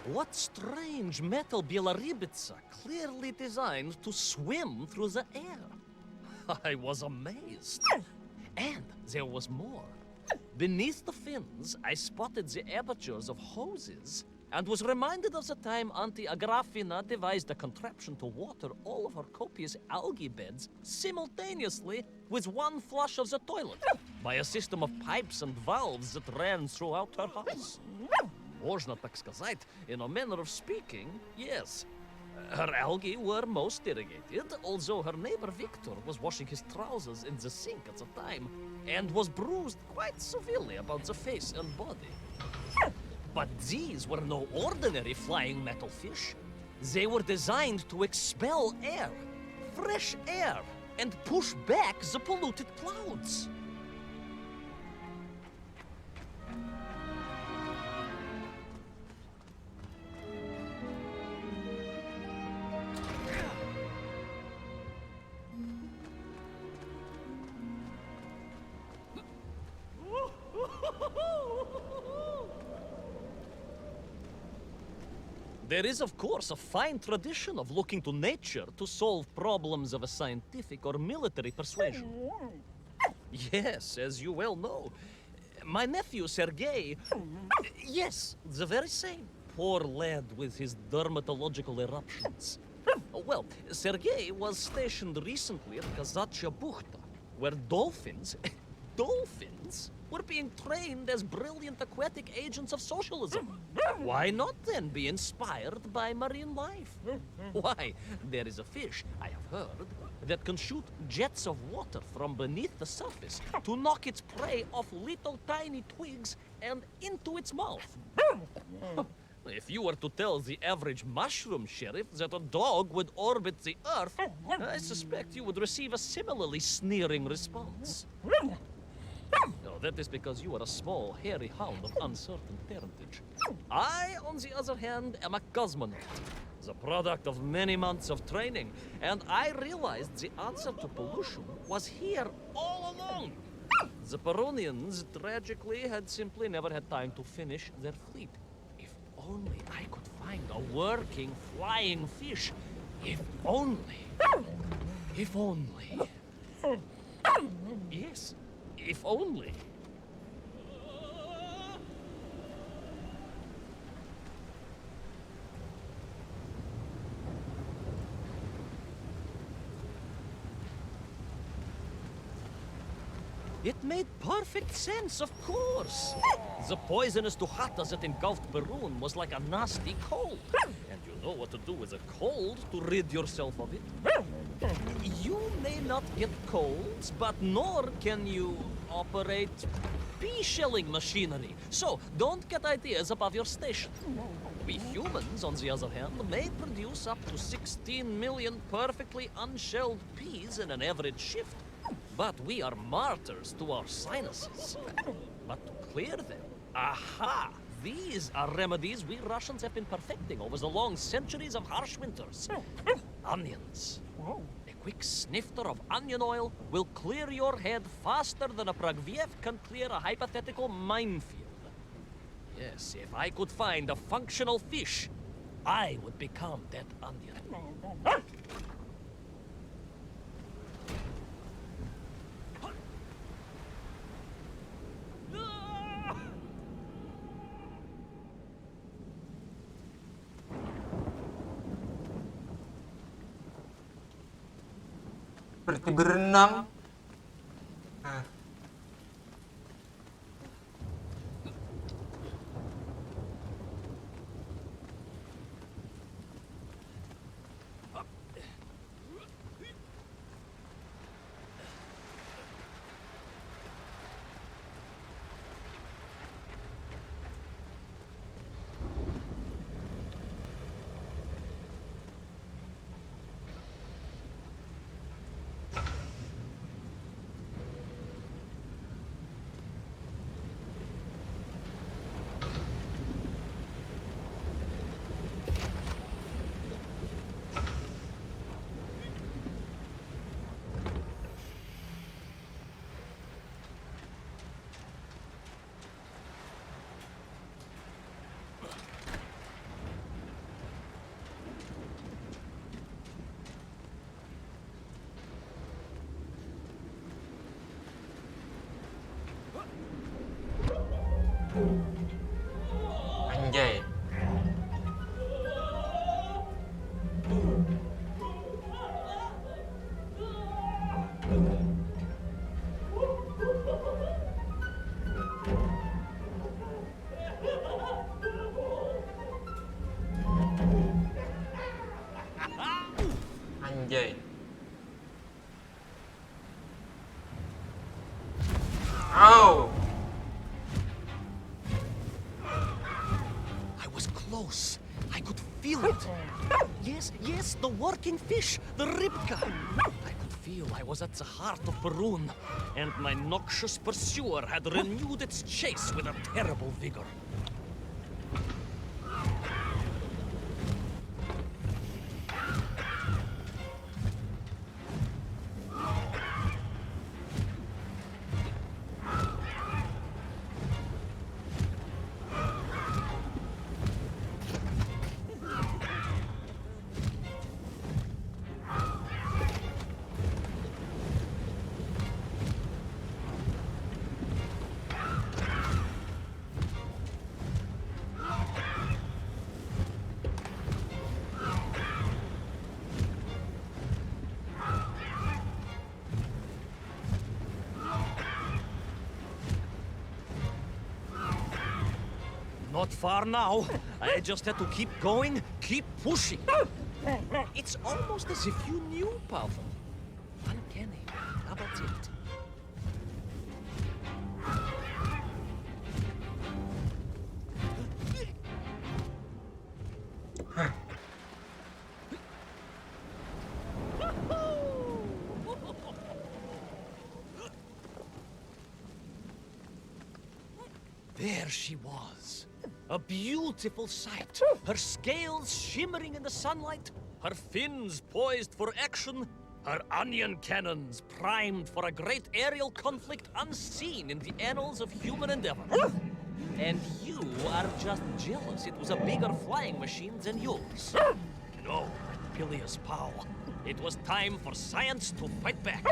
What strange metal Bielorybitsa clearly designed to swim through the air? I was amazed. And there was more. Beneath the fins, I spotted the apertures of hoses and was reminded of the time Auntie Agrafina devised a contraption to water all of her copious algae beds simultaneously with one flush of the toilet by a system of pipes and valves that ran throughout her house. Можно так сказать, in a manner of speaking, yes. Her algae were most irrigated, although her neighbor Victor was washing his trousers in the sink at the time and was bruised quite severely about the face and body. But these were no ordinary flying metal fish. They were designed to expel air, fresh air, and push back the polluted clouds. There is, of course, a fine tradition of looking to nature to solve problems of a scientific or military persuasion. Yes, as you well know. My nephew, Sergei... Yes, the very same. Poor lad with his dermatological eruptions. Well, Sergei was stationed recently at Kazachya Bukhta, where dolphins... dolphins? Were being trained as brilliant aquatic agents of socialism. Why not then be inspired by marine life? Why, there is a fish, I have heard, that can shoot jets of water from beneath the surface to knock its prey off little tiny twigs and into its mouth. If you were to tell the average mushroom sheriff that a dog would orbit the Earth, I suspect you would receive a similarly sneering response. No, that is because you are a small, hairy hound of uncertain parentage. I, on the other hand, am a cosmonaut, the product of many months of training, and I realized the answer to pollution was here all along. The Peronians, tragically, had simply never had time to finish their fleet. If only I could find a working flying fish. If only. If only. Yes. If only. It made perfect sense, of course. The poisonous Tuhata that engulfed Perun was like a nasty cold. And you know what to do with a cold to rid yourself of it. You may not get colds, but nor can you operate pea-shelling machinery. So, don't get ideas above your station. We humans, on the other hand, may produce up to 16 million perfectly unshelled peas in an average shift. But we are martyrs to our sinuses. But to clear them, aha! These are remedies we Russians have been perfecting over the long centuries of harsh winters. Onions. A quick snifter of onion oil will clear your head faster than a Pragviev can clear a hypothetical minefield. Yes, if I could find a functional fish, I would become that onion. Seperti berenang. Nah. Anjay. Anjay. Oh. I was close. I could feel it. Yes, the working fish, the ribka. I could feel I was at the heart of Perun, and my noxious pursuer had renewed its chase with a terrible vigor. Not far now. I just had to keep going, keep pushing. It's almost as if you knew, Pavel. Uncanny. How about it? There she was. A beautiful sight. Her scales shimmering in the sunlight, her fins poised for action, her onion cannons primed for a great aerial conflict unseen in the annals of human endeavor. And you are just jealous it was a bigger flying machine than yours. No, bilious pal. It was time for science to fight back.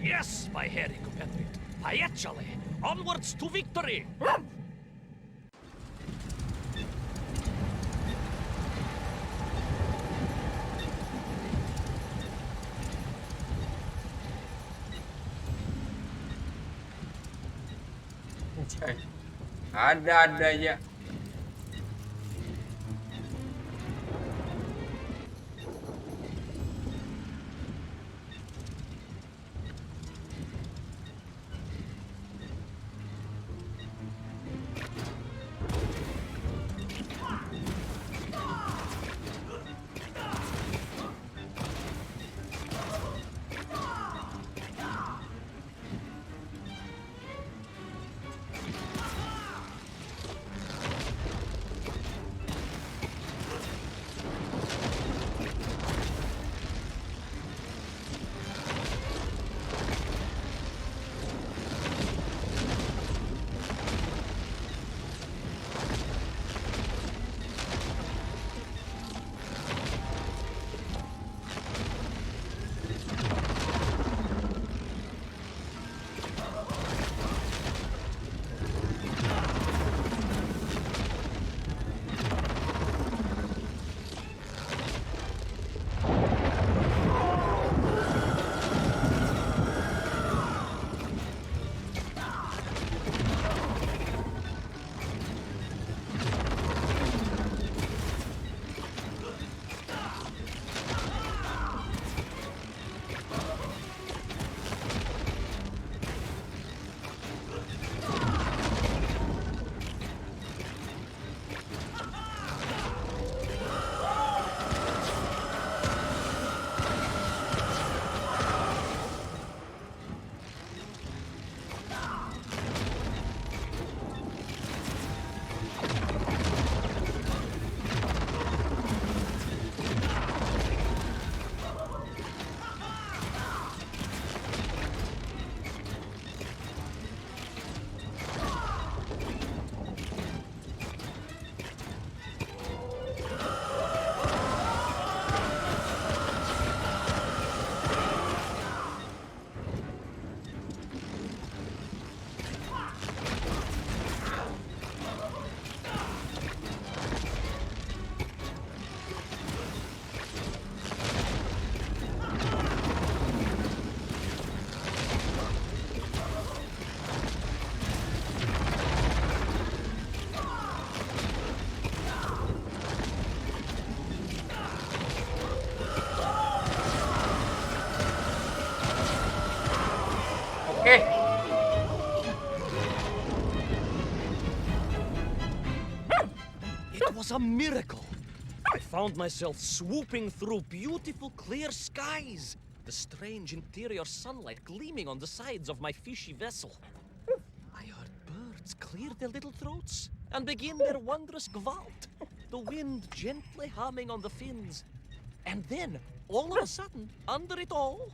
Yes, my hairy compatriot. Ayachale, onwards to victory! Anjay. Ada aja. Oke. It was a miracle. I found myself swooping through beautiful clear skies, the strange interior sunlight gleaming on the sides of my fishy vessel. I heard birds clear their little throats and begin their wondrous gvalt, the wind gently humming on the fins. And then, all of a sudden, under it all,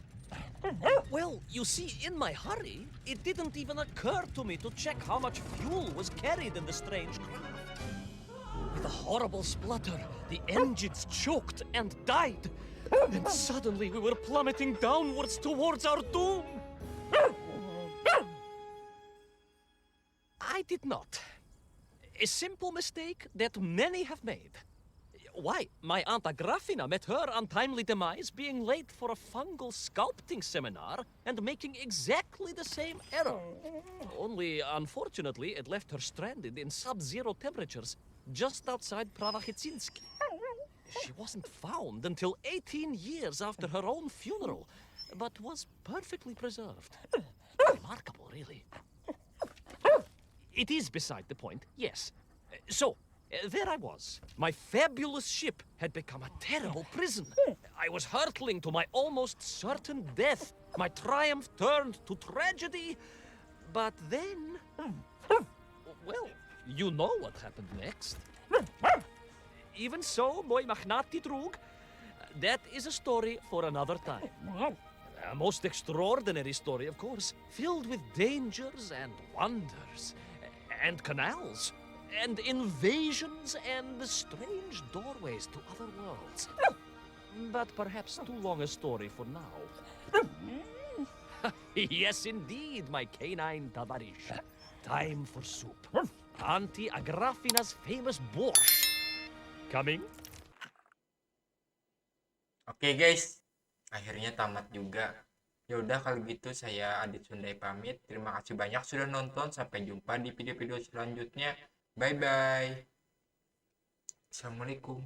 well, you see, in my hurry, it didn't even occur to me to check how much fuel was carried in the strange craft. With a horrible splutter, the engines choked and died. And suddenly we were plummeting downwards towards our doom. I did not. A simple mistake that many have made. Why, my Aunt Agrafina met her untimely demise being late for a fungal sculpting seminar and making exactly the same error. Only, unfortunately, it left her stranded in sub-zero temperatures just outside Pravachitsinsk. She wasn't found until 18 years after her own funeral, but was perfectly preserved. Remarkable, really. It is beside the point, yes. So, there I was. My fabulous ship had become a terrible prison. I was hurtling to my almost certain death. My triumph turned to tragedy. But then... Well, you know what happened next. Even so, mooi magnati droog, that is a story for another time. A most extraordinary story, of course, filled with dangers and wonders, and canals, and invasions, and strange doorways to other worlds. But perhaps too long a story for now. Yes, indeed, my canine tavarish. Time for soup. Auntie Agrafina's famous borscht. Coming? Oke guys, akhirnya tamat juga. Ya udah kalau gitu saya Adit Sundai pamit. Terima kasih banyak sudah nonton. Sampai jumpa di video-video selanjutnya. Bye bye. Assalamualaikum.